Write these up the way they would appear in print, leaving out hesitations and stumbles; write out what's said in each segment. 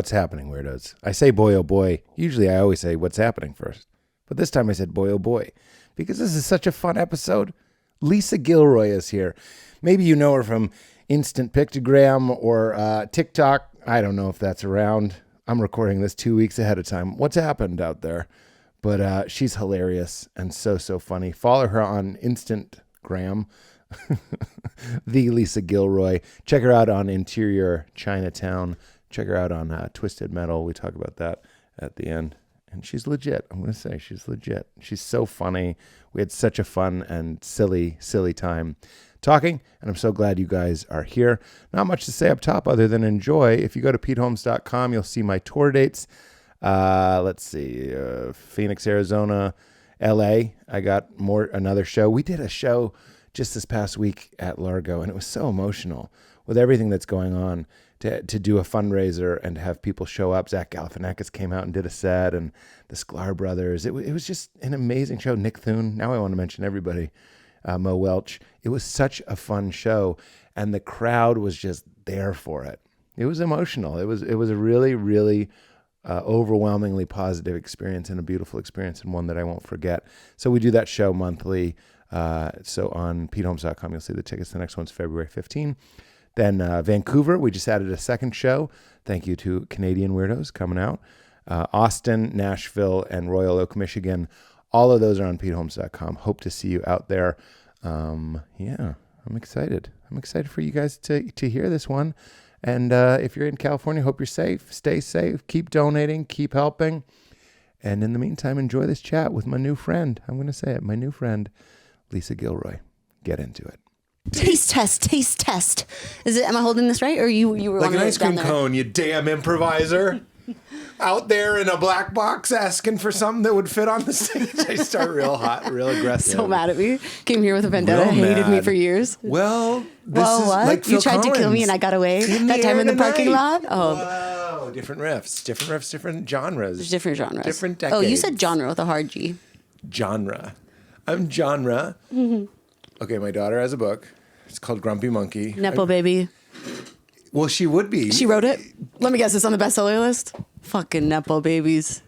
What's happening, weirdos? I say boy, oh boy. Usually I always say what's happening first. But this time I said boy, oh boy. Because this is such a fun episode. Lisa Gilroy is here. Maybe you know her from Instant Pictogram or TikTok. I don't know if that's around. I'm recording this 2 weeks ahead of time. What's happened out there? But she's hilarious and so funny. Follow her on Instagram. The Lisa Gilroy. Check her out on Interior Chinatown. Check her out on Twisted Metal. We talk about that at the end. And she's legit. I'm going to say she's legit. She's so funny. We had such a fun and silly time talking. And I'm so glad you guys are here. Not much to say up top other than enjoy. If you go to PeteHolmes.com, you'll see my tour dates. Let's see. Phoenix, Arizona, LA. I got another show. We did a show just this past week at Largo, and it was so emotional with everything that's going on to do a fundraiser and to have people show up. Zach Galifianakis came out and did a set, and the Sklar brothers. It was just an amazing show. Nick Thune. Now I want to mention everybody. Mo Welch. It was such a fun show, and the crowd was just there for it. It was emotional. It was a really overwhelmingly positive experience and a beautiful experience, and one that I won't forget. So we do that show monthly. So on PeteHolmes.com, you'll see the tickets. The next one's February 15. Then Vancouver, we just added a second show. Thank you to Canadian Weirdos coming out. Austin, Nashville, and Royal Oak, Michigan. All of those are on PeteHolmes.com. Hope to see you out there. Yeah, I'm excited. I'm excited for you guys to hear this one. And if you're in California, hope you're safe. Stay safe. Keep donating. Keep helping. And in the meantime, enjoy this chat with my new friend. I'm going to say it. My new friend, Lisa Gilroy. Get into it. Taste test. Is it? Am I holding this right, or you were like an ice cream cone? You damn improviser! Out there in a black box asking for something that would fit on the stage. I start real hot, real aggressive. So mad at me. Came here with a vendetta. Hated me for years. Well, what? Like you tried to kill me and I got away that time in the parking lot. Oh, whoa! Different riffs, different genres. There's different genres. Different decades. Oh, you said genre with a hard G. Genre. I'm genre. Mm-hmm. Okay, my daughter has a book. It's called Grumpy Monkey. Nepo baby. Well, she would be. She wrote it? Let me guess, it's on the bestseller list? Fucking Nepo babies.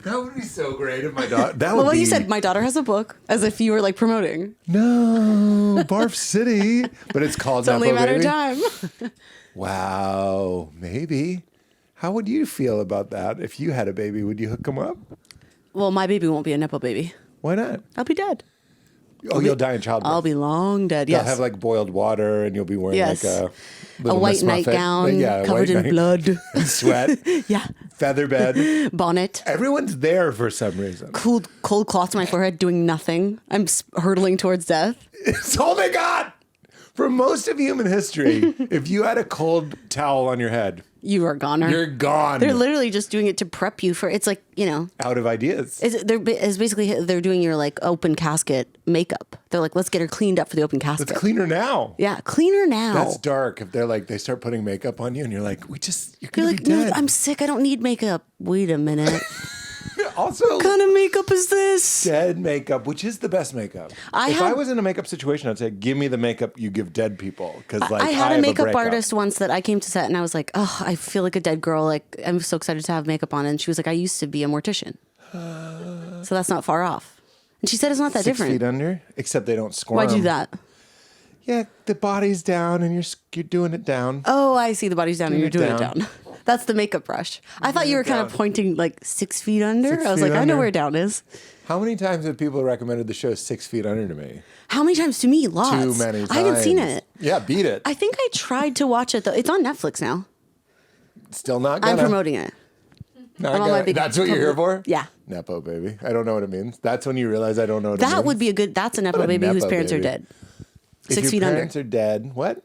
That would be so great if my daughter... Well, you said my daughter has a book, as if you were like promoting. No, Barf City. But it's called Nepo Baby. It's only a matter of time. Wow, maybe. How would you feel about that? If you had a baby, would you hook him up? Well, my baby won't be a Nepo baby. Why not? I'll be dead. You'll die in childbirth. I'll be long dead, yes. They'll have like boiled water and you'll be wearing like a white nightgown covered in blood. And sweat. Yeah. Feather bed. Bonnet. Everyone's there for some reason. Cold cloth to my forehead doing nothing. I'm hurtling towards death. It's all they got. For most of human history, if you had a cold towel on your head, you are goner. You're gone. They're literally just doing it to prep you for. It's like, out of ideas. It's basically they're doing your like open casket makeup. They're like, let's get her cleaned up for the open casket. Let's clean her now. Yeah, clean her now. That's dark. If they're like they start putting makeup on you and you're like, you're gonna be dead. No, I'm sick. I don't need makeup. Wait a minute. Also, what kind of makeup is this? Dead makeup, which is the best makeup. If I was in a makeup situation, I'd say, give me the makeup you give dead people. Because I had a makeup artist once that I came to set and I was like, oh, I feel like a dead girl. Like, I'm so excited to have makeup on. And she was like, I used to be a mortician. So that's not far off. And she said it's not that 6 different. 6 feet under, except they don't squirm. Why'd you do that? Yeah, the body's down and you're doing it down. Oh, I see. The body's down and you're doing it down. That's the makeup brush. I thought you were kind of pointing like 6 feet under. I was like, I know where down is. How many times have people recommended the show 6 feet under to me? How many times to me? Lots. Too many times. I haven't seen it. Yeah, beat it. I think I tried to watch it though. It's on Netflix now. Still not gonna. I'm promoting it. That's what you're here for? Yeah. Nepo baby. I don't know what it means. That's when you realize I don't know what it means. That would be that's a Nepo baby whose parents are dead. 6 feet under. Parents are dead. What?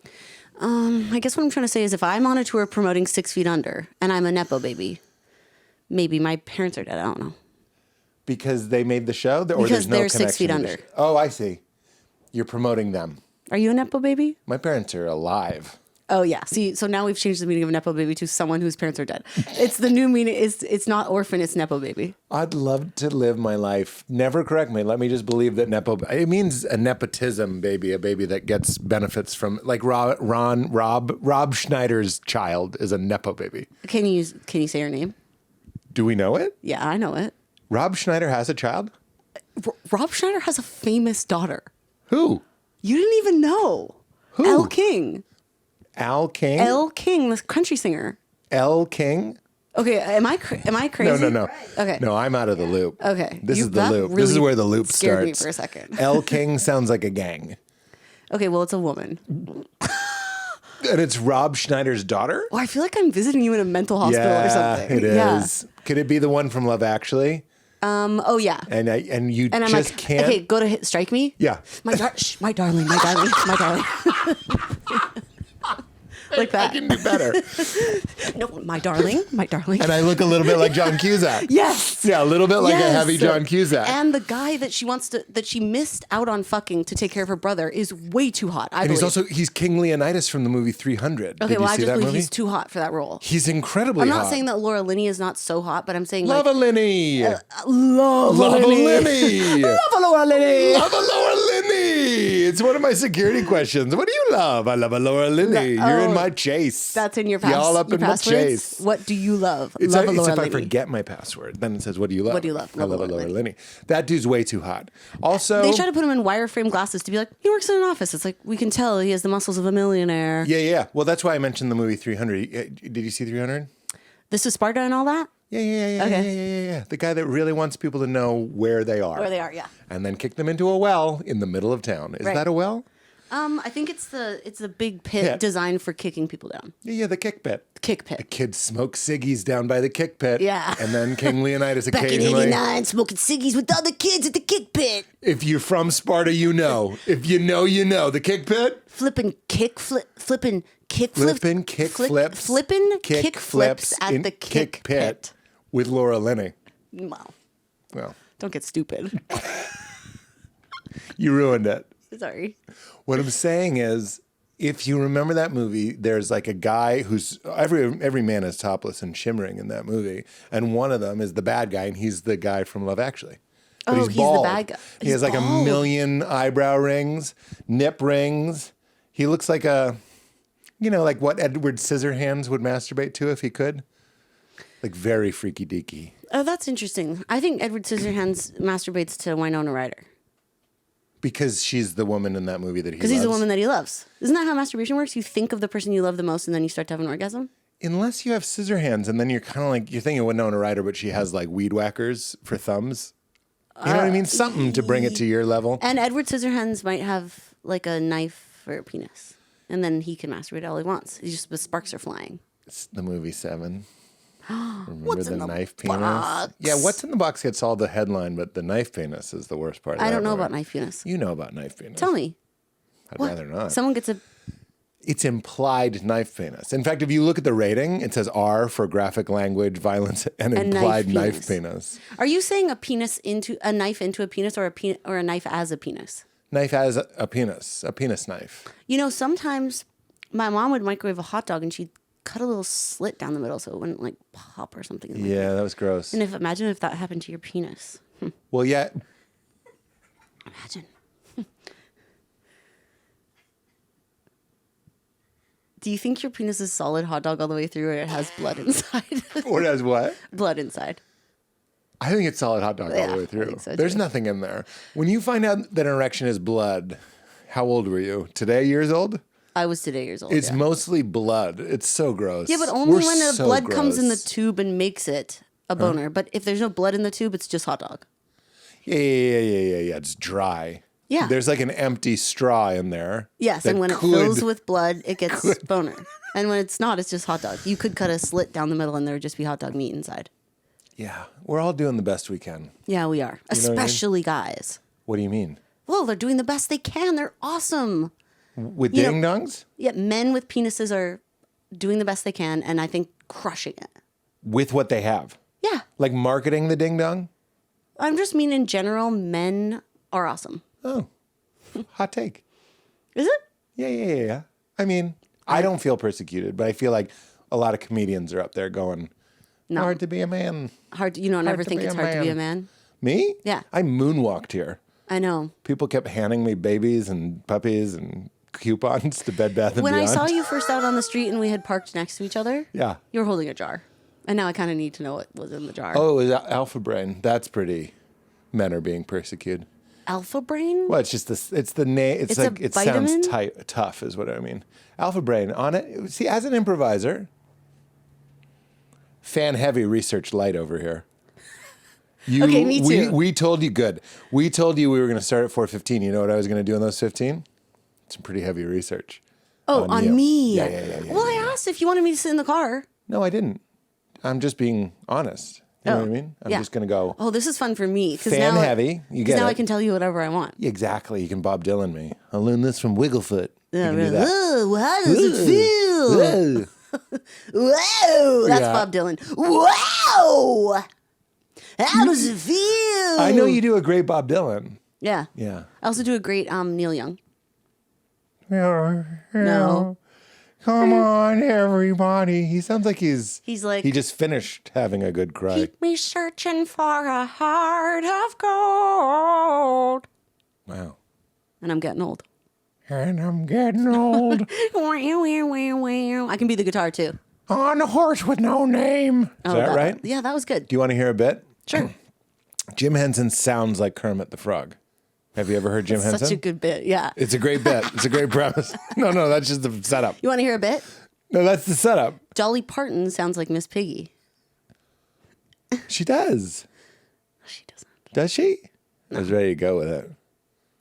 I guess what I'm trying to say is if I'm on a tour promoting 6 feet under and I'm a Nepo baby, maybe my parents are dead. I don't know. Because they made the show? Or because they're 6 feet under. Oh, I see. You're promoting them. Are you a Nepo baby? My parents are alive. Oh yeah. See, so now we've changed the meaning of Nepo baby to someone whose parents are dead. It's the new meaning. It's not orphan, it's Nepo baby. I'd love to live my life. Never correct me. Let me just believe that it means a nepotism baby, a baby that gets benefits from, like Rob Schneider's child is a Nepo baby. Can you say her name? Do we know it? Yeah, I know it. Rob Schneider has a child? Rob Schneider has a famous daughter. Who? You didn't even know. Who? Elle King. Al King? Elle King, the country singer. Elle King? Okay, am I crazy? No. Okay. No, I'm out of the loop. Okay. This is the that loop. Really this is where the loop scared starts. Me for a second. Elle King sounds like a gang. Okay, well, it's a woman. And it's Rob Schneider's daughter? Oh, I feel like I'm visiting you in a mental hospital or something. It is. Could it be the one from Love Actually? Oh yeah. And you I'm just like, can't. Okay, go to strike me. Yeah. My darling. Like that. I can do better. No, my darling. And I look a little bit like John Cusack. Yes. Yeah, a little bit like a heavy John Cusack. And the guy that she missed out on fucking to take care of her brother is way too hot. I believe. He's King Leonidas from the movie 300. Okay, Did you I see just that believe movie? he's too hot for that role. He's incredibly I'm hot. not saying that Laura Linney is not so hot, but I'm saying Love a Linney. Love a Love Linney. a Laura Linney. Love a Laura Linney. It's one of my security questions. What do you love? I love a Laura Linney. You're in my chase. That's in your Y'all up your in my passwords. chase. What do you love? It's Love a if Laura I Linney. forget my password, then it says, what do you love? What do you love? I love a Laura Linney. That dude's way too hot. Also, They try to put him in wireframe glasses to be like, he works in an office. It's like, we can tell he has the muscles of a millionaire. Yeah. Well, that's why I mentioned the movie 300. Did you see 300? This is Sparta and all that? Yeah. Okay. Yeah. The guy that really wants people to know where they are. Where they are, yeah. And then kick them into a well in the middle of town. Is that a well? I think it's the big pit designed for kicking people down. Yeah, the kick pit. Kick pit. The kids smoke ciggies down by the kick pit. Yeah. And then King Leonidas Back in occasionally. 89, smoking ciggies with other kids at the kick pit. If you're from Sparta, you know. If you know, you know. The kick pit. Flipping kick flips at the kick pit. With Laura Linney. Wow. Well, Don't get stupid. you ruined it. Sorry. What I'm saying is, if you remember that movie, there's like a guy who's every man is topless and shimmering in that movie, and one of them is the bad guy, and he's the guy from Love Actually. But he's bald. The bad guy. He has like bald. a million eyebrow rings, nip rings. He looks like like what Edward Scissorhands would masturbate to if he could. Like very freaky deaky. Oh, that's interesting. I think Edward Scissorhands masturbates to Winona Ryder. Because she's the woman in that movie that he loves. Because he's the woman that he loves. Isn't that how masturbation works? You think of the person you love the most and then you start to have an orgasm? Unless you have scissor hands and then you're kind of like, you're thinking of Winona Ryder, but she has like weed whackers for thumbs. You know what I mean? Something to bring it to your level. And Edward Scissorhands might have like a knife for a penis. And then he can masturbate all he wants. He's just, the sparks are flying. It's the movie 7. Remember What's the in the knife box? penis? Yeah, what's in the box gets all the headline, but the knife penis is the worst part. I don't know about knife penis. You know about knife penis. Tell me. I'd rather not. Someone gets a... It's implied knife penis. In fact, if you look at the rating, it says R for graphic language, violence, and implied knife penis. Are you saying a knife into a penis or a knife as a penis? Knife as a penis knife. You know, sometimes my mom would microwave a hot dog and she'd cut a little slit down the middle so it wouldn't like pop or something. Yeah, that was gross. And imagine if that happened to your penis. Well, yeah. Imagine. Do you think your penis is solid hot dog all the way through, or it has blood inside? Or it has what? Blood inside. I think it's solid hot dog all the way through. I think so, There's too. nothing in there. When you find out that an erection is blood, how old were you? Today, years old? I was today years old. It's yeah. mostly blood. It's so gross. Yeah, but only We're when the so blood comes in the gross. tube and makes it a boner. But if there's no blood in the tube, it's just hot dog. Yeah. It's dry. Yeah. There's like an empty straw in there. Yes, that and when it fills with blood, it gets boner. And when it's not, it's just hot dog. You could cut a slit down the middle and there would just be hot dog meat inside. Yeah, we're all doing the best we can. Yeah, we are. You know what I mean? Especially guys. What do you mean? Well, they're doing the best they can. They're awesome. With You know- ding dongs? Yeah, men with penises are doing the best they can and I think crushing it. With what they have? Yeah. Like marketing the ding dong? I'm just mean in general, men are awesome. Oh, hot take. Is it? Yeah. I mean, I don't feel persecuted, but I feel like a lot of comedians are up there going, hard to be a man. You don't ever think it's hard to be a man? Me? Yeah. I moonwalked here. I know. People kept handing me babies and puppies and coupons to Bed Bath & When Beyond. I saw you first out on the street and we had parked next to each other, Yeah. you were holding a jar. And now I kind of need to know what was in the jar. Oh, it was Alpha Brain. That's pretty. Men are being persecuted. Alpha Brain? Well, it's just this. It's the name. It's like it vitamin? sounds tough, is what I mean. Alpha Brain on it. See, as an improviser, fan heavy, research light over here. Okay, me too. We told you good. We told you we were going to start at 4:15. You know what I was going to do in those 15? Some pretty heavy research. Oh, on me. Yeah. Well, I asked if you wanted me to sit in the car. No, I didn't. I'm just being honest. You know what I mean? I'm just going to go. Oh, this is fun for me. Fan heavy. You get it. Now I can tell you whatever I want. Exactly. You can Bob Dylan me. I learned this from Wigglefoot. You can do that. Whoa, how does it feel? Whoa. Whoa, that's Yeah. Bob Dylan. Whoa, how does it feel? I know you do a great Bob Dylan. Yeah. Yeah. I also do a great Neil Young. No. Come on, everybody. He sounds like He's like, he just finished having a good cry. keep me searching for a heart of gold. Wow. And I'm getting old. And I'm getting old. I can be the guitar too. On a horse with no name. Is that right? Yeah, that was good. Do you want to hear a bit? Sure. Jim Henson sounds like Kermit the Frog. Have you ever heard Jim Henson? Such a good bit. Yeah. It's a great bit. It's a great premise. No, that's just the setup. You want to hear a bit? No, that's the setup. Dolly Parton sounds like Miss Piggy. She does. She doesn't. Does she? I was ready to go with it.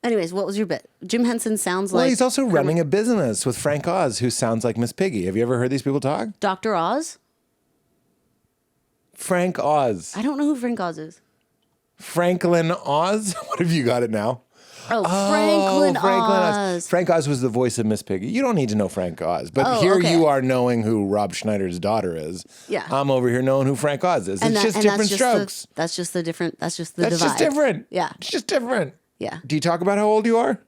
Anyways, what was your bit? Jim Henson sounds Well, like... he's also running a business with Frank Oz, who sounds like Miss Piggy. Have you ever heard these people talk? Dr. Oz? Frank Oz. I don't know who Frank Oz is. Franklin Oz? What have you got it now? Oh, Franklin Oz. Frank Oz was the voice of Miss Piggy. You don't need to know Frank Oz, but Oh, here okay. you are knowing who Rob Schneider's daughter is. Yeah. I'm over here knowing who Frank Oz is. It's just and different that's strokes. That's just the That's divide. just different. Yeah. It's just different. Yeah. Do you talk about how old you are?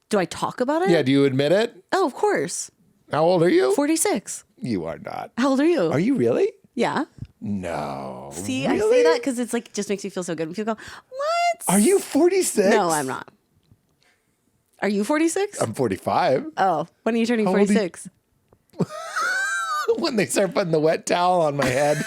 Do I talk about it? Yeah, do you admit it? Oh, of course. How old are you? 46. You are not. How old are you? Are you really? Yeah. No. See, really? I say that because it's like, just makes me feel so good. And people go, what? Are you 46? No, I'm not. Are you 46? I'm 45. Oh, when are you turning How old are you? 46? When they start putting the wet towel on my head.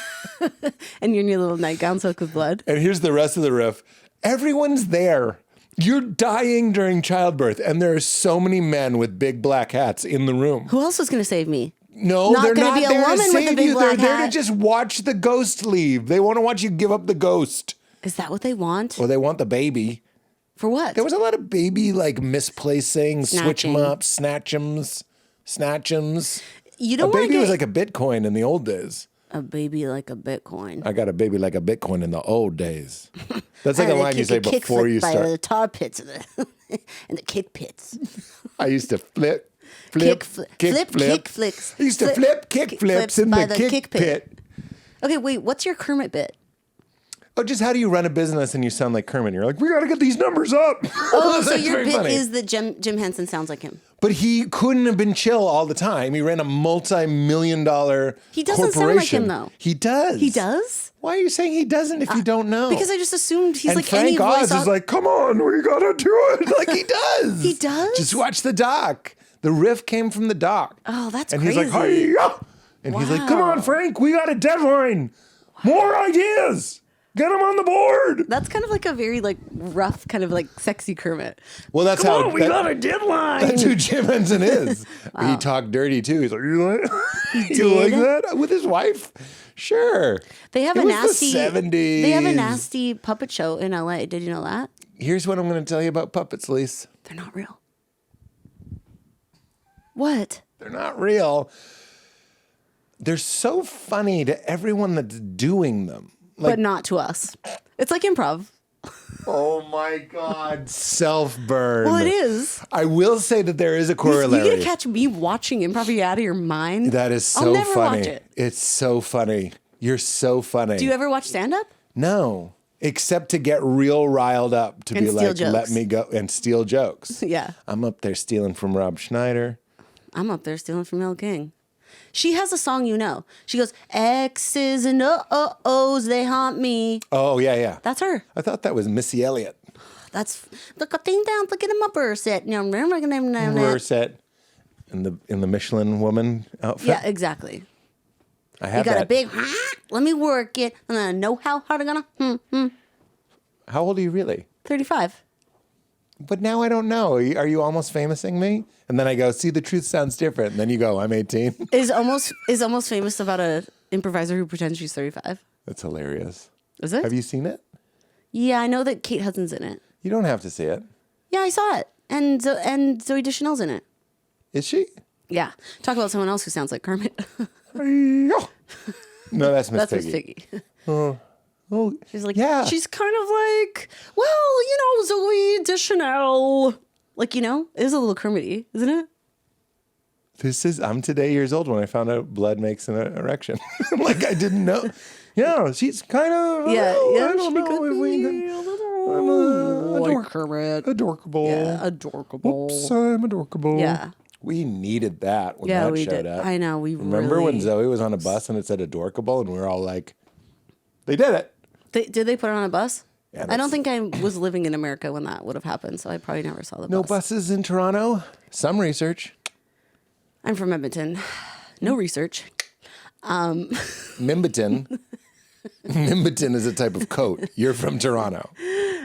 And you're in your little nightgown soaked with blood? And here's the rest of the riff. Everyone's there. You're dying during childbirth, and there are so many men with big black hats in the room. Who else was going to save me? No, Not they're gonna not be a there to woman with a save big you. They're black there to hat. just watch the ghost leave. They want to watch you give up the ghost. Is that what they want? Or they want the baby. For what? There was a lot of baby like misplacing, switch them Snatching. up, snatch 'ems. You A don't want to baby get was like a Bitcoin in the old days. a baby like a Bitcoin. I got a baby like a Bitcoin in the old days. That's like a And line you say kick before flip you by start. the tar pits and the kick pits. I used to flip, Kick flicks. I used to flip kick flips in by the kick pit. Okay, wait. What's your Kermit bit? Oh, just how do you run a business and you sound like Kermit? You're like, we got to get these numbers up. Oh, so That's your very bit funny. is that Jim Henson sounds like him. But he couldn't have been chill all the time. He ran a multi-million-dollar He doesn't sound like him, though. He does. He does? Why are you saying he doesn't if you don't know? Because I just assumed he's and like Frank any Oz voice. is like, come on, we got to do it. Like he does. He does? Just watch the doc. The riff came from the doc. Oh, that's and crazy. he's like, hi-ya. And he's like, come on, Frank, we got a deadline. More ideas. Get them on the board. That's kind of like a very like rough, kind of like sexy Kermit. Well, that's Come how on, we got a deadline. That's who Jim Henson is. He talked dirty too. He's like, you like, you like that with his wife? Sure. They have It a was nasty. the 70s. They have a nasty puppet show in LA. Did you know that? Here's what I'm going to tell you about puppets, Lise. They're not real. What? They're not real. They're so funny to everyone that's doing them. Like, But not to us. It's like improv. oh my God, self-burn. Well, it is. I will say that there is a You're corollary. gonna catch me watching improv. Are you out of your mind? That is so I'll never funny. watch it. It's so funny. You're so funny. Do you ever watch stand up? No, except to get real riled up to And be steal like, jokes. let me go and steal jokes. Yeah. I'm up there stealing from Rob Schneider. I'm up there stealing from Elle King. She has a song, you know. She goes, X's and O's, they haunt me. Oh, yeah, yeah. That's her. I thought that was Missy Elliott. That's look a thing down, look at my burr set. Burr set in the Michelin woman outfit. Yeah, exactly. I have You got that. a big, let me work it, and I know how hard I'm gonna. How old are you really? 35. But now I don't know. Are you almost famousing me? And then I go, see, the truth sounds different. And then you go, I'm 18. Is almost famous about a improviser who pretends she's 35. That's hilarious. Is it? Have you seen it? Yeah, I know that Kate Hudson's in it. You don't have to see it. Yeah, I saw it, and Zooey Deschanel's in it. Is she? Yeah, talk about someone else who sounds like Kermit. No, that's Miss That's Miss Piggy. Piggy. Oh, She's like, yeah. she's kind of like, well, Zooey Deschanel. Like, it is a little Kermit-y, isn't it? I'm today years old when I found out blood makes an erection. Like, I didn't know. Yeah, she's kind of. Yeah, I don't she know could if we be can. a little like Kermit. Adorkable. Yeah, adorkable. Oops, I'm adorkable. Yeah. We needed that when Yeah, that we showed did. up. I know. We Remember when really... Zoe was on a bus and it said adorkable and we were all like, they did it. Did they put it on a bus? Yeah, I don't think I was living in America when that would have happened, so I probably never saw the No bus. buses in Toronto. Some research. I'm from Edmonton. No research. Mimbiton. Mimbiton is a type of coat. You're from Toronto.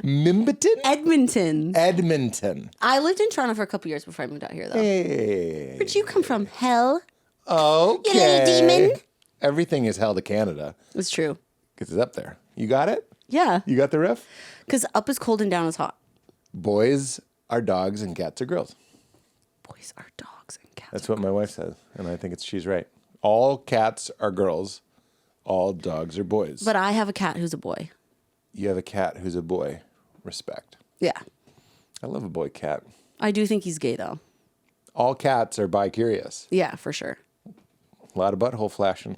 Mimbiton? Edmonton. Edmonton. I lived in Toronto for a couple years before I moved out here, though. Hey. Where'd you come from? Hell? Okay. You little demon. Everything is hell to Canada It's true. because it's up there. You got it? Yeah. You got the riff? Because up is cold and down is hot. Boys are dogs and cats are girls. Boys are dogs and cats. That's what my wife says, and I think she's right. All cats are girls. All dogs are boys. But I have a cat who's a boy. You have a cat who's a boy. Respect. Yeah. I love a boy cat. I do think he's gay, though. All cats are bi-curious. Yeah, for sure. A lot of butthole flashing.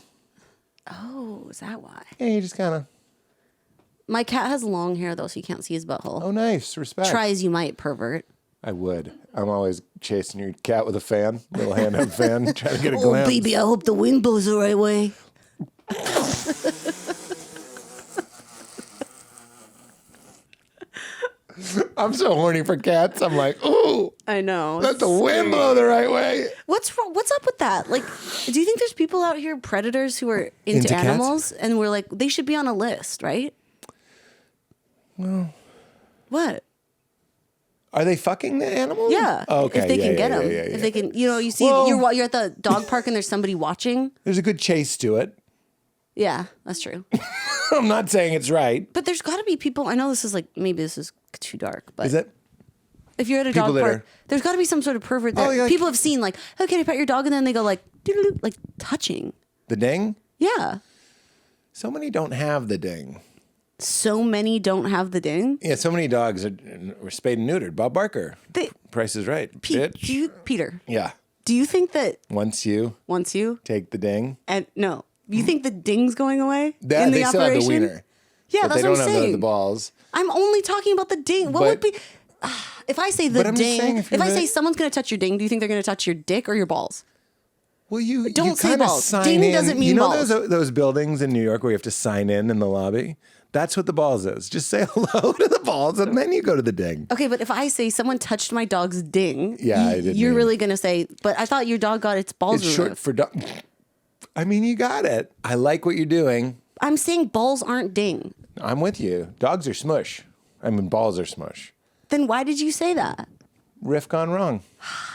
Oh, is that why? Yeah, you just kind of, My cat has long hair, though, so you can't see his butthole. oh, nice. Respect. Try as you might, pervert. I would. I'm always chasing your cat with a fan, little handheld fan, trying to get a Oh, glance. baby, I hope the wind blows the right way. I'm so horny for cats. I'm like, ooh, I know. let the wind blow the right way. What's wrong? What's up with that? Like, do you think there's people out here, predators, who are Into into cats? animals, and we're like, they should be on a list, right? Well, What? are they fucking the animals? Yeah. Oh, okay. If they yeah, can yeah, get yeah, them. yeah, yeah. If they can, you see, Well- you're at the dog park and there's somebody watching. There's a good chase to it. Yeah, that's true. I'm not saying it's right. But there's got to be people. I know this is like, maybe this is too dark, but Is it? if you're at a People dog that park, are- there's got to be some sort of pervert there. Oh, yeah, People have seen like, oh, can I pet your dog? And then they go like, doo-doo-doo, like touching. The ding? Yeah. So many don't have the ding. So many don't have the ding. Yeah, so many dogs were spayed and neutered. Bob Barker. They, Price is right. Bitch. Peter, Yeah. do you think that Once you once you take the ding, and no, you think the ding's going away that, in the they still operation? have the wiener. Yeah, But that's they what don't I'm have saying. the balls. I'm only talking about the ding. What But- would be if I say the But I'm just saying, ding? if If I you're say really- someone's going to touch your ding, do you think they're going to touch your dick or your balls? Well, you Don't say kinda balls. sign Ding in. doesn't mean you know balls. those buildings in New York where you have to sign in the lobby? That's what the balls is. Just say hello to the balls and then you go to the ding. Okay, but if I say someone touched my dog's ding, Yeah, I didn't you're mean- really going to say, but I thought your dog got its balls It's removed. short for dog. I mean, you got it. I like what you're doing. I'm saying balls aren't ding. I'm with you. Dogs are smush. I mean, balls are smush. Then why did you say that? Riff gone wrong.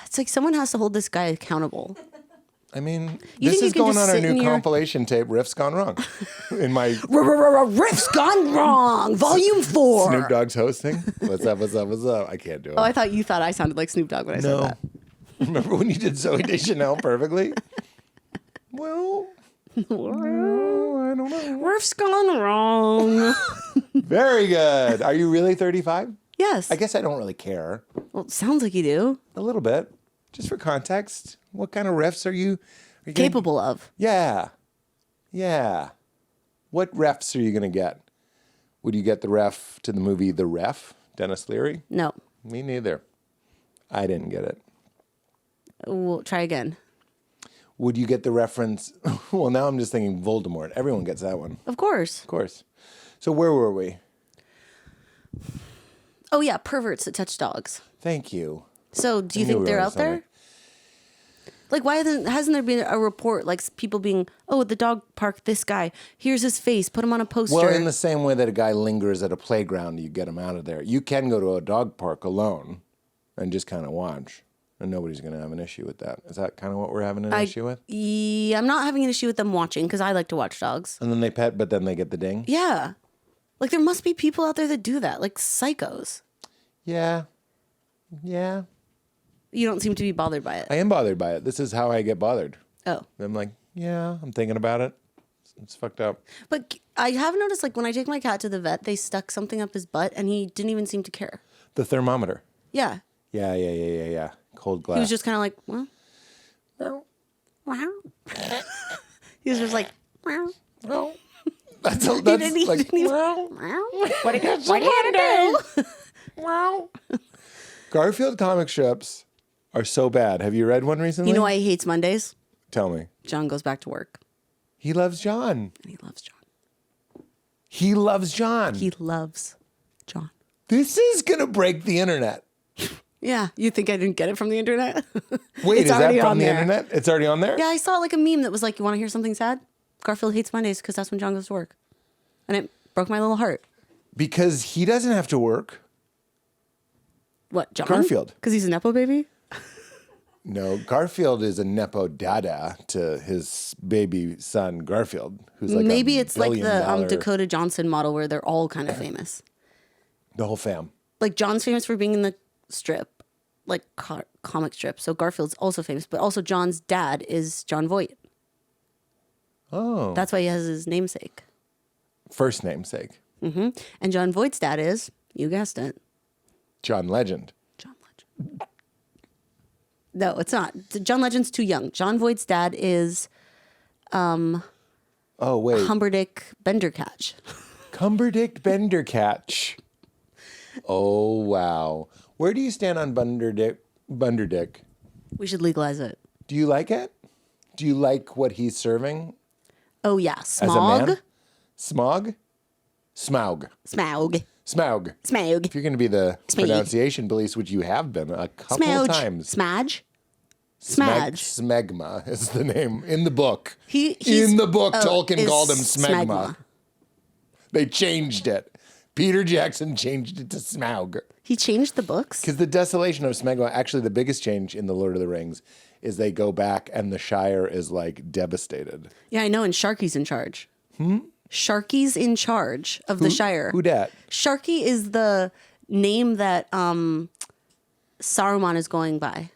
It's like someone has to hold this guy accountable. I mean, You this think you is can going just on our sit in new your- compilation tape, Riff's Gone Wrong. In my Riff's gone wrong. Volume 4. Snoop Dogg's hosting. What's up, what's up, what's up? I can't do it. Oh, I thought you thought I sounded like Snoop Dogg when I said No. that. Remember when you did Zoe Deschanel perfectly? Well, I don't know. Riff's gone wrong. Very good. Are you really 35? Yes. I guess I don't really care. Well, it sounds like you do. A little bit. Just for context. What kind of riffs are you gonna- Capable of. Yeah. Yeah. What refs are you going to get? Would you get the ref to the movie The Ref, Dennis Leary? No. Me neither. I didn't get it. We'll try again. Would you get the reference? Well, now I'm just thinking Voldemort. Everyone gets that one. Of course. Of course. So where were we? Oh, yeah, perverts that touch dogs. Thank you. So do you think they're out there? Like, why hasn't there been a report, like people being, oh, at the dog park, this guy, here's his face, put him on a poster. Well, in the same way that a guy lingers at a playground, you get him out of there. You can go to a dog park alone and just kind of watch, and nobody's going to have an issue with that. Is that kind of what we're having an issue with? Yeah, I'm not having an issue with them watching because I like to watch dogs. And then they pet, but then they get the ding? Yeah. Like, there must be people out there that do that, like psychos. Yeah. Yeah. You don't seem to be bothered by it. I am bothered by it. This is how I get bothered. Oh. I'm like, yeah, I'm thinking about it. It's fucked up. But I have noticed, like, when I take my cat to the vet, they stuck something up his butt, and he didn't even seem to care. The thermometer. Yeah. Yeah. Cold glass. He was just kind of like, well, wow. He was just like, wow. That's He didn't like, even, wow. what are you gonna do? Wow. Garfield comic strips are so bad. Have you read one recently? You know why he hates Mondays? Tell me. John goes back to work. He loves John. And he loves John. He loves John. He loves John. This is going to break the internet. Yeah. You think I didn't get it from the internet? Wait, It's is that already from on the there. internet? It's already on there? Yeah, I saw like a meme that was like, you want to hear something sad? Garfield hates Mondays because that's when John goes to work. And it broke my little heart. Because he doesn't have to work. What, John? Garfield. Because he's a Nepo baby? No, Garfield is a Nepo dada to his baby son, Garfield, who's like Maybe a it's like the billion-dollar- Dakota Johnson model where they're all kind of famous. The whole fam. Like John's famous for being in the strip, like comic strip. So Garfield's also famous, but also John's dad is John Voight. Oh. That's why he has his namesake. First namesake. And John Voight's dad is, you guessed it, John Legend. John Legend. No, it's not. John Legend's too young. John Voight's dad is Oh, wait. Humberdick Bendercatch. Cumberdick Bendercatch. Oh, wow. Where do you stand on Bunderdick? We should legalize it. Do you like it? Do you like what he's serving Oh, yeah. as a Smog. man? Smog? Smaug. Smaug. Smaug. Smaug. If you're going to be the Smaug. pronunciation police, which you have been a couple Smouge. of times. Smudge. Smudge. Smegma is the name in the book. He's- in the book, oh, Tolkien is called him Smegma. Smegma. They changed it. Peter Jackson changed it to Smaug. He changed the books? Because the desolation of Smegma, actually the biggest change in The Lord of the Rings is they go back and the Shire is like devastated. Yeah, I know, and Sharky's in charge. Sharky's in charge of the Shire. Who dat? Sharky is the name that Saruman is going by.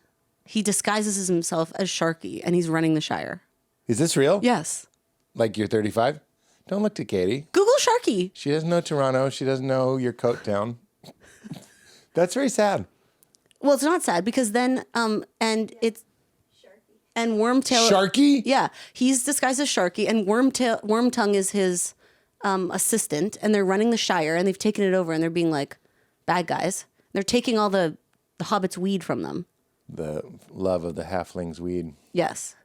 He disguises himself as Sharky, and he's running the Shire. Is this real? Yes. Like you're 35? Don't look to Katie. Google Sharky. She doesn't know Toronto. She doesn't know your coat town. That's very sad. Well, it's not sad because then, and it's, and Wormtail. Sharky? Yeah, he's disguised as Sharky, and Wormtongue is his assistant, and they're running the Shire, and they've taken it over, and they're being like bad guys. They're taking all the Hobbit's weed from them. The love of the halfling's weed. Yes.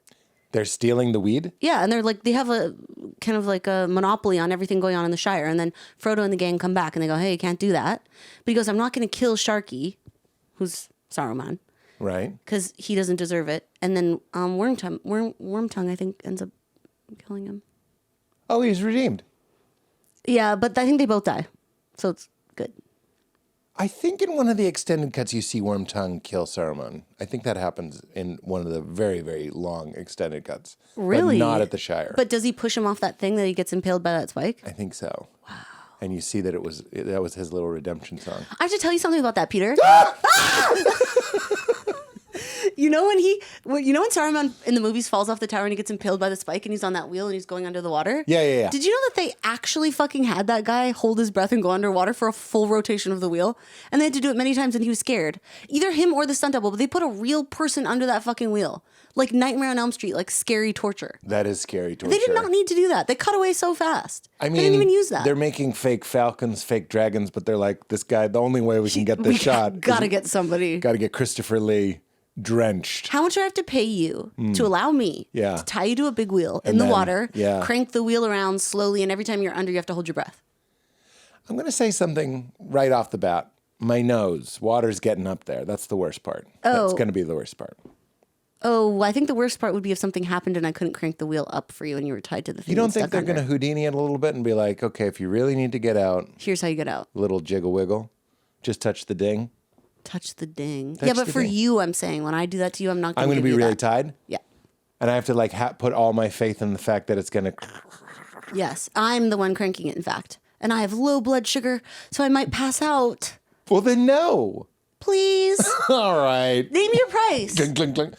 They're stealing the weed? Yeah, and they're like, they have a kind of like a monopoly on everything going on in the Shire. And then Frodo and the gang come back and they go, hey, you can't do that. But he goes, I'm not going to kill Sharky, who's Saruman, Right. because he doesn't deserve it. And then Wormtongue, I think, ends up killing him. Oh, he's redeemed. Yeah, but I think they both die. So it's good. I think in one of the extended cuts you see Wormtongue kill Saruman. I think that happens in one of the very, very long extended cuts. Really? But not at the Shire. But does he push him off that thing that he gets impaled by that spike? I think so. Wow. And you see that that was his little redemption song. I have to tell you something about that, Peter. You know when Saruman in the movies falls off the tower and he gets impaled by the spike and he's on that wheel and he's going under the water? Yeah. Did you know that they actually fucking had that guy hold his breath and go underwater for a full rotation of the wheel? And they had to do it many times and he was scared. Either him or the stunt double, but they put a real person under that fucking wheel. Like Nightmare on Elm Street, like scary torture. That is scary torture. They did not need to do that. They cut away so fast. I mean, they didn't even use that. They're making fake falcons, fake dragons, but they're like, this guy, the only way we can get this shot Gotta get somebody. got to get Christopher Lee drenched. How much do I have to pay you to allow me to tie you to a big wheel in the then, water, yeah. crank the wheel around slowly, and every time you're under, you have to hold your breath? I'm going to say something right off the bat. My nose, water's getting up there. That's the worst part. That's going to be the worst part. Oh, I think the worst part would be if something happened and I couldn't crank the wheel up for you and you were tied to the thing. You don't think they're going to Houdini it a little bit and be like, okay, if you really need to get out, here's how you get out. Little jiggle wiggle, just touch the ding. Touch the ding. Touch yeah, but the for ding. you, I'm saying when I do that to you, I'm not. I'm going to be really tied. Yeah. And I have to like put all my faith in the fact that it's going to. Yes, I'm the one cranking it. In fact, and I have low blood sugar, so I might pass out. Well, then no. Please. All right. Name your price. Clink, clink, clink.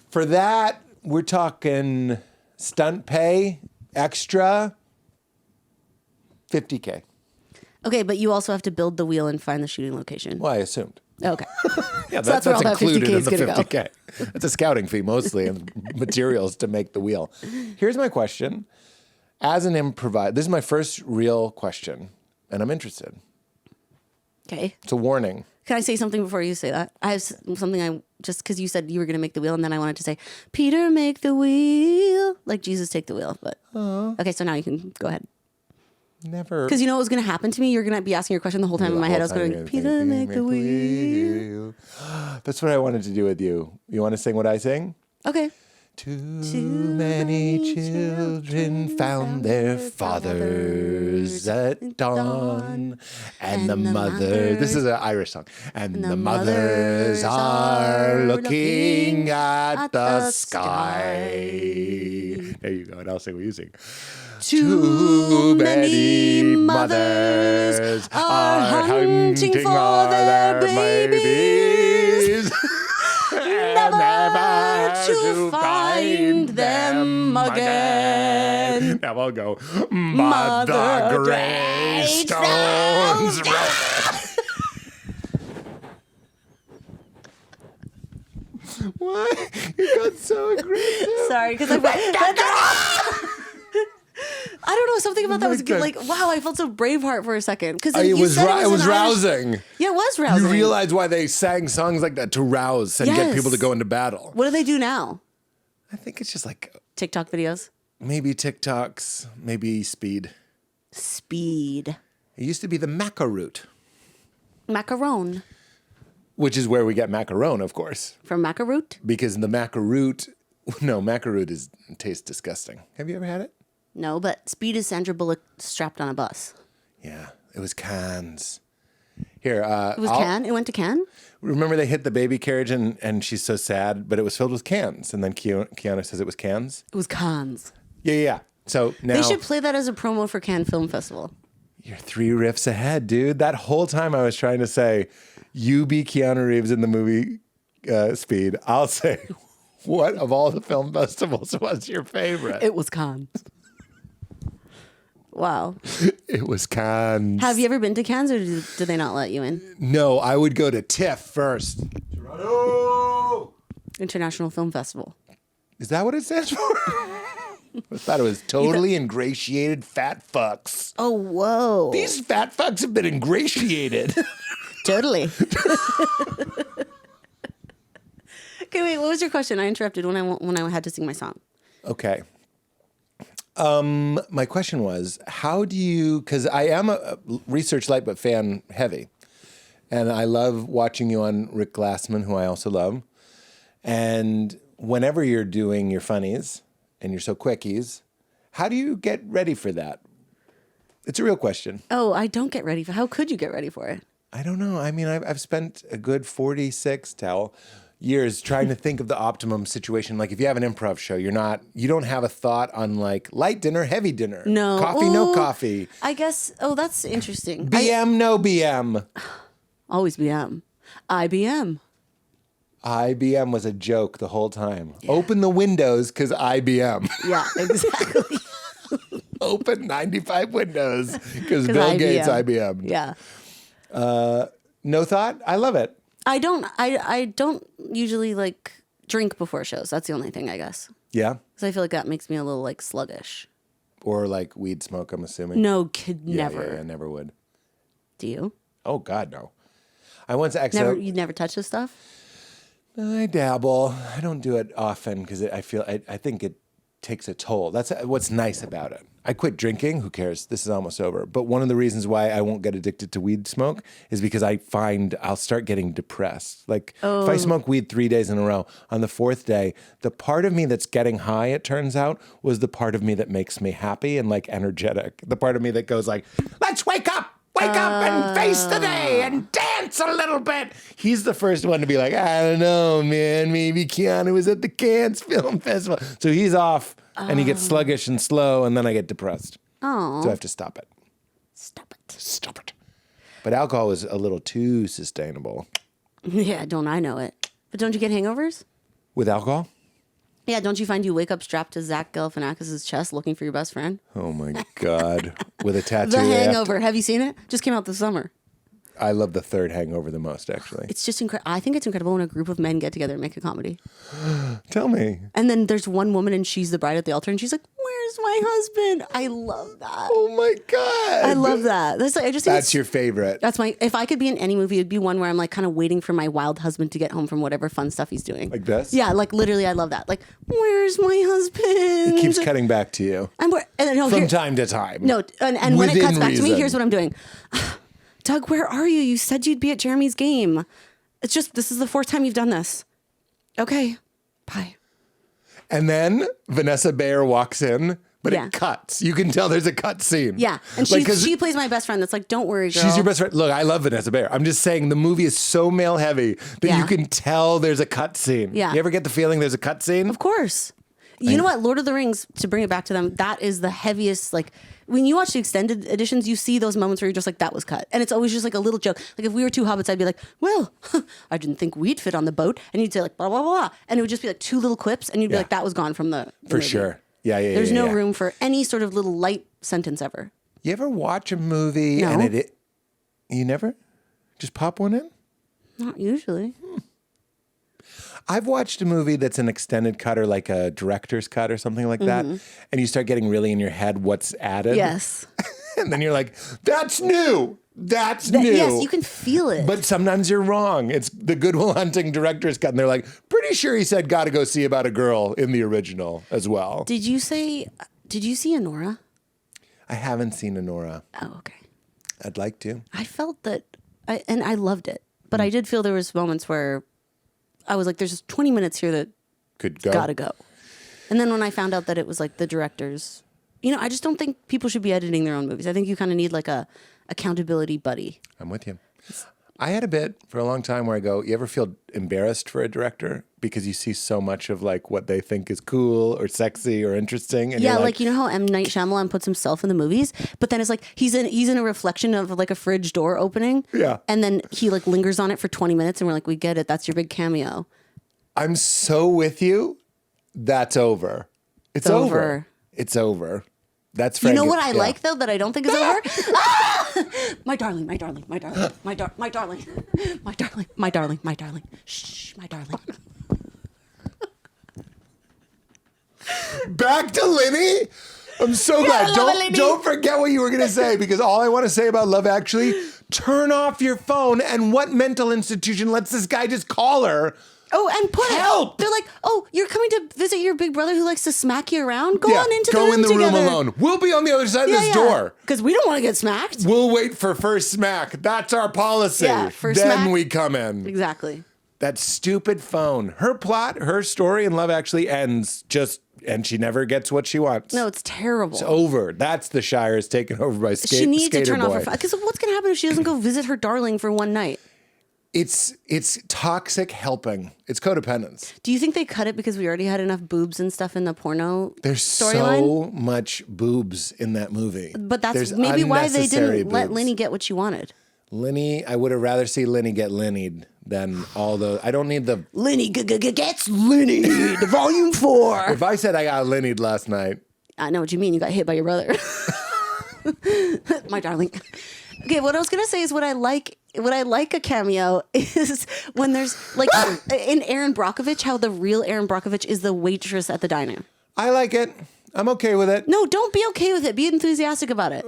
For that, we're talking stunt pay, extra, $50K. Okay, but you also have to build the wheel and find the shooting location. Well, I assumed. Okay. Yeah, So that's where all that included 50K in is the gonna go. 50K. That's a scouting fee mostly and materials to make the wheel. Here's my question. As an improviser, this is my first real question, and I'm interested. Okay. It's a warning. Can I say something before you say that? I have something just because you said you were going to make the wheel, and then I wanted to say, Peter, make the wheel. Like Jesus, take the wheel. But okay, so now you can go ahead. Never. Because you know what was going to happen to me? You're going to be asking your question the whole time in my head. I was going, Peter, make the wheel. That's what I wanted to do with you. You want to sing what I sing? Okay. Too many children found their fathers at dawn, and the mother. This is an Irish song. And the mothers are looking at the sky. There you go. And I'll sing what you sing. Too many mothers are hunting for their babies. Never to find them again. Now I'll go, Mother Greystones. What? You got so aggressive. Sorry, because I don't know, something about that was good. Like, wow, I felt so Braveheart for a second. Because it was rousing. Yeah, it was rousing. You realize why they sang songs like that, to rouse and get people to go into battle. What do they do now? I think it's just like TikTok videos? maybe TikToks, maybe speed. Speed. It used to be the macaroon, Macaron. which is where we get macaron, of course. From macaroon? Because the macaroon tastes disgusting. Have you ever had it? No, but Speed is Sandra Bullock strapped on a bus. Yeah, it was Cannes. Here, It was Cannes? It went to Cannes? Remember they hit the baby carriage and she's so sad, but it was filled with cans. And then Keanu says it was cans. It was Cannes. Yeah. So now They should play that as a promo for Cannes Film Festival. you're 3 riffs ahead, dude. That whole time I was trying to say, you be Keanu Reeves in the movie Speed. I'll say, what of all the film festivals was your favorite? It was Cannes. Wow. It was Cannes. Have you ever been to Cannes, or do they not let you in? No, I would go to TIFF first. Toronto! International Film Festival. Is that what it stands for? I thought it was totally ingratiated fat fucks. Oh, whoa. These fat fucks have been ingratiated. Totally. Okay, wait, what was your question? I interrupted when I had to sing my song. Okay. My question was, how do you, because I am a research light but fan heavy, and I love watching you on Rick Glassman, who I also love, and whenever you're doing your funnies and you're so quickies, how do you get ready for that? It's a real question. Oh, I don't get ready for. How could you get ready for it? I don't know. I mean, I've spent a good 46 years trying to think of the optimum situation. Like if you have an improv show, you don't have a thought on like light dinner, heavy dinner. No. Coffee, no coffee. I guess, that's interesting. BM, no BM. Always BM. IBM. IBM was a joke the whole time. Yeah. Open the windows because IBM. Yeah, exactly. Open 95 windows because Bill Gates, IBM. Yeah. No thought? I love it. I don't usually like drink before shows. That's the only thing, I guess. Yeah? Because I feel like that makes me a little like sluggish. Or like weed smoke, I'm assuming. No, kid, never. Yeah, never would. Do you? Oh, God, no. I once You never touch this stuff? I dabble. I don't do it often because I think it takes a toll. That's what's nice about it. I quit drinking. Who cares? This is almost over. But one of the reasons why I won't get addicted to weed smoke is because I find I'll start getting depressed. Like if I smoke weed 3 days in a row, on the fourth day, the part of me that's getting high, it turns out, was the part of me that makes me happy and like energetic. The part of me that goes like, let's wake up and face the day and dance a little bit. He's the first one to be like, I don't know, man. Maybe Keanu was at the Cannes Film Festival. So he's off and he gets sluggish and slow, and then I get depressed. Oh. So I have to stop it. Stop it. But alcohol is a little too sustainable. Yeah, don't I know it. But don't you get hangovers? With alcohol? Yeah, don't you find you wake up strapped to Zach Galifianakis' chest looking for your best friend? Oh my God. With a tattoo. The Hangover. Have you seen it? Just came out this summer. I love the third Hangover the most, actually. It's just incredible. I think it's incredible when a group of men get together and make a comedy. Tell me. And then there's one woman and she's the bride at the altar and she's like, where's my husband? I love that. Oh my God. I love that. That's your favorite. That's if I could be in any movie, it'd be one where I'm like kind of waiting for my wild husband to get home from whatever fun stuff he's doing. Like this? Yeah, like literally I love that. Like, where's my husband? It keeps cutting back to you. From time to time. No, and when it cuts back to me, reason. here's what I'm doing. Doug, where are you? You said you'd be at Jeremy's game. It's just, this is the fourth time you've done this. Okay, bye. And then Vanessa Bayer walks in, but it cuts. You can tell there's a cut scene. Yeah, and she plays my best friend that's like, don't worry, girl. She's your best friend. Look, I love Vanessa Bayer. I'm just saying the movie is so male heavy that you can tell there's a cut scene. Yeah. You ever get the feeling there's a cut scene? Of course. You know what? Lord of the Rings, to bring it back to them, that is the heaviest, like, when you watch the extended editions, you see those moments where you're just like, that was cut. And it's always just like a little joke. Like if we were two hobbits, I'd be like, well, I didn't think we'd fit on the boat. And you'd say like, blah, blah, blah. And it would just be like two little clips. And you'd be like, that was gone from the For movie. sure. Yeah. There's no room for any sort of little light sentence ever. You ever watch a movie and you never just pop one in? Not usually. I've watched a movie that's an extended cut or like a director's cut or something like that. And you start getting really in your head what's added. Yes. And then you're like, that's new. That's new. Yes, you can feel it. But sometimes you're wrong. It's the Good Will Hunting director's cut. And they're like, pretty sure he said gotta go see about a girl in the original as well. Did you see Anora? I haven't seen Anora. Oh, okay. I'd like to. I felt that, and I loved it. But I did feel there was moments where I was like, there's just 20 minutes here that could go. Gotta go. And then when I found out that it was like the directors, I just don't think people should be editing their own movies. I think you kind of need like a accountability buddy. I'm with you. I had a bit for a long time where I go, you ever feel embarrassed for a director because you see so much of like what they think is cool or sexy or interesting? And yeah, like you know how M. Night Shyamalan puts himself in the movies, but then it's like he's in a reflection of like a fridge door opening. Yeah. And then he like lingers on it for 20 minutes and we're like, we get it. That's your big cameo. I'm so with you. That's over. It's over. It's over. That's Frank. You know what I like though that I don't think is over? My darling, my darling, my darling, my darling, my darling, my darling, my darling, my darling. Shh, my darling. Back to Linny. I'm so glad. Don't forget what you were going to say, because all I want to say about Love Actually, turn off your phone. And what mental institution lets this guy just call her? Oh, and put help. They're like, oh, you're coming to visit your big brother who likes to smack you around? Go on into the room room together. room alone. We'll be on the other side of this door. Because we don't want to get smacked. We'll wait for first smack. That's our policy. Yeah, first then smack. We come in. Exactly. That stupid phone. Her plot, her story in Love Actually ends and she never gets what she wants. No, it's terrible. It's over. That's the Shire's taken over by She needs to turn boy. off her phone. Because what's going to happen if she doesn't go visit her darling for one night? It's toxic helping. It's codependence. Do you think they cut it because we already had enough boobs and stuff in the porno There's storyline? so much boobs in that movie. But that's There's maybe why they didn't boobs. let Linny get what she wanted. Linny, I would have rather see Linny get Linnied than all the... I don't need the... Linny gets Linny, volume 4. If I said I got Linnied last night... I know what you mean. You got hit by your brother. My darling. Okay, what I was going to say is what I like a cameo is when there's like in Erin Brockovich, how the real Erin Brockovich is the waitress at the diner. I like it. I'm okay with it. No, don't be okay with it. Be enthusiastic about it.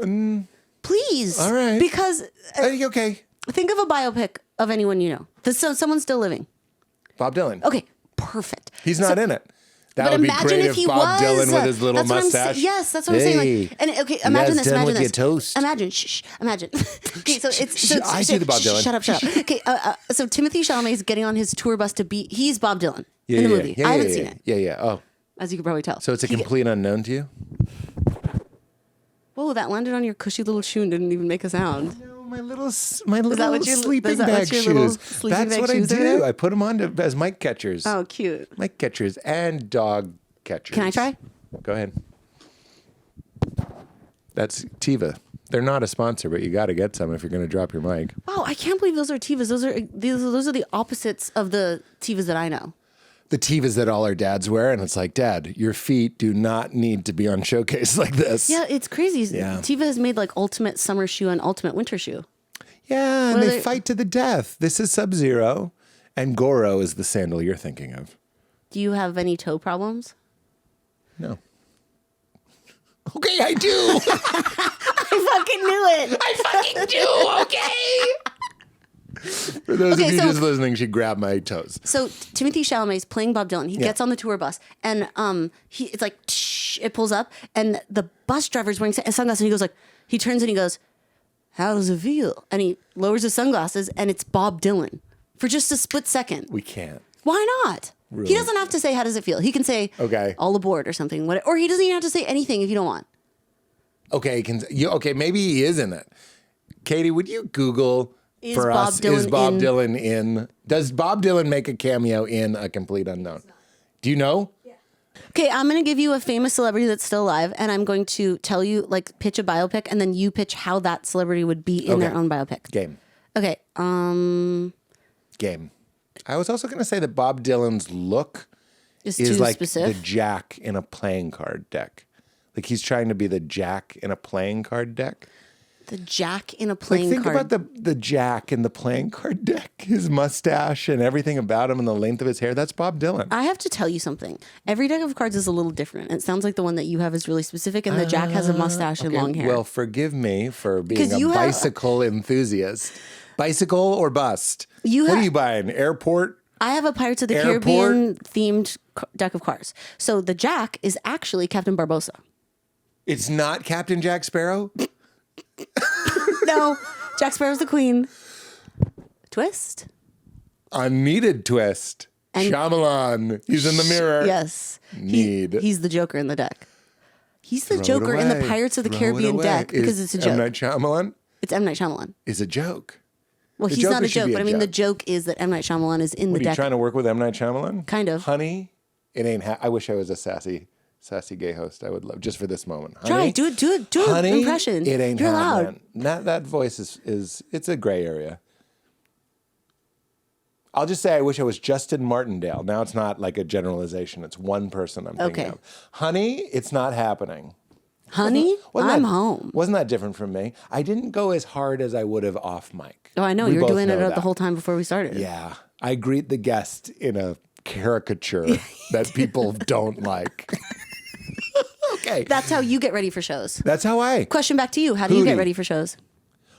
Please. All right. Because okay. Think of a biopic of anyone you know. Someone's still living. Bob Dylan. Okay, perfect. He's not in it. That But would be imagine great if if he Bob was. Dylan with his little That's what I'm mustache. yes, that's what I'm saying. Like, and okay, imagine this. done Imagine with this. your toast. Imagine. Imagine. Okay, so it's. I do the Bob Dylan. Shut up. Okay, so Timothy Chalamet is getting on his tour bus to be. He's Bob Dylan Yeah, in the yeah, movie. yeah, I haven't yeah, seen yeah. it, Yeah. Oh, as you can probably tell. so it's a complete unknown to you? Whoa, that landed on your cushy little shoe and didn't even make a sound. No, my little what your- sleeping is that bag what your little shoes. sleeping That's bag what I shoes are do. there? I put them on as mic catchers. Oh, cute. Mic catchers and dog catchers. Can I try? Go ahead. That's Tiva. They're not a sponsor, but you got to get some if you're going to drop your mic. Wow, I can't believe those are Tivas. Those are the opposites of the Tivas that I know. The Tivas that all our dads wear, and it's like, Dad, your feet do not need to be on showcase like this. Yeah, it's crazy. Yeah. Tiva has made like ultimate summer shoe and ultimate winter shoe. Yeah, and What are they they- fight to the death. This is Sub-Zero, and Goro is the sandal you're thinking of. Do you have any toe problems? No. Okay, I do. I fucking knew it. I fucking do. Okay. For those Okay, of you so- just listening, she grabbed my toes. So Timothy Chalamet is playing Bob Dylan. He gets on the tour bus, and it's like it pulls up, and the bus driver's wearing sunglasses, and he goes like, he turns and he goes, "How does it feel?" And he lowers his sunglasses, and it's Bob Dylan for just a split second. We can't. Why not? Really? He doesn't have to say, "How does it feel?" He can say, Okay. all aboard" or something. Or he doesn't even have to say anything if you don't want. Okay, okay, maybe he is in it. Katie, would you Google Is for Bob us, Dylan is Bob in- Dylan in, does Bob Dylan make a cameo in A Complete Unknown? Do you know? Okay, I'm going to give you a famous celebrity that's still alive, and I'm going to tell you, like, pitch a biopic, and then you pitch how that celebrity would be in their Okay. own biopic. Game. Okay, Game. I was also going to say that Bob Dylan's look is is too like specific. the jack in a playing card deck. Like he's trying to be the jack in a playing card deck. The jack in a Like playing think card. about the jack in the playing card deck. His mustache and everything about him and the length of his hair. That's Bob Dylan. I have to tell you something. Every deck of cards is a little different. It sounds like the one that you have is really specific, and the jack has a mustache and long hair. Well, forgive me for being 'Cause a you have- bicycle enthusiast. Bicycle or bust? You what have- are you buying? Airport? I have a Pirates of the Airport? Caribbean themed deck of cards. So the jack is actually Captain Barbosa. It's not Captain Jack Sparrow? No, Jack Sparrow's the queen. Twist. Unneeded twist. And- Shyamalan. He's in the mirror. Yes. Need. He's the Joker in the deck. He's the Throw it Joker in the away. Pirates of the Throw it Caribbean away. deck because Is it's a M. joke. Night Shyamalan It's M. Night Shyamalan. is a joke. Well, The he's not Joker a should joke, be a but I mean, the joke. joke is that M. Night Shyamalan is in What, the are you deck. trying to work with M. Night Shyamalan? Kind of. Honey, it ain't. I wish I was a sassy gay host. I would love just for this moment. Try, Honey, do an honey, impression. It ain't You're allowed. happening. That voice is it's a gray area. I'll just say I wish I was Justin Martindale. Now it's not like a generalization. It's one person I'm thinking Okay. of. Honey, it's not happening. Honey, Wasn't I'm that- home. Wasn't that different from me? I didn't go as hard as I would have off mic. Oh, I know. We You were both doing it know the that. whole time before we started. Yeah. I greet the guest in a caricature that people don't like. Okay. That's how you get ready for shows. That's how I. Question back to you. How do you Hootie. get ready for shows?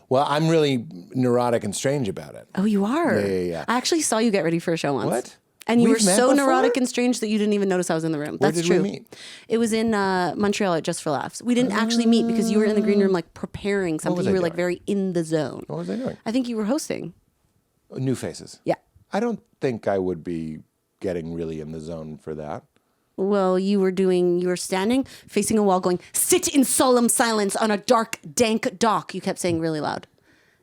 Well, I'm really neurotic and strange about it. Oh, you are? Yeah. I actually saw you get ready for a show once. What? And you were We've met so before? neurotic and strange that you didn't even notice I was in the room. Where That's did we true. meet? It was in Montreal at Just for Laughs. We didn't actually meet because you were in the green room like preparing something. was You I were like doing? very in the zone. What was I doing? I think you were hosting. New faces. Yeah. I don't think I would be getting really in the zone for that. Well, you were standing facing a wall going, "Sit in solemn silence on a dark, dank dock." You kept saying really loud.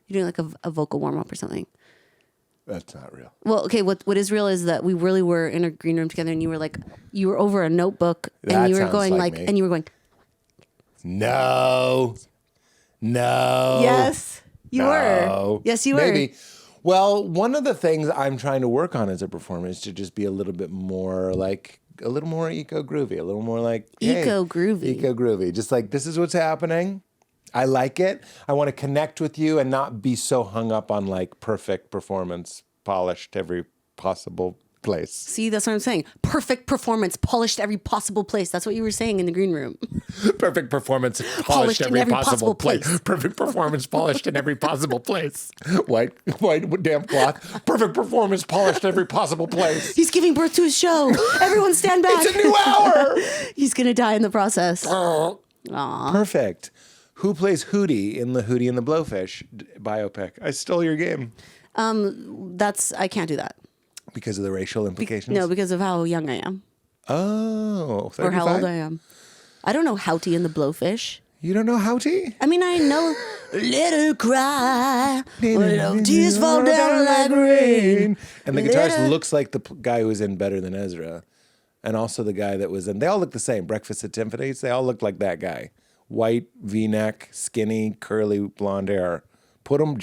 You're doing like a vocal warm up or something. That's not real. Well, okay, what is real is that we really were in a green room together and you were over a notebook and That you were sounds going like me. and you were going, No. "Yes, you were. No. Yes, you were." Maybe. Well, one of the things I'm trying to work on as a performer is to just be a little bit more like a little more eco groovy, a little more like hey, Eco groovy. eco groovy. Just like this is what's happening. I like it. I want to connect with you and not be so hung up on like perfect performance, polished every possible place. See, that's what I'm saying. Perfect performance, polished every possible place. That's what you were saying in the green room. Perfect performance, polished in every possible place. Perfect performance, polished in every possible place. White damp cloth. Perfect performance, polished every possible place. He's giving birth to his show. Everyone stand back. It's a new hour. He's going to die in the process. Aw. Perfect. Who plays Hootie in the Hootie and the Blowfish biopic? I stole your game. I can't do that. Because of the racial implications? No, because of how young I am. Oh, 35? Or how old I am. I don't know Houty and the Blowfish. You don't know Houty? I mean, I know Let Her Cry when tears fall down like rain. And the guitarist looks like the guy who was in Better Than Ezra. And also the guy that was in, they all look the same. Breakfast at Tiffany's, they all look like that guy. White, V-neck, skinny, curly, blonde hair. Put him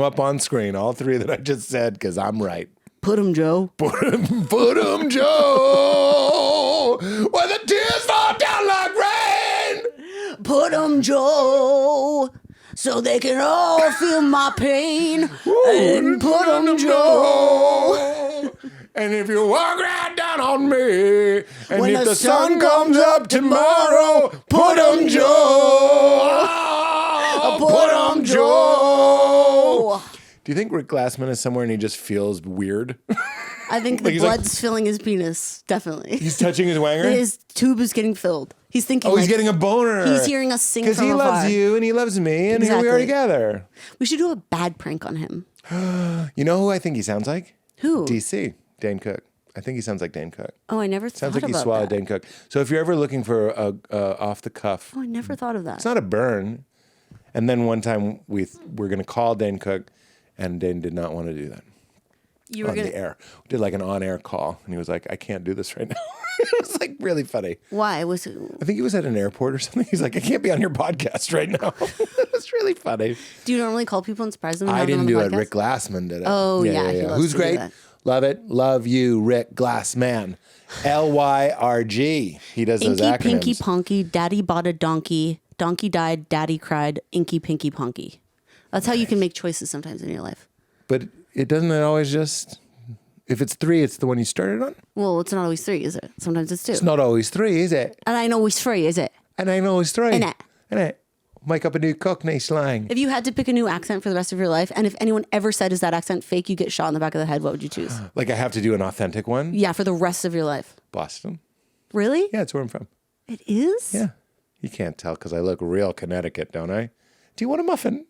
up on screen. All three that I just said, because I'm right. Put him, Joe. Put him, Joe. When the tears fall down like rain. Put him, Joe, so they can all feel my pain. And put him, Joe. And if you walk right down on me, and when if the sun comes up tomorrow, put 'em Joe. Put 'em Joe. Do you think Rick Glassman is somewhere and he just feels weird? I think the blood's filling his penis, definitely. He's touching his wanger? His tube is getting filled. He's thinking, he's getting a boner. He's hearing us sing from because he afar. loves you and he loves me, and here we are together. We should do a bad prank on him. You know who I think he sounds like? Who? DC. Dane Cook. I think he sounds like Dane Cook. Oh, I never thought Sounds like about he swallowed that. Dane Cook. So if you're ever looking for a off the cuff, Oh, I never thought of that. it's not a burn. And then one time we're going to call Dane Cook, and Dane did not want to do that. You were on the air. We did like an on-air call, and he was like, "I can't do this right now." It was like really funny. Why I think he was at an airport or something. He's like, "I can't be on your podcast right now." It was really funny. Do you normally call people and surprise them? And I have them didn't on do the it. podcast? Rick Glassman did it. Oh yeah. He loves Who's to do great? that. Love it. Love you, Rick Glassman. LYRG. He does those Inky acronyms. Pinky Punky. Daddy bought a donkey. Donkey died. Daddy cried. Inky Pinky Punky. That's how you can make choices sometimes in your life. But it doesn't always just. If it's 3, it's the one you started on? Well, it's not always 3, is it? Sometimes it's 2. It's not always 3, is it? And I know it's 3, is it? And I know it's 3. Innit? Innit? Make up a new Cockney slang. If you had to pick a new accent for the rest of your life, and if anyone ever said, is that accent fake, you get shot in the back of the head, what would you choose? Like I have to do an authentic one? Yeah, for the rest of your life. Boston. Really? Yeah, it's where I'm from. It is? Yeah. You can't tell because I look real Connecticut, don't I? Do you want a muffin?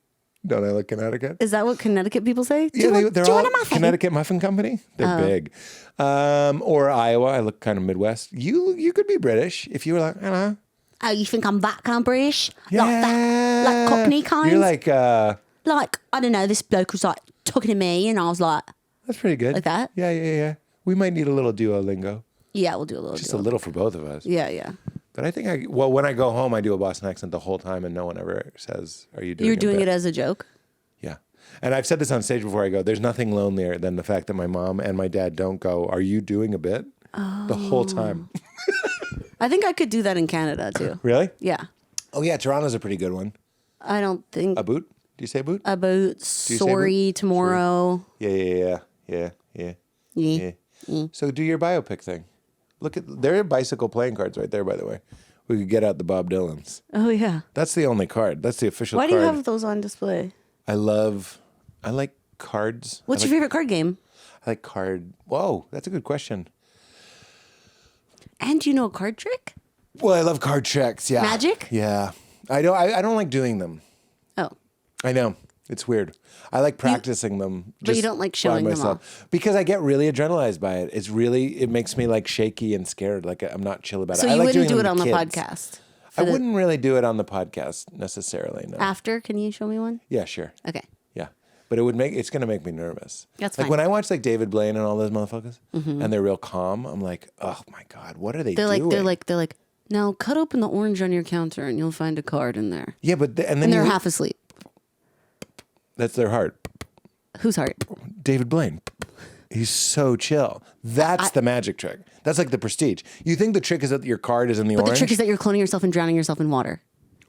Don't I look Connecticut? Is that what Connecticut people say? Yeah, they're all want a muffin? Connecticut Muffin Company. They're big. Or Iowa. I look kind of Midwest. You could be British if you were like, I don't know. Oh, you think I'm that kind of British? Yeah. Like that? Like Cockney kind? You're like, Like, I don't know, this bloke was like talking to me and I was like, that's pretty good. Like that? Yeah. We might need a little Duolingo. yeah, we'll do a little. Just a little for both of us. Yeah. But I think when I go home, I do a Boston accent the whole time and no one ever says, are you doing You're doing bit? it as a joke? Yeah. And I've said this on stage before. I go, there's nothing lonelier than the fact that my mom and my dad don't go, are you doing a bit? The whole time. I think I could do that in Canada too. Really? Yeah. Oh, yeah. Toronto's a pretty good one. I don't think A boot? Do you say boot? about sorry tomorrow. Yeah. Yeah. So do your biopic thing. Look at, there are bicycle playing cards right there, by the way. We could get out the Bob Dylans. Oh yeah. That's the only card. That's the official Why card. do you have those on display? I like cards. What's your favorite card game? I like card. Whoa, that's a good question. And do you know a card trick? Well, I love card tricks. Yeah. Magic? Yeah. I don't like doing them. Oh. I know. It's weird. I like practicing them. But you don't like showing them off. Because I get really adrenalized by it. It makes me like shaky and scared. Like I'm not chill about it. So I you like wouldn't doing do it them on with the kids. podcast? I wouldn't really do it on the podcast necessarily. No. After, can you show me one? Yeah, sure. Okay. Yeah. But it's going to make me nervous. That's like fine. when I watch like David Blaine and all those motherfuckers and they're real calm, I'm like, oh my God, what are they doing? They're like, now cut open the orange on your counter and you'll find a card in there. Yeah, but and then And they're half asleep. That's their heart. Whose heart? David Blaine. He's so chill. That's the magic trick. That's like the prestige. You think the trick is that your card is in the But orange? the trick is that you're cloning yourself and drowning yourself in water.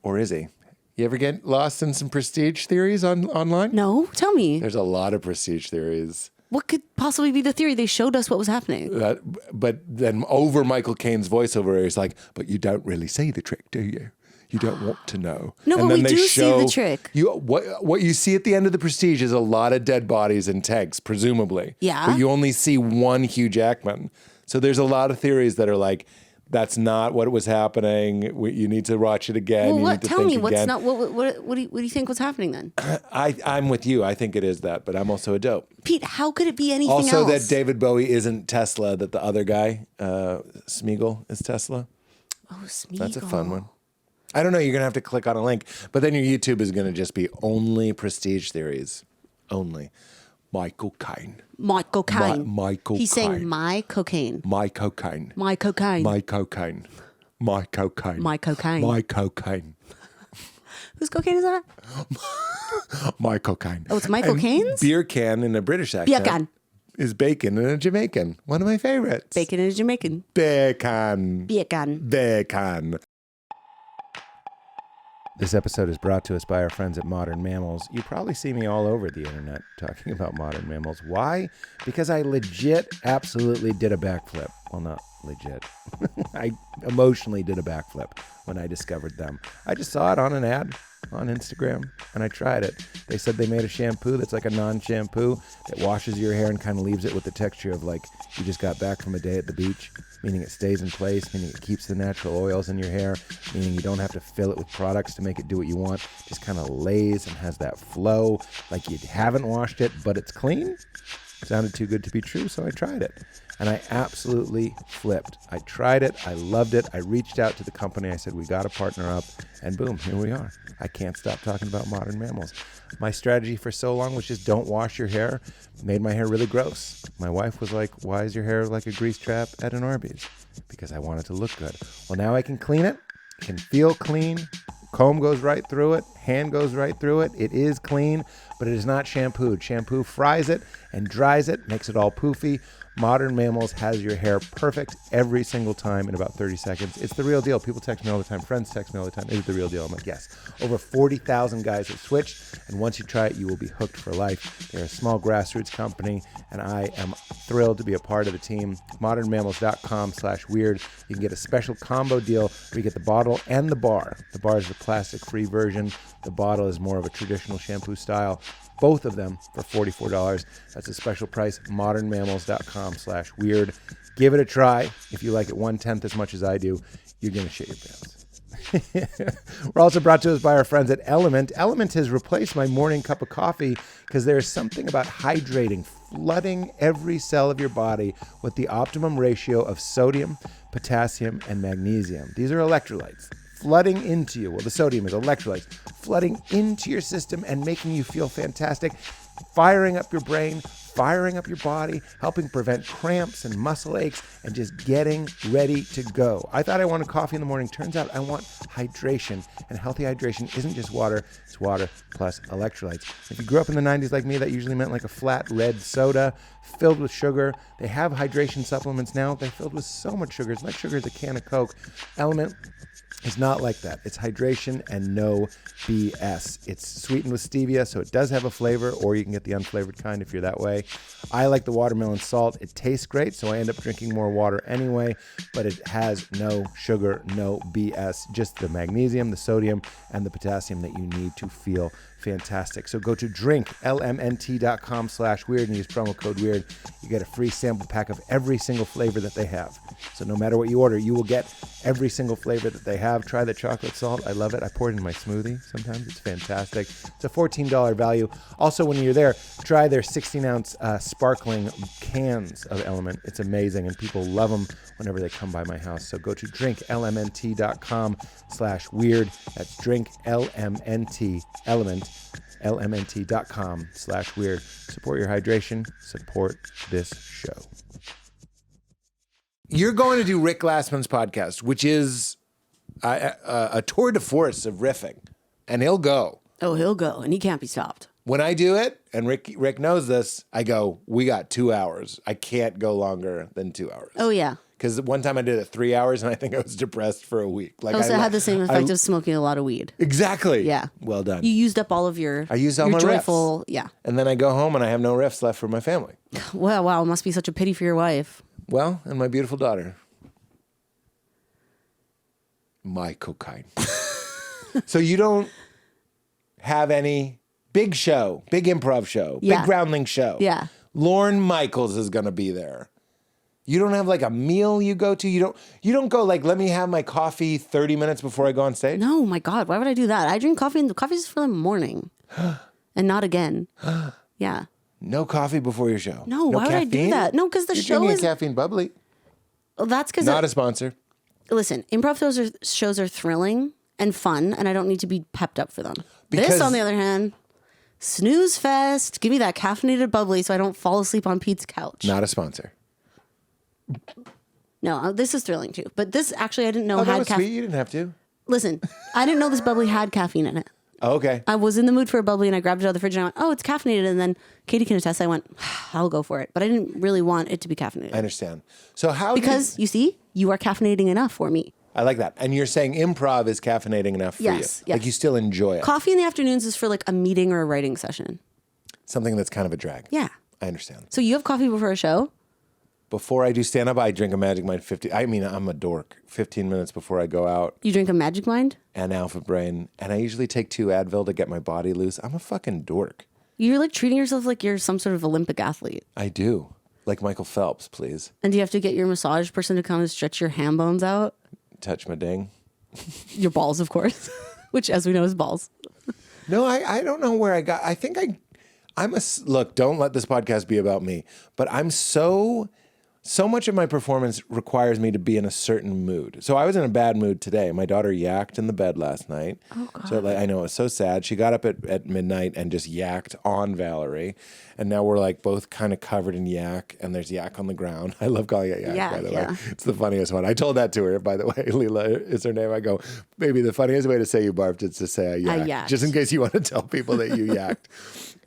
Or is he? You ever get lost in some prestige theories online? No, tell me. There's a lot of prestige theories. What could possibly be the theory? They showed us what was happening. But then over Michael Caine's voiceover, he's like, but you don't really see the trick, do you? You don't want to know. No, and but then we they do show see the trick. What you see at the end of The Prestige is a lot of dead bodies and tanks, presumably. Yeah. But you only see one Hugh Jackman. So there's a lot of theories that are like, that's not what was happening. You need to watch it again. Well, you need to tell me think what's again. not. What do you think was happening then? I'm with you. I think it is that, but I'm also a dope. Pete, how could it be anything also, else? that David Bowie isn't Tesla, that the other guy, Smeagol, is Tesla. Oh, Smeagol. That's a fun one. I don't know. You're going to have to click on a link, but then your YouTube is going to just be only Prestige theories. Only. Michael Caine. Michael Caine. Michael He's Caine. saying my cocaine. My cocaine. My cocaine. My cocaine. My cocaine. My cocaine. My cocaine. Whose cocaine is that? My cocaine. Oh, it's Michael And Caine's? Beer can in a British accent. Beer can. Is bacon in a Jamaican. One of my favorites. Bacon and a Jamaican. Bacon. Bacon. Bacon. This episode is brought to us by our friends at Modern Mammals. You probably see me all over the internet talking about Modern Mammals. Why? Because I legit absolutely did a backflip. Well, not legit. I emotionally did a backflip when I discovered them. I just saw it on an ad on Instagram and I tried it. They said they made a shampoo that's like a non-shampoo that washes your hair and kind of leaves it with the texture of like you just got back from a day at the beach, meaning it stays in place, meaning it keeps the natural oils in your hair, meaning you don't have to fill it with products to make it do what you want. Just kind of lays and has that flow like you haven't washed it, but it's clean. Sounded too good to be true, so I tried it. And I absolutely flipped. I tried it. I loved it. I reached out to the company. I said, we got to partner up. And boom, here we are. I can't stop talking about Modern Mammals. My strategy for so long was just don't wash your hair. Made my hair really gross. My wife was like, why is your hair like a grease trap at an Arby's? Because I want it to look good. Well, now I can clean it. It can feel clean. Comb goes right through it. Hand goes right through it. It is clean, but it is not shampooed. Shampoo fries it and dries it, makes it all poofy. Modern Mammals has your hair perfect every single time in about 30 seconds. It's the real deal. People text me all the time. Friends text me all the time. Is it the real deal? I'm like, yes. Over 40,000 guys have switched, and once you try it, you will be hooked for life. They're a small grassroots company, and I am thrilled to be a part of the team. ModernMammals.com/weird. You can get a special combo deal where you get the bottle and the bar. The bar is the plastic-free version. The bottle is more of a traditional shampoo style. Both of them for $44. That's a special price. ModernMammals.com/weird. Give it a try. If you like it 1/10 as much as I do, you're going to shit your pants. We're also brought to us by our friends at Element. Element has replaced my morning cup of coffee because there's something about hydrating, flooding every cell of your body with the optimum ratio of sodium, potassium, and magnesium. These are electrolytes. Flooding into you. Well, the sodium is electrolytes. Flooding into your system and making you feel fantastic. Firing up your brain, firing up your body, helping prevent cramps and muscle aches, and just getting ready to go. I thought I wanted coffee in the morning. Turns out I want hydration. And healthy hydration isn't just water. It's water plus electrolytes. If you grew up in the 90s like me, that usually meant like a flat red soda filled with sugar. They have hydration supplements now. They're filled with so much sugar. It's like sugar is a can of Coke. Element is not like that. It's hydration and no BS. It's sweetened with stevia, so it does have a flavor, or you can get the unflavored kind if you're that way. I like the watermelon salt. It tastes great, so I end up drinking more water anyway, but it has no sugar, no BS, just the magnesium, the sodium, and the potassium that you need to feel fantastic. So go to drinklmnt.com/weird and use promo code weird. You get a free sample pack of every single flavor that they have. So no matter what you order, you will get every single flavor that they have. Try the chocolate salt. I love it. I pour it in my smoothie sometimes. It's fantastic. It's a $14 value. Also, when you're there, try their 16-ounce sparkling cans of Element. It's amazing, and people love them whenever they come by my house. So go to drinklmnt.com/weird. That's drinklmnt, element, lmnt.com/weird. Support your hydration. Support this show. You're going to do Rick Glassman's podcast, which is a tour de force of riffing, and he'll go. Oh, he'll go, and he can't be stopped. When I do it, and Rick knows this, I go, we got 2 hours. I can't go longer than 2 hours. Oh, yeah. Because one time I did it 3 hours and I think I was depressed for a week. Like Also, it had the same effect of smoking a lot of weed. Exactly. Yeah. Well done. You used up all of your. I used all your my joyful. riffs. Yeah. And then I go home and I have no riffs left for my family. Well, wow. It must be such a pity for your wife. Well, and my beautiful daughter. My cocaine. So you don't have any big improv show, Yeah. big groundling show. Yeah. Lorne Michaels is going to be there. You don't have like a meal you go to. You don't go like, let me have my coffee 30 minutes before I go on stage. No, my God. Why would I do that? I drink coffee and coffee's for the morning and not again. Yeah. No coffee before your show. No, why would I do that? No, because the You're show drinking is. a caffeine bubbly. Well, that's because. Not a sponsor. Listen, improv shows are thrilling and fun, and I don't need to be pepped up for them. Because- This, on the other hand, snooze fest. Give me that caffeinated bubbly so I don't fall asleep on Pete's couch. Not a sponsor. No, this is thrilling too. But this actually, I didn't know Oh, that had was caffeine. sweet. You didn't have to. Listen, I didn't know this bubbly had caffeine in it. Oh, okay. I was in the mood for a bubbly and I grabbed it out of the fridge and I went, oh, it's caffeinated. And then Katie can attest, I went, I'll go for it. But I didn't really want it to be caffeinated. I understand. So how? Because, you see, you are caffeinating enough for me. I like that. And you're saying improv is caffeinating enough for Yes, you. yes. Like you still enjoy it. Coffee in the afternoons is for like a meeting or a writing session. Something that's kind of a drag. Yeah. I understand. So you have coffee before a show? Before I do stand up, I drink a Magic Mind 50. I mean, I'm a dork. 15 minutes before I go out You drink a Magic Mind? and Alpha Brain. And I usually take 2 Advil to get my body loose. I'm a fucking dork. You're like treating yourself like you're some sort of Olympic athlete. I do. Like Michael Phelps, please. And do you have to get your massage person to come and stretch your ham bones out? Touch my ding. Your balls, of course. Which, as we know, is balls. No, I don't know where I got. I think look, don't let this podcast be about me, but I'm so much of my performance requires me to be in a certain mood. So I was in a bad mood today. My daughter yacked in the bed last night. Oh, God. So I know, it was so sad. She got up at midnight and just yacked on Valerie. And now we're like both kind of covered in yak and there's yak on the ground. I love calling it yak, by the way. It's the funniest one. I told that to her, by the way. Leela is her name. I go, baby, the funniest way to say you barfed is to say I yacked. Just in case you want to tell people that you yacked.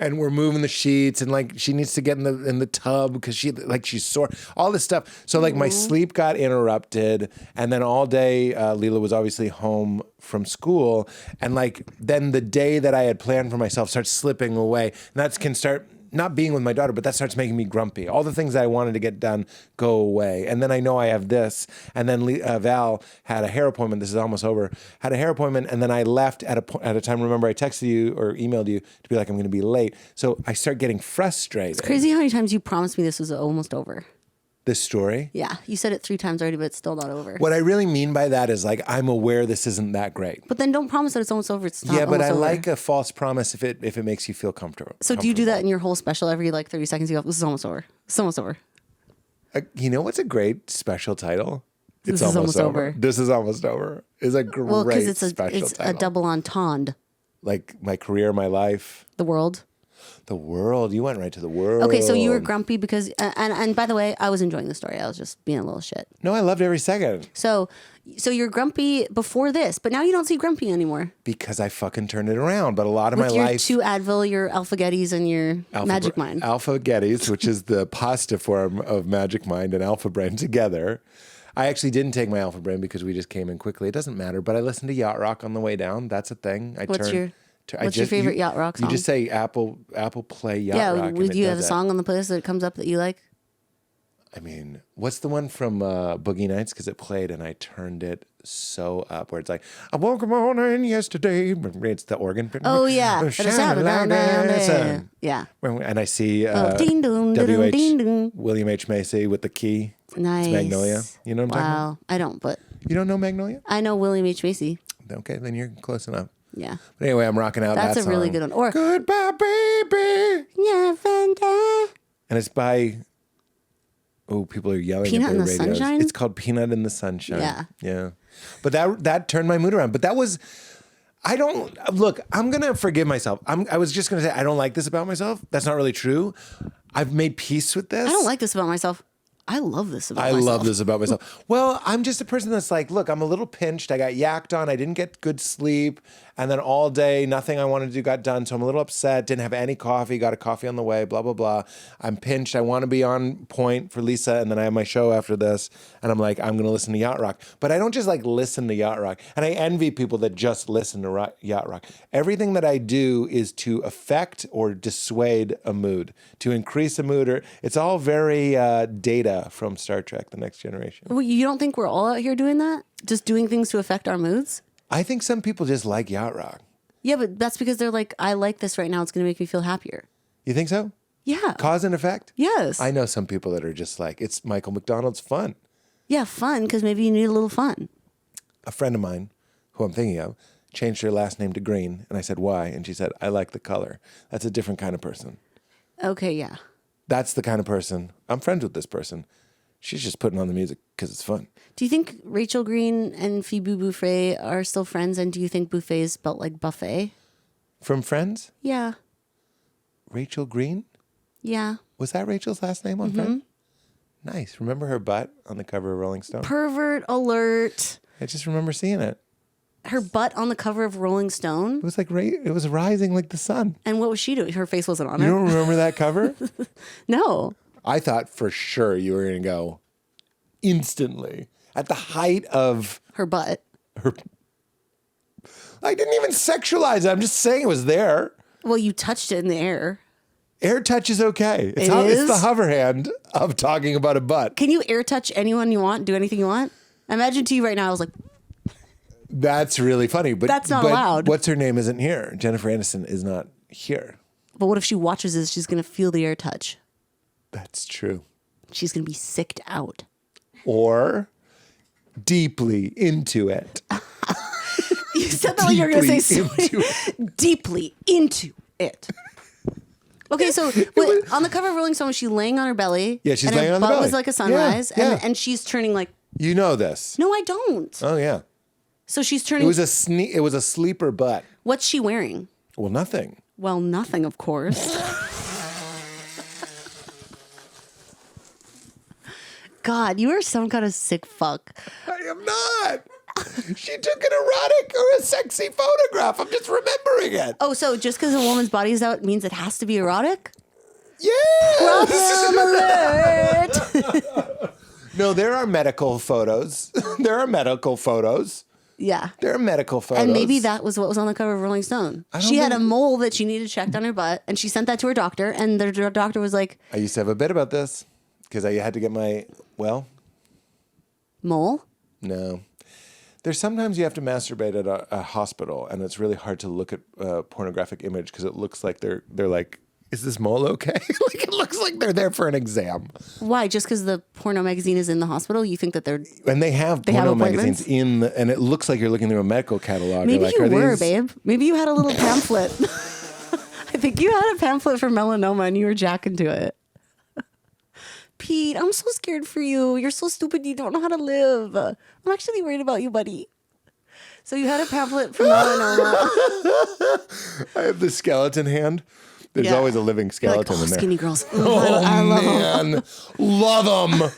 And we're moving the sheets, and like she needs to get in the tub because she's sore. All this stuff. So like my sleep got interrupted, and then all day Leela was obviously home from school, and like then the day that I had planned for myself starts slipping away, and that can start not being with my daughter, but that starts making me grumpy. All the things that I wanted to get done go away. And then I know I have this. And then Val had a hair appointment. This is almost over. Had a hair appointment. And then I left at a time. Remember, I texted you or emailed you to be like, I'm going to be late. So I start getting frustrated. It's crazy how many times you promised me this was almost over. This story? Yeah. You said it 3 times already, but it's still not over. What I really mean by that is like, I'm aware this isn't that great. But then don't promise that it's almost over. It's not Yeah, but I over. like a false promise if it makes you feel comfortable. So do you do that in your whole special every like 30 seconds? You go, this is almost over. It's almost over. You know what's a great special title? This is almost over. This is almost over. Is a great Well, because it's special title. a double entendre. Like my career, my life. The world. The world. You went right to the world. Okay, so you were grumpy because, and by the way, I was enjoying the story. I was just being a little shit. No, I loved every second. So you're grumpy before this, but now you don't see grumpy anymore. Because I fucking turned it around. But a lot of With my your life. 2 Advil, your Alpha Gettys, and your Magic Mind. Alpha Gettys, which is the pasta form of Magic Mind and Alpha Brain together. I actually didn't take my Alpha Brain because we just came in quickly. It doesn't matter. But I listened to Yacht Rock on the way down. That's a thing. What's your favorite Yacht Rock song? You just say Apple Play Yacht Rock. Yeah, do you have a song on the playlist that comes up that you like? I mean, what's the one from Boogie Nights? Because it played and I turned it so up where it's like, I woke up morning yesterday. It's the organ. Oh, yeah. Yeah. And I see ding dong, ding ding dong. William H. Macy with the key. Nice. It's Magnolia. You know what I'm talking about? Wow. I don't, but You don't know Magnolia? I know William H. Macy. Okay, then you're close enough. Yeah. But anyway, I'm rocking out That's that a song. really good one. Or Goodbye, baby. Yeah, Fanta. And it's by... Oh, people are yelling Peanut at in their the radios. Sunshine? It's called Peanut in the Sunshine. Yeah. Yeah. But that turned my mood around. But that was... I don't... Look, I'm going to forgive myself. I was just going to say, I don't like this about myself. That's not really true. I've made peace with this. I don't like this about myself. I love this about I myself. love this about myself. Well, I'm just a person that's like, look, I'm a little pinched. I got yacked on. I didn't get good sleep. And then all day, nothing I wanted to do got done. So I'm a little upset. Didn't have any coffee. Got a coffee on the way, blah, blah, blah. I'm pinched. I want to be on point for Lisa. And then I have my show after this. And I'm like, I'm going to listen to Yacht Rock. But I don't just like listen to Yacht Rock. And I envy people that just listen to Yacht Rock. Everything that I do is to affect or dissuade a mood, to increase a mood. Or it's all very Data from Star Trek, The Next Generation. Well, you don't think we're all out here doing that? Just doing things to affect our moods? I think some people just like Yacht Rock. Yeah, but that's because they're like, I like this right now. It's going to make me feel happier. You think so? Yeah. Cause and effect? Yes. I know some people that are just like, it's Michael McDonald's fun. Yeah, fun, because maybe you need a little fun. A friend of mine, who I'm thinking of, changed her last name to Green. And I said, why? And she said, I like the color. That's a different kind of person. Okay, yeah. That's the kind of person. I'm friends with this person. She's just putting on the music because it's fun. Do you think Rachel Green and Phoebe Buffay are still friends? And do you think buffet is spelled like buffet? From Friends? Yeah. Rachel Green? Yeah. Was that Rachel's last name on Friends? Nice. Remember her butt on the cover of Rolling Stone? Pervert alert. I just remember seeing it. Her butt on the cover of Rolling Stone? It was like it was rising like the sun. And what was she doing? Her face wasn't on You it? don't remember that cover? No. I thought for sure you were going to go instantly at the height of Her butt. her. I didn't even sexualize it. I'm just saying it was there. Well, you touched it in the air. Air touch is okay. It's, It it's is? the hover hand of talking about a butt. Can you air touch anyone you want? Do anything you want? Imagine to you right now, I was like, That's really funny. But That's not allowed. What's her name isn't here. Jennifer Aniston is not here. but what if she watches this? She's going to feel the air touch. That's true. She's going to be sicked out. Or deeply into it. You said that like you were going to say Deeply deeply into it. Okay, so on the cover of Rolling Stone, was she laying on her belly? Yeah, she's and laying her on the butt belly. was like a sunrise, Yeah. And she's turning like, You know this. no, I don't. Oh, yeah. So she's It turning, was a sleeper butt. what's she wearing? Well, nothing. Well, nothing, of course. God, you are some kind of sick fuck. I am not. She took an erotic or a sexy photograph. I'm just remembering it. Oh, so just because a woman's body is out means it has to be erotic? Yes. Problem alert. No, there are medical photos. There are medical photos. Yeah. There are medical photos. And maybe that was what was on the cover of Rolling Stone. don't She had a think- mole that she needed checked on her butt, and she sent that to her doctor, and the doctor was like, I used to have a bit about this because I had to get my, mole? no. There's sometimes you have to masturbate at a hospital, and it's really hard to look at a pornographic image because it looks like they're like, is this mole okay? Like it looks like they're there for an exam. Why? Just because the porno magazine is in the hospital, you think that they're... And they have They have porno magazines appointments? and it looks like you're looking through a medical catalog. Maybe You're like, you are were, these- babe. Maybe you had a little pamphlet. I think you had a pamphlet for melanoma, and you were jacking to it. Pete, I'm so scared for you. You're so stupid. You don't know how to live. I'm actually worried about you, buddy. So you had a pamphlet for melanoma. I have the skeleton hand. There's Yeah. always a living You're skeleton like, oh, in there. skinny girls. Oh, I love them. man. Love them.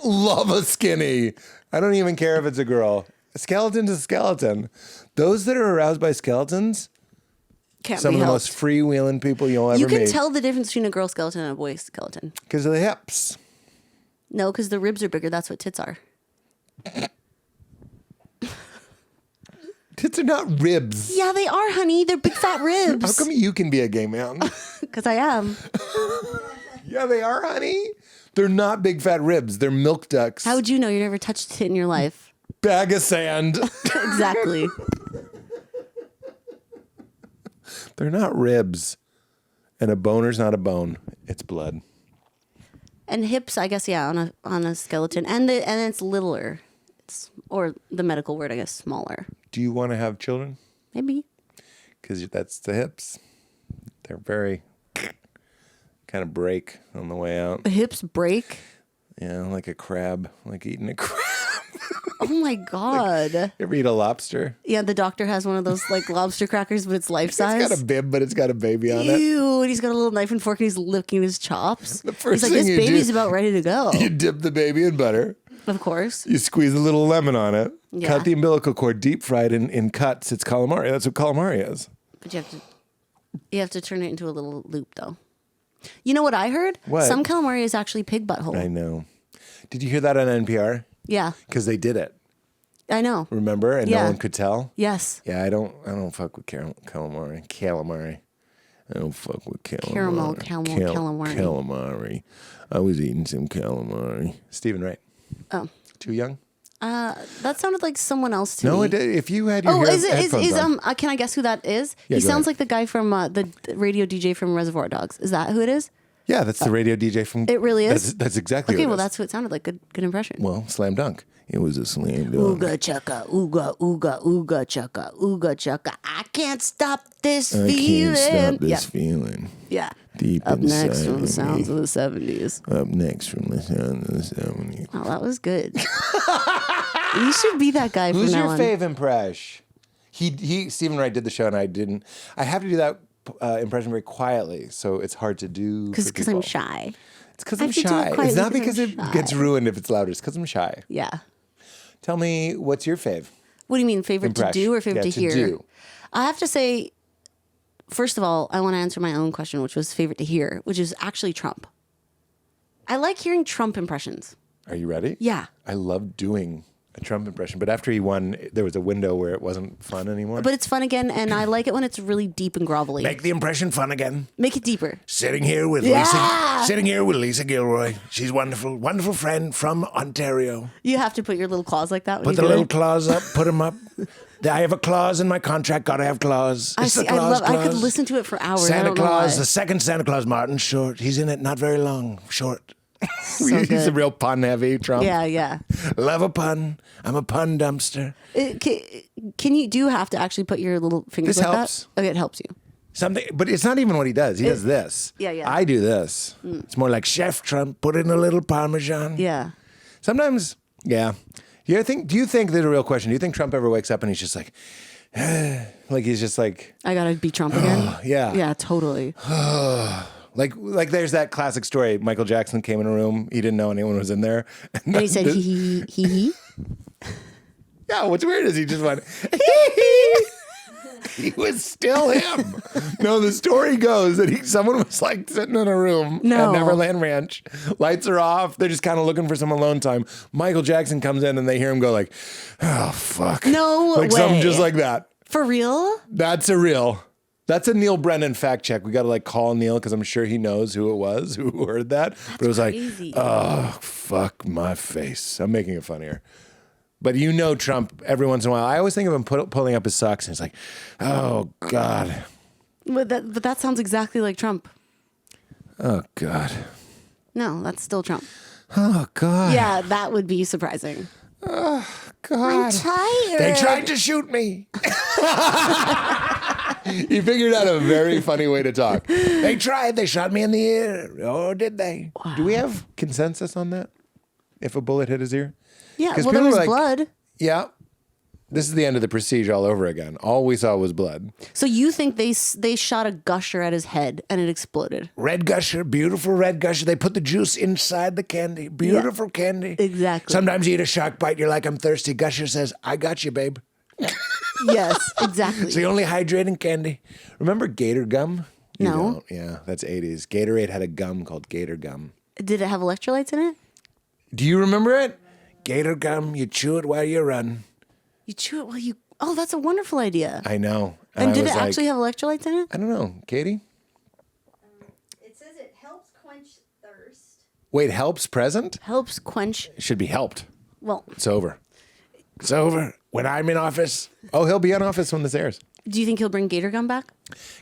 Love a skinny. I don't even care if it's a girl. A skeleton's a skeleton. Those that are aroused by skeletons, Can't some be of the helped. most freewheeling people you'll ever You can meet. tell the difference between a girl skeleton and a boy skeleton. Because of the hips. No, because the ribs are bigger. That's what tits are. Tits are not ribs. Yeah, they are, honey. They're big fat How ribs. come you can be a gay man? Because I am. Yeah, they are, honey. They're not big fat ribs. They're milk ducks. How would you know? You never touched a tit in your life. Bag of sand. Exactly. They're not ribs. And a boner's not a bone. It's blood. And hips, I guess, yeah, on a skeleton, and it's littler, or the medical word, I guess, smaller. Do you want to have children? Maybe. Because that's the hips. They're very kind of break on the way out. The hips break. Yeah, like a crab, like eating a crab. Oh my God. You ever eat a lobster? Yeah, the doctor has one of those like lobster crackers, but it's life size. It's got a bib, but it's got a baby on it. Ew, and he's got a little knife and fork and he's licking his chops. The first He's like, thing this you baby's do- about ready to go. You dip the baby in butter. Of course. You squeeze a little lemon on it. Yeah. Cut the umbilical cord deep fried in cuts. It's calamari. That's what calamari is. But you have to turn it into a little loop though. You know what I heard? What? Some calamari is actually pig butthole. I know. Did you hear that on NPR? Yeah. Because they did it. I know. Remember? And no Yeah. one could tell. Yes. Yeah, I don't fuck with calamari. Calamari. I don't fuck with Calamari. Calamari. I was eating some calamari. Stephen Wright. Oh. Too young? That sounded like someone else to me. No, it did. If you had your headphones on. Can I guess who that is? Yeah, He go sounds ahead. like the guy from the radio DJ from Reservoir Dogs. Is that who it is? Yeah, that's the radio DJ from... It really is? That's exactly Okay, who it well, is. that's what it sounded like. Good impression. Well, slam dunk. It was a slam dunk. Ooga chaka, ooga, ooga, ooga chaka, ooga chaka. I can't stop this I feeling. can't stop this yeah. feeling. Yeah. Deep Up inside next from the of sounds me. of the 70s. Up next from the sound of the 70s. Oh, that was good. You should be that guy Who's from your now on. fave impression? Stephen Wright did the show and I didn't. I have to do that impression very quietly, so it's hard to do. Because I'm shy. It's because I I'm have to do it shy. It's quietly not 'cause because I'm it shy. gets ruined if it's louder. It's because I'm shy. Yeah. Tell me, what's your fave? What do you mean, favorite Impression. to do or favorite Yeah, to to hear? do. I have to say, first of all, I want to answer my own question, which was favorite to hear, which is actually Trump. I like hearing Trump impressions. Are you ready? Yeah. I love doing a Trump impression, but after he won, there was a window where it wasn't fun anymore. But it's fun again, and I like it when it's really deep and grovelly. Make the impression fun again. Make it deeper. Sitting here with Lisa Gilroy. She's wonderful, wonderful friend from Ontario. You have to put your little claws like that. When Put you the do little it. claws up, put them up. I have a clause in my contract, gotta have clause. I It's the see. clause, I could clause. listen to it for hours. I Santa don't know Claus, why. the second Santa Claus, Martin Short. He's in it, not very long, short. So He's good. a real pun heavy, Trump. Yeah, yeah. Love a pun. I'm a pun dumpster. Can you do have to actually put your little fingers This like helps. that? Okay, it helps you. Something, but it's not even what he does. He does this. Yeah, yeah. I do this. It's more like Chef Trump. Put in a little Parmesan. Yeah. Sometimes, yeah. Do you think there's a real question? Do you think Trump ever wakes up and he's just like he's just like, I gotta be Trump again. yeah. Yeah, totally. like there's that classic story. Michael Jackson came in a room. He didn't know anyone was in there. And he said he. Yeah, what's weird is he just went, he was still him. No, the story goes that someone was like sitting in a room No. at Neverland Ranch. Lights are off. They're just kind of looking for some alone time. Michael Jackson comes in and they hear him go like, oh, fuck. No like something way. just like that. For real? That's a Neil Brennan fact check. We got to like call Neil because I'm sure he knows who it was who heard that. But it was crazy. like, oh, fuck my face. I'm making it funnier. But you know Trump, every once in a while, I always think of him pulling up his socks and it's like, oh, God. But that sounds exactly like Trump. Oh, God. No, that's still Trump. Oh, God. Yeah, that would be surprising. God. I'm tired. They tried to shoot me. He figured out a very funny way to talk. They tried. They shot me in the ear. Oh, did they? Wow. Do we have consensus on that? If a bullet hit his ear? Yeah, 'Cause well, there people was are like, blood. Yeah. This is the end of the Prestige all over again. All we saw was blood. So you think they shot a gusher at his head and it exploded? Red gusher, beautiful red gusher. They put the juice inside the candy. Beautiful candy. Exactly. Sometimes you eat a shark bite, you're like, I'm thirsty. Gusher says, I got you, babe. Yes, exactly. It's the only hydrating candy. Remember Gator gum? You No. don't. Yeah, that's 80s. Gatorade had a gum called Gator gum. Did it have electrolytes in it? Do you remember it? Gator gum, you chew it while you run. You chew it while you... Oh, that's a wonderful idea. I know. And I did was it like, actually have electrolytes in it? I don't know. Katie? It says it helps quench thirst. Wait, helps present? Helps quench... It should be helped. Well, It's over. It's over. When I'm in office. Oh, he'll be in office when this airs. do you think he'll bring Gator gum back?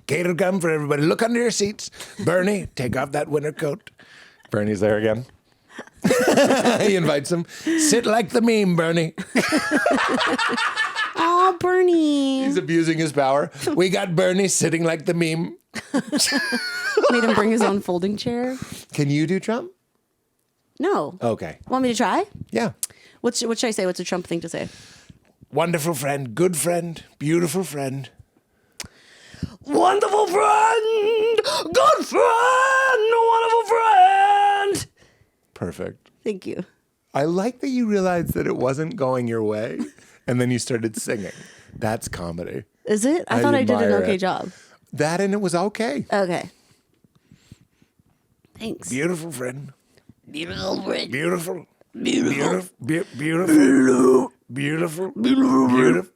Gator gum for everybody. Look under your seats. Bernie, take off that winter coat. Bernie's there again. He invites him. Sit like the meme, Bernie. Oh, Bernie. He's abusing his power. We got Bernie sitting like the meme. Made him bring his own folding chair. Can you do Trump? No. Okay. Want me to try? Yeah. What should I say? What's a Trump thing to say? Wonderful friend, good friend, beautiful friend. Wonderful friend, good friend, wonderful friend. Perfect. Thank you. I like that you realized that it wasn't going your way, and then you started singing. That's comedy. Is it? I thought I did an admire okay it. job. That and it was okay. Okay. Thanks. Beautiful friend. Beautiful friend. Beautiful. Beautiful. Beautiful. Beautiful. Beautiful.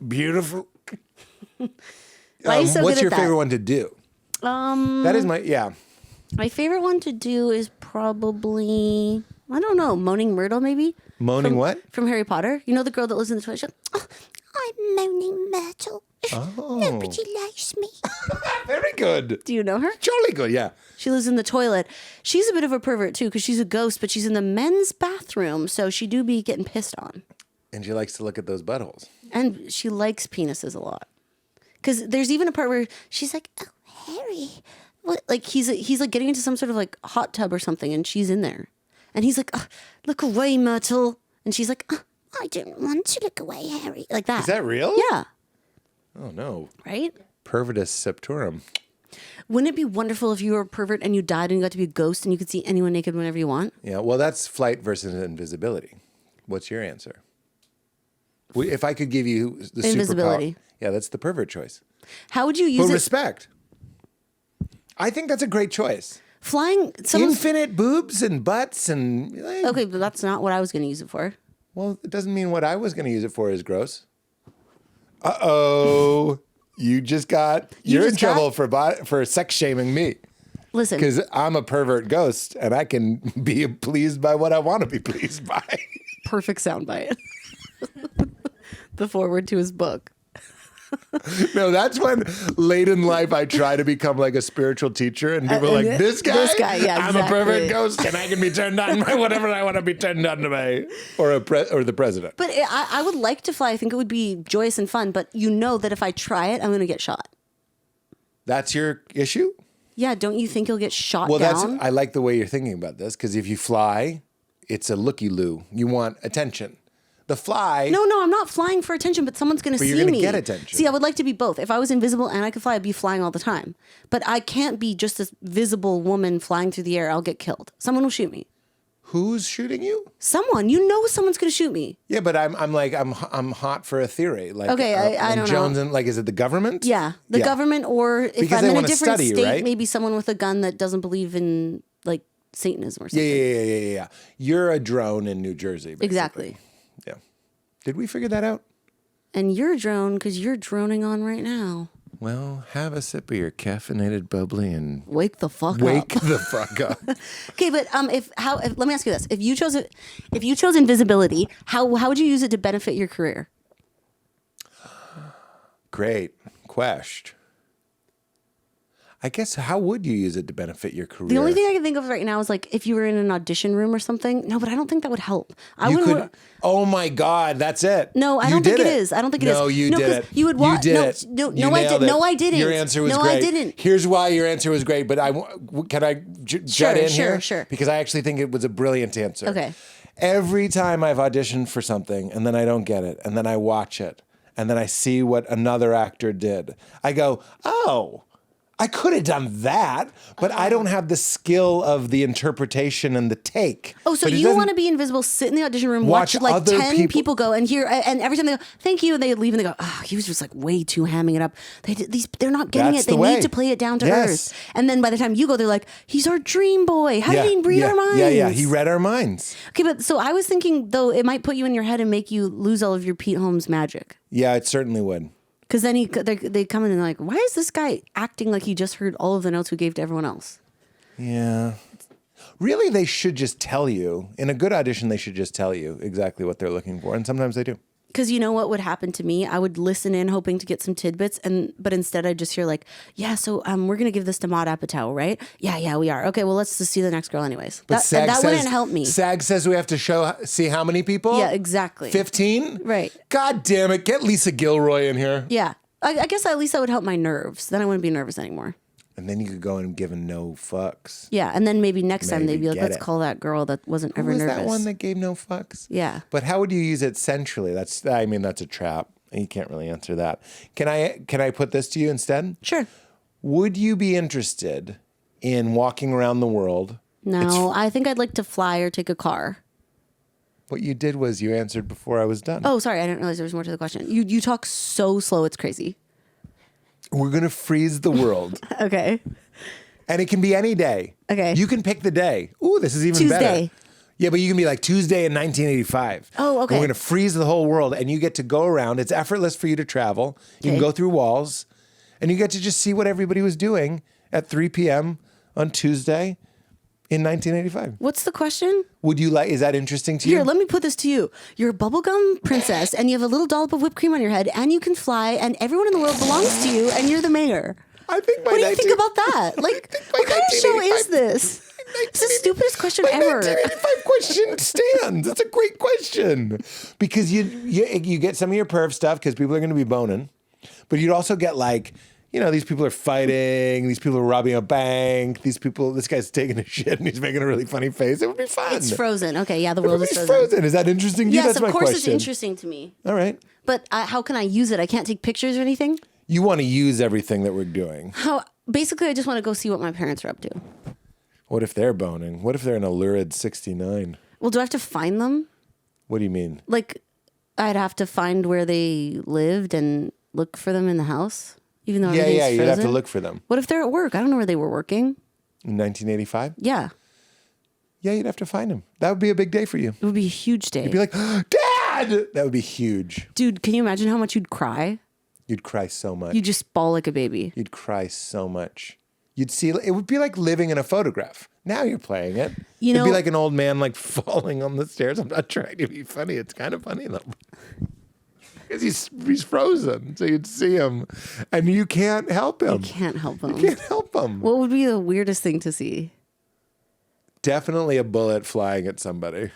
Beautiful. Why are you so What's good your at that? favorite one to do? That is my My favorite one to do is probably, I don't know, Moaning Myrtle maybe? Moaning what? From Harry Potter. You know the girl that lives in the toilet shop? Oh, I'm Moaning Myrtle. Oh. Nobody likes me. Very good. Do you know her? Jolly good, yeah. She lives in the toilet. She's a bit of a pervert too because she's a ghost, but she's in the men's bathroom, so she do be getting pissed on. And she likes to look at those buttholes. And she likes penises a lot. Because there's even a part where she's like, "Oh, Harry," what? Like he's like getting into some sort of like hot tub or something, and she's in there, and he's like, "Oh, look away, Myrtle," and she's like, "Oh, I don't want to look away, Harry," like that. Is that real? Yeah. Oh, no. Right? Pervertus septorum. Wouldn't it be wonderful if you were a pervert and you died and you got to be a ghost and you could see anyone naked whenever you want? Yeah, well, that's flight versus invisibility. What's your answer? If I could give you the Invisibility. superpower. Yeah, that's the pervert choice. How would you use For it? respect. I think that's a great choice. Flying. Someone's, Infinite boobs and butts and... okay, but that's not what I was going to use it for. Well, it doesn't mean what I was going to use it for is gross. Uh-oh. You just got... You're in just got- trouble for sex shaming me. Listen. Because I'm a pervert ghost and I can be pleased by what I want to be pleased by. Perfect soundbite. The forward to his book. No, that's when late in life I try to become like a spiritual teacher and people are like, this guy, yeah, I'm a pervert exactly. ghost and I can be turned on by whatever I want to be turned on to by, or the president. But I would like to fly. I think it would be joyous and fun. But you know that if I try it, I'm going to get shot. That's your issue? Yeah, don't you think you'll get shot Well, down? I like the way you're thinking about this because if you fly, it's a looky-loo. You want attention. The fly... No, I'm not flying for attention, but someone's going to see you're gonna me. get attention. See, I would like to be both. If I was invisible and I could fly, I'd be flying all the time. But I can't be just this visible woman flying through the air. I'll get killed. Someone will shoot me. Who's shooting you? Someone. You know someone's going to shoot me. Yeah, but I'm hot for a theory. Like, Okay, I don't know. know. Like, is it the government? Yeah, the government, or if Because I'm they in a wanna different study you, state, right? maybe someone with a gun that doesn't believe in like Satanism or something. Yeah. You're a drone in New Jersey, basically. Exactly. Yeah. Did we figure that out? And you're a drone because you're droning on right now. Well, have a sip of your caffeinated bubbly and Wake the fuck wake up. the fuck up. Okay, but let me ask you this: if you chose invisibility, how would you use it to benefit your career? Great question. I guess how would you use it to benefit your career? The only thing I can think of right now is like if you were in an audition room or something. No, but I don't think that would help. I you wouldn't. could. Oh my God, that's it. No, I You don't think did it is. I don't think it is. No, you No, did 'cause it. you would want- You did no, it. no, You no, I nailed did- it. no, I didn't. Your answer was No, great. I didn't. Here's why your answer was great. But can I jut in here? Sure. Because I actually think it was a brilliant answer. Okay. Every time I've auditioned for something and then I don't get it, and then I watch it, and then I see what another actor did, I go, oh. I could have done that, but I don't have the skill of the interpretation and the take. Oh, so But it you doesn't- want to be invisible, sit in the audition room, Watch watch like other 10 people people- go and hear, and every time they go, thank you, and they leave and they go, oh, he was just like way too hamming it up. They're not getting That's it. They the way. need to play it down to Yes. earth. And then by the time you go, they're like, he's our dream boy. How did he read our minds? Yeah. He read our minds. Okay, but so I was thinking though, it might put you in your head and make you lose all of your Pete Holmes magic. Yeah, it certainly would. Because then they come in and they're like, why is this guy acting like he just heard all of the notes we gave to everyone else? Yeah. Really, they should just tell you. In a good audition, they should just tell you exactly what they're looking for. And sometimes they do. Because you know what would happen to me? I would listen in hoping to get some tidbits, but instead I just hear like, yeah, so we're going to give this to Maud Apatow, right? Yeah, we are. Okay, well, let's just see the next girl anyways. But SAG that says, wouldn't help me. SAG says we have to see how many people? Yeah, exactly. 15? Right. God damn it. Get Lisa Gilroy in here. Yeah. I guess at least that would help my nerves. Then I wouldn't be nervous anymore. And then you could go and give no fucks. Yeah, and then maybe next time they'd Maybe be like, get let's it. call that girl that wasn't Who ever was nervous. that one that gave no fucks? Yeah. But how would you use it centrally? That's a trap. You can't really answer that. Can I put this to you instead? Sure. Would you be interested in walking around the world? No, I think I'd like to fly or take a car. What you did was you answered before I was done. Oh, sorry, I didn't realize there was more to the question. You talk so slow, it's crazy. We're going to freeze the world. Okay. And it can be any day. Okay. You can pick the day. Ooh, this is even Tuesday. better. Yeah, but you can be like Tuesday in 1985. Oh, okay. And we're going to freeze the whole world and you get to go around. It's effortless for you to travel. You can Okay. go through walls and you get to just see what everybody was doing at 3 p.m. on Tuesday in 1985. What's the question? Would you like, is that interesting to you? Here, let me put this to you. You're a bubblegum princess and you have a little dollop of whipped cream on your head and you can fly and everyone in the world belongs to you and you're the mayor. I think What do you think about that? Like, what kind of show is this? It's the stupidest question My ever. 1985 question stands. It's a great question because you get some of your perv stuff because people are going to be boning, but you'd also get like, you know, these people are fighting, these people are robbing a bank, this guy's taking a shit and he's making a really funny face. It would be fun. It's frozen. Okay, yeah, the world is Everybody's frozen. Is that interesting to you? Yes, That's of my course question. it's interesting to me. All right. But how can I use it? I can't take pictures or anything? You want to use everything that we're doing. Basically, I just want to go see what my parents are up to. What if they're boning? What if they're in a lurid 69? Well, do I have to find them? What do you mean? Like, I'd have to find where they lived and look for them in the house, even though everything's Yeah, you'd have to frozen? look for them. What if they're at work? I don't know where they were working. In 1985? Yeah, Yeah, you'd have to find them. That would be a big day for you. it would be a huge day. You'd be like, Dad! That would be huge. Dude, can you imagine how much you'd cry? You'd cry so much. You'd just bawl like a baby. You'd cry so much. You'd see, it would be like living in a photograph. Now you're playing it. You It'd be know- like an old man like falling on the stairs. I'm not trying to be funny. It's kind of funny though. Because he's frozen. So you'd see him and you can't help him. You can't help them. You can't help him. What would be the weirdest thing to see? Definitely a bullet flying at somebody.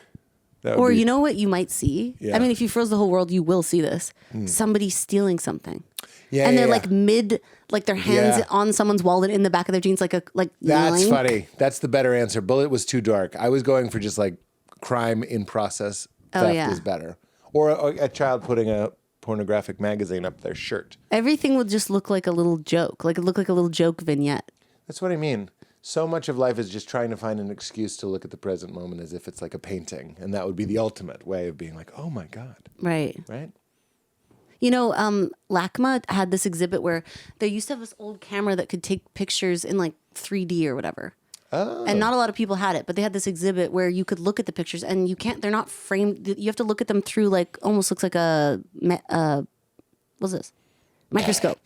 That would Or be- you know what you might see? Yeah. I mean, if you froze the whole world, you will see this. Somebody stealing something. Yeah, And they're yeah. like like their hands Yeah. on someone's wallet in the back of their jeans, like That's yoink. funny. That's the better answer. Bullet was too dark. I was going for just like crime in process. Theft yeah. is better. Or a child putting a pornographic magazine up their shirt. Everything would just look like a little joke. Like it looked like a little joke vignette. That's what I mean. So much of life is just trying to find an excuse to look at the present moment as if it's like a painting. And that would be the ultimate way of being like, oh my God. Right. Right? You know, LACMA had this exhibit where they used to have this old camera that could take pictures in like 3D or whatever. Oh. And not a lot of people had it, but they had this exhibit where you could look at the pictures and they're not framed. You have to look at them through like, almost looks like what's this? Microscope.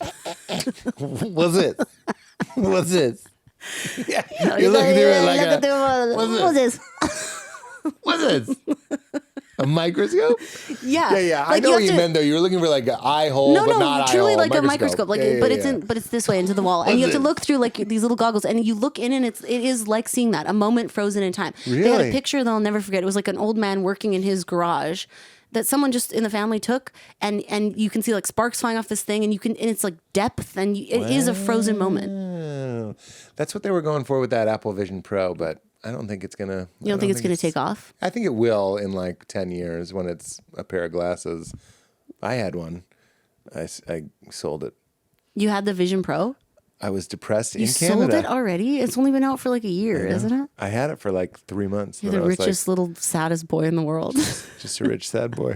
What's it? What's this? Yeah. You're looking through it like what's this? what's this? A microscope? Yeah. Yeah. I Like, know you what have you to- meant though. You're looking for like an eye hole, No, but not eye truly hole. like a microscope. Like, Yeah, but yeah, it's yeah. but it's this way into the wall, and you have to look through like these little goggles, and you look in, and it is like seeing that, a moment frozen in time. They had Really? a picture that I'll never forget. It was like an old man working in his garage that someone just in the family took, and you can see like sparks flying off this thing, and it's like depth, and it is a frozen moment. Oh, that's what they were going for with that Apple Vision Pro, but I don't think it's gonna. You don't think it's going to take off? I think it will in like 10 years when it's a pair of glasses. I had one. I sold it. You had the Vision Pro. I was depressed You in Canada. sold it already. It's only been out for like a year, isn't it? I had it for like 3 months. You're then the I was richest, little, saddest boy in the world. like, just a rich sad boy.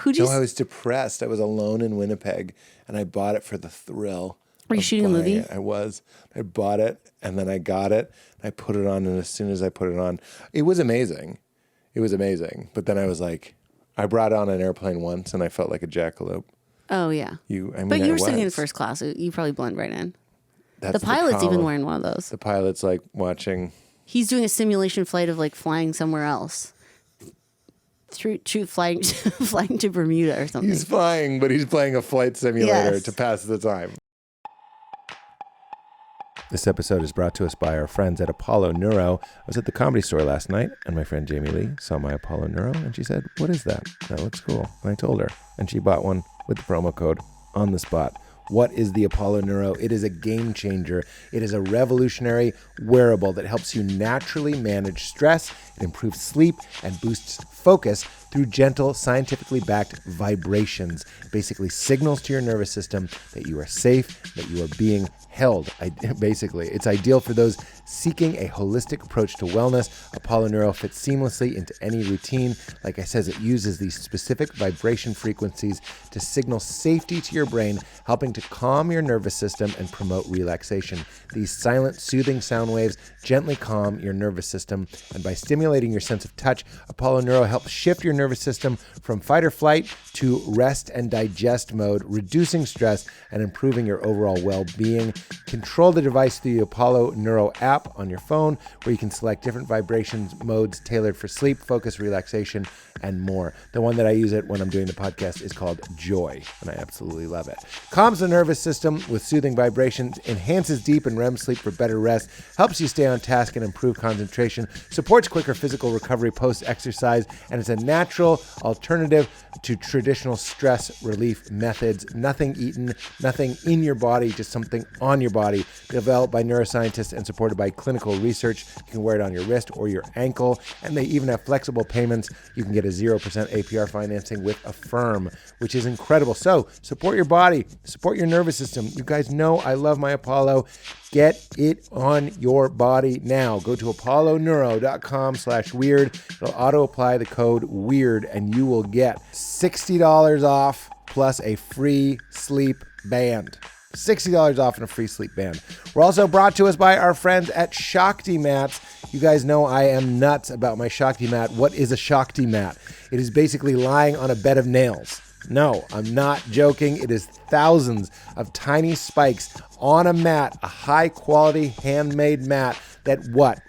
Who'd you? No, I was depressed. I was alone in Winnipeg, and I bought it for the thrill. Were you of shooting a buying movie? it. I was. I bought it, and then I got it. And I put it on, and as soon as I put it on, it was amazing. It was amazing. But then I was like, I brought it on an airplane once, and I felt like a jackalope. Oh yeah. But you were sitting in first class. You probably blend right in. That's The pilot's even problem. wearing one of those. The pilot's like watching. He's doing a simulation flight of like flying somewhere else. Through flying flying to Bermuda or something. He's flying, but he's playing a flight simulator Yes. to pass the time. This episode is brought to us by our friends at Apollo Neuro. I was at the Comedy Store last night, and my friend Jamie Lee saw my Apollo Neuro, and she said, "What is that? That looks cool." And I told her, and she bought one with the promo code on the spot. What is the Apollo Neuro? It is a game changer. It is a revolutionary wearable that helps you naturally manage stress. It improves sleep and boosts focus through gentle, scientifically backed vibrations. It basically signals to your nervous system that you are safe, that you are being held. Basically, it's ideal for those seeking a holistic approach to wellness. Apollo Neuro fits seamlessly into any routine. Like I said, it uses these specific vibration frequencies to signal safety to your brain, helping to calm your nervous system and promote relaxation. These silent, soothing sound waves gently calm your nervous system, and by stimulating your sense of touch, Apollo Neuro helps shift your nervous system from fight or flight to rest and digest mode, reducing stress and improving your overall well-being. Control the device through the Apollo Neuro app on your phone, where you can select different vibrations modes tailored for sleep, focus, relaxation, and more. The one that I use it when I'm doing the podcast is called Joy, and I absolutely love it. Calms the nervous system with soothing vibrations, enhances deep and REM sleep for better rest, helps you stay on task and improve concentration, supports quicker physical recovery post-exercise, and it's a natural alternative to traditional stress relief methods. Nothing eaten, nothing in your body, just something on your body. Developed by neuroscientists and supported by clinical research. You can wear it on your wrist or your ankle, and they even have flexible payments. You can get a 0% APR financing with Affirm, which is incredible. So support your body, support your nervous system. You guys know I love my Apollo. Get it on your body now. Go to apolloneuro.com/weird. It'll auto-apply the code WEIRD, and you will get $60 off plus a free sleep band. $60 off and a free sleep band. We're also brought to us by our friends at Shakti Mats. You guys know I am nuts about my Shakti mat. What is a Shakti mat? It is basically lying on a bed of nails. No, I'm not joking. It is thousands of tiny spikes on a mat, a high-quality handmade mat that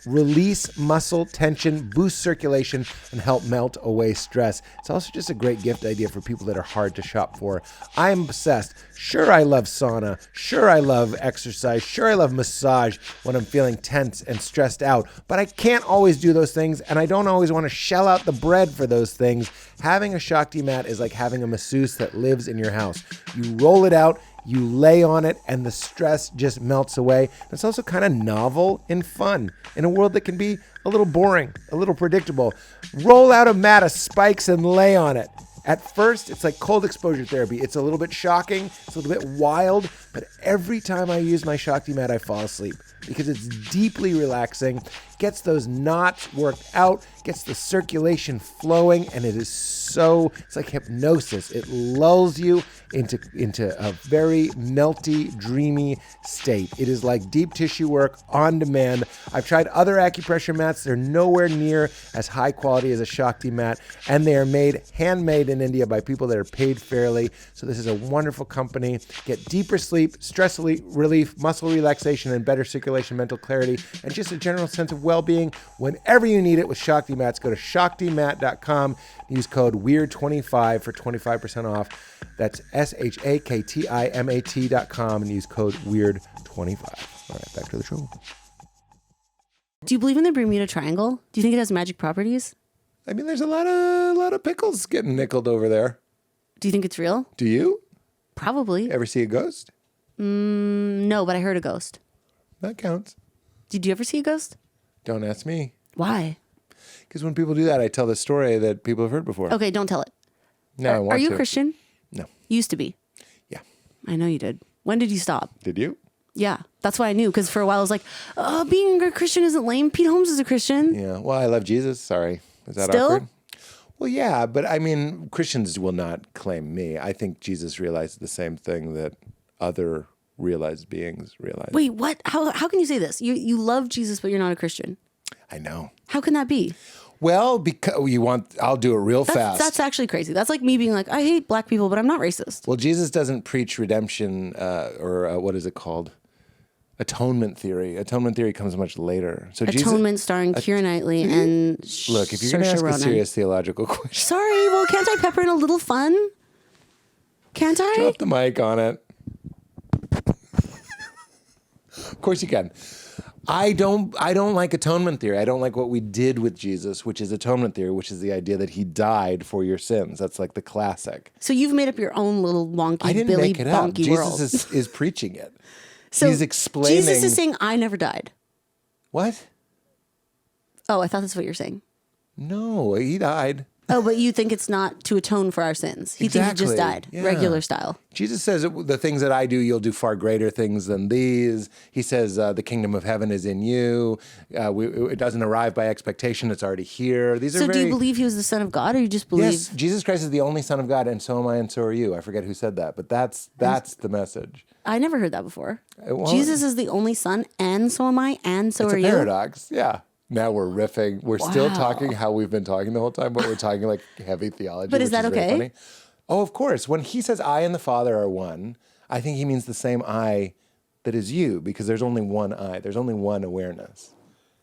release muscle tension, boost circulation, and help melt away stress. It's also just a great gift idea for people that are hard to shop for. I'm obsessed. Sure, I love sauna. Sure, I love exercise. Sure, I love massage when I'm feeling tense and stressed out. But I can't always do those things, and I don't always want to shell out the bread for those things. Having a Shakti mat is like having a masseuse that lives in your house. You roll it out, you lay on it, and the stress just melts away. It's also kind of novel and fun in a world that can be a little boring, a little predictable. Roll out a mat of spikes and lay on it. At first, it's like cold exposure therapy. It's a little bit shocking, it's a little bit wild, but every time I use my Shakti mat, I fall asleep because it's deeply relaxing, gets those knots worked out, gets the circulation flowing, and it's like hypnosis. It lulls you into a very melty, dreamy state. It is like deep tissue work on demand. I've tried other acupressure mats. They're nowhere near as high quality as a Shakti mat, and they are handmade in India by people that are paid fairly. So this is a wonderful company. Get deeper sleep, stress relief, muscle relaxation, and better circulation, mental clarity, and just a general sense of well-being whenever you need it with Shakti Mats. Go to shaktimat.com. Use code WEIRD25 for 25% off. That's shaktimat.com and use code WEIRD25. All right, back to the show. Do you believe in the Bermuda Triangle? Do you think it has magic properties? I mean, there's a lot of pickles getting nickeled over there. Do you think it's real? Do you? Probably. Ever see a ghost? No, but I heard a ghost. That counts. Did you ever see a ghost? Don't ask me. Why? Because when people do that, I tell the story that people have heard before. Okay, don't tell it. No, I want to. Are you a Christian? No. You used to be. Yeah. I know you did. When did you stop? Did you? Yeah, that's why I knew. Because for a while I was like, oh, being a Christian isn't lame. Pete Holmes is a Christian. Yeah. Well, I love Jesus. Sorry. Is that Still? awkward? Well, yeah, but I mean, Christians will not claim me. I think Jesus realized the same thing that other realized beings realize. Wait, what? How can you say this? You love Jesus, but you're not a Christian. I know. How can that be? Well, because I'll do it real fast. That's actually crazy. That's like me being like, I hate black people, but I'm not racist. Well, Jesus doesn't preach redemption or what is it called? Atonement theory. Atonement theory comes much later. So Atonement starring Keira Knightley and look, if you're going to ask a serious theological question. Sorry, well, can't I pepper in a little fun? Can't I? Drop the mic on it. Of course you can. I don't like atonement theory. I don't like what we did with Jesus, which is atonement theory, which is the idea that he died for your sins. That's like the classic. So you've made up your own little wonky, I didn't Billy make it up. bonky world. Jesus is preaching it. So he's explaining. Jesus is saying, I never died. What? Oh, I thought that's what you're saying. No, he died. Oh, but you think it's not to atone for our sins. You think he just died, Yeah. regular style. Jesus says, the things that I do, you'll do far greater things than these. He says, the kingdom of heaven is in you. It doesn't arrive by expectation. It's already here. These So are do you believe he was the son of God, or you just believe? Yes, Jesus Christ is the only son of God, and so am I, and so are you. I forget who said that, but that's the message. I never heard that before. Well, Jesus is the only son, and so am I, and so it's are a you. paradox, yeah. Now we're riffing. We're still talking how we've been talking the whole time, but we're talking like heavy theology. But is which that very okay? funny. Oh, of course. When he says I and the Father are one, I think he means the same I that is you, because there's only one I. There's only one awareness.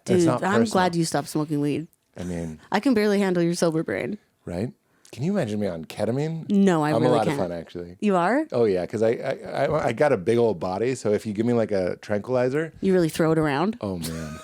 And it's Dude, not I'm personal. glad you stopped smoking weed. I mean, I can barely handle your sober brain. right? Can you imagine me on ketamine? No, I I'm really a lot can't. of fun, actually. You are? Oh, yeah, because I got a big old body, so if you give me like a tranquilizer, You really throw it around? oh, man.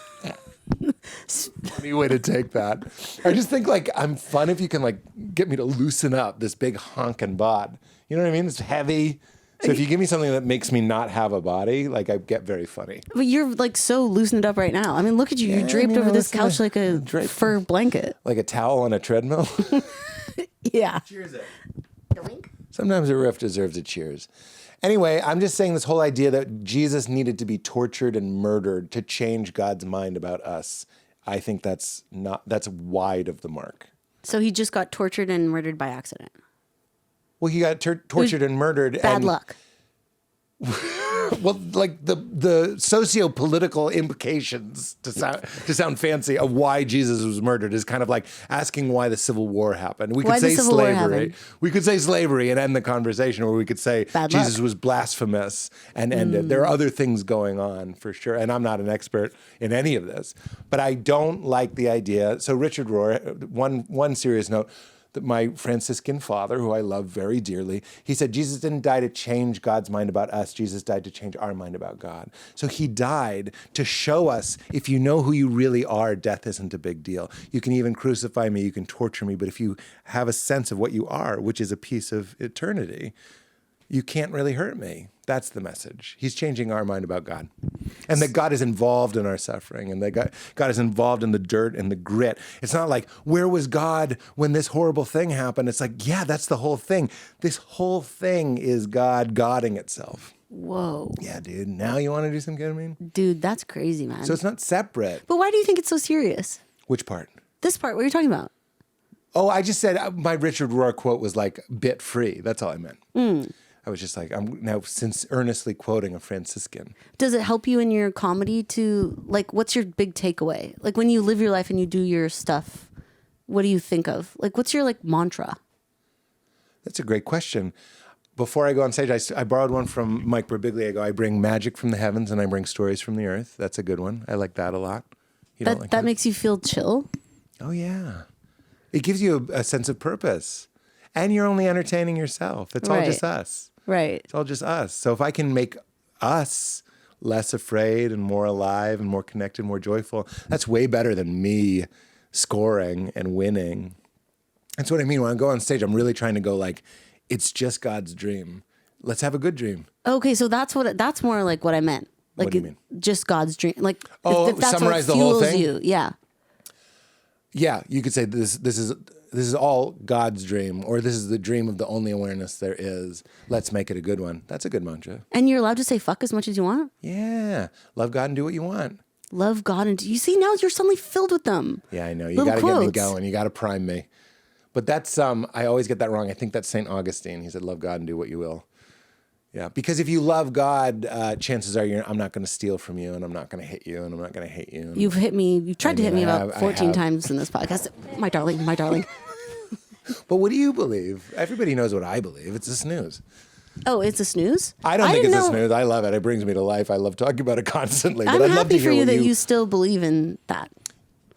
Funny way to take that. I just think like I'm fun if you can like get me to loosen up this big honking bod. You know what I mean? It's heavy. So if you give me something that makes me not have a body, like I get very funny. But you're like so loosened up right now. I mean, look at you. Yeah, You're draped I mean, over this listen, couch like a draped. fur blanket. Like a towel on a treadmill. Yeah. Cheers it. Sometimes a riff deserves a cheers. Anyway, I'm just saying this whole idea that Jesus needed to be tortured and murdered to change God's mind about us. I think that's wide of the mark. So he just got tortured and murdered by accident. Well, he got tortured and murdered. Bad luck. Well, like the socio-political implications to sound fancy of why Jesus was murdered is kind of like asking why the Civil War happened. We could Why the say Civil War slavery. happened? We could say slavery and end the conversation, or we could say Bad Jesus luck. was blasphemous and end it. There are other things going on for sure, and I'm not an expert in any of this, but I don't like the idea. So Richard Rohr, one serious note. That my Franciscan father, who I love very dearly, he said, Jesus didn't die to change God's mind about us. Jesus died to change our mind about God. So he died to show us, if you know who you really are, death isn't a big deal. You can even crucify me, you can torture me, but if you have a sense of what you are, which is a piece of eternity, you can't really hurt me. That's the message. He's changing our mind about God. And that God is involved in our suffering, and that God is involved in the dirt and the grit. It's not like, where was God when this horrible thing happened? It's like, yeah, that's the whole thing. This whole thing is God godding itself. Whoa. Yeah, dude. Now you want to do some ketamine? Dude, that's crazy, man. So it's not separate. But why do you think it's so serious? Which part? This part, what are you talking about? Oh, I just said my Richard Rohr quote was like bit free. That's all I meant. I was just like, I'm now since earnestly quoting a Franciscan. Does it help you in your comedy to, like, what's your big takeaway? Like, when you live your life and you do your stuff, what do you think of? Like, what's your, like, mantra? That's a great question. Before I go on stage, I borrowed one from Mike Birbiglia. I go, I bring magic from the heavens and I bring stories from the earth. That's a good one. I like that a lot. You don't like That makes you feel chill? Oh, yeah. It gives you a sense of purpose. And you're only entertaining yourself. It's all Right. just us. Right. It's all just us. So if I can make us less afraid and more alive and more connected, more joyful, that's way better than me scoring and winning. That's what I mean. When I go on stage, I'm really trying to go like, it's just God's dream. Let's have a good dream. Okay, so that's more like what I meant. Like, What do you mean? Just God's dream. Like, Oh, if that's summarize what the whole fuels thing? you. Yeah. Yeah, you could say this is all God's dream, or this is the dream of the only awareness there is. Let's make it a good one. That's a good mantra. And you're allowed to say fuck as much as you want. Yeah. Love God and do what you want. Love God, and you see, now you're suddenly filled with them. Yeah, I know. You Little got to get me quotes. going. You got to prime me. But that's, I always get that wrong. I think that's St. Augustine. He said, love God and do what you will. Yeah, because if you love God, chances are I'm not going to steal from you, and I'm not going to hit you, and I'm not going to hate you. And You've hit me. You've tried to hit me about I 14 have. times in this podcast. My darling, my darling. But what do you believe? Everybody knows what I believe. It's a snooze. Oh, it's a snooze? I don't think didn't it's a know- snooze. I love it. It brings me to life. I love talking about it constantly. I'm but I'd love to happy hear for you what that you still believe in that.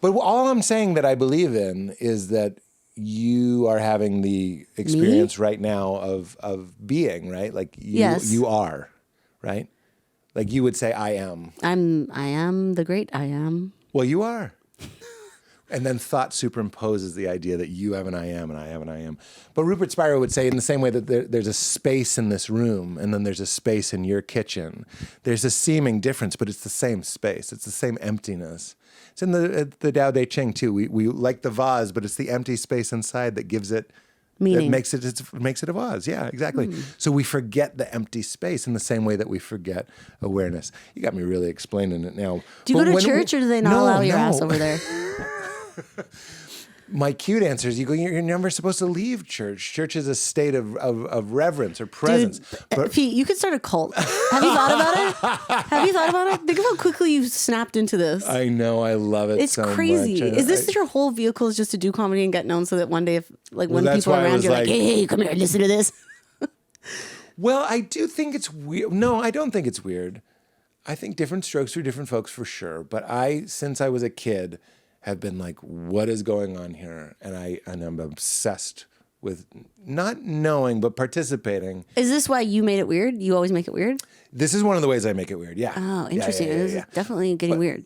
But all I'm saying that I believe in is that you are having the experience right now of being, right? Like Yes. you are, right? Like you would say, I am. I am the great I am. Well, you are. And then thought superimposes the idea that you have an I am and I have an I am. But Rupert Spira would say in the same way that there's a space in this room and then there's a space in your kitchen. There's a seeming difference, but it's the same space. It's the same emptiness. It's in the Tao Te Ching too. We like the vase, but it's the empty space inside that gives it Meaning. It makes it a vase. Yeah, exactly. So we forget the empty space in the same way that we forget awareness. You got me really explaining it now. Do you go to church or do they not allow your ass over there? My cute answer is you're never supposed to leave church. Church is a state of reverence or presence. Dude, Pete, you could start a cult. Have you thought about it? Have you thought about it? Think of how quickly you snapped into this. I know. I love it. It's so crazy. much. Is this your whole vehicle is just to do comedy and get known so that one day if when people are around you're like, hey, come here, listen to this? Well, I do think it's weird. No, I don't think it's weird. I think different strokes for different folks for sure. But since I was a kid, have been like, what is going on here? And I'm obsessed with not knowing, but participating. Is this why you made it weird? You always make it weird? This is one of the ways I make it weird, yeah. Oh, interesting. Yeah. It is definitely getting weird.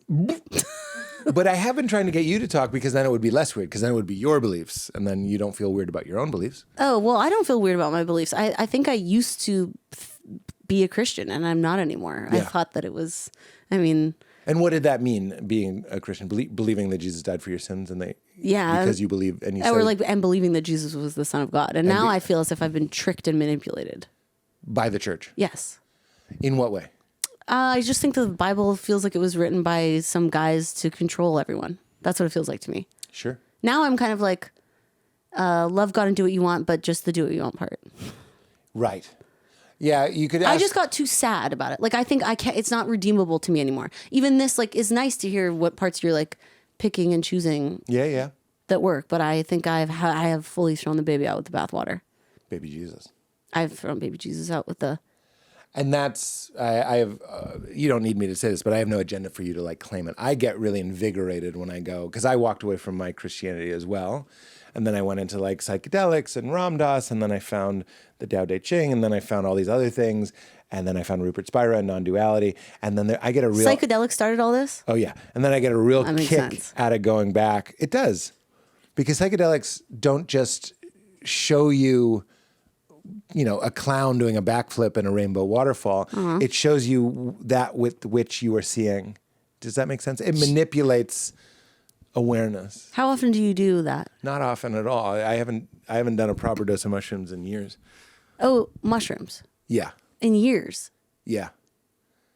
But I have been trying to get you to talk because then it would be less weird, because then it would be your beliefs, and then you don't feel weird about your own beliefs. Oh, well, I don't feel weird about my beliefs. I think I used to be a Christian, and I'm not anymore. Yeah. I thought that it was, I mean... And what did that mean, being a Christian, believing that Jesus died for your sins, and because you believe, and you said, and believing that Jesus was the Son of God. And now I feel as if I've been tricked and manipulated by the church. Yes. In what way? I just think the Bible feels like it was written by some guys to control everyone. That's what it feels like to me. Sure. Now I'm kind of like, love God and do what you want, but just the do what you want part. Right. Yeah, you could ask. I just got too sad about it. Like, I think I can't, it's not redeemable to me anymore. Even this, like, is nice to hear what parts you're like picking and choosing. Yeah. That work. But I think I have fully thrown the baby out with the bathwater. Baby Jesus. I've thrown baby Jesus out with the. And that's, I have, you don't need me to say this, but I have no agenda for you to like claim it. I get really invigorated when I go, because I walked away from my Christianity as well. And then I went into like psychedelics and Ram Dass, and then I found the Tao Te Ching, and then I found all these other things. And then I found Rupert Spira and non-duality. And then I get a real... Psychedelics started all this? Oh, yeah. And then I get a real That makes kick sense. out of going back. It does. Because psychedelics don't just show you, a clown doing a backflip in a rainbow waterfall. Uh-huh. It shows you that with which you are seeing. Does that make sense? It manipulates awareness. How often do you do that? Not often at all. I haven't done a proper dose of mushrooms in years. Oh, mushrooms. Yeah. In years. Yeah.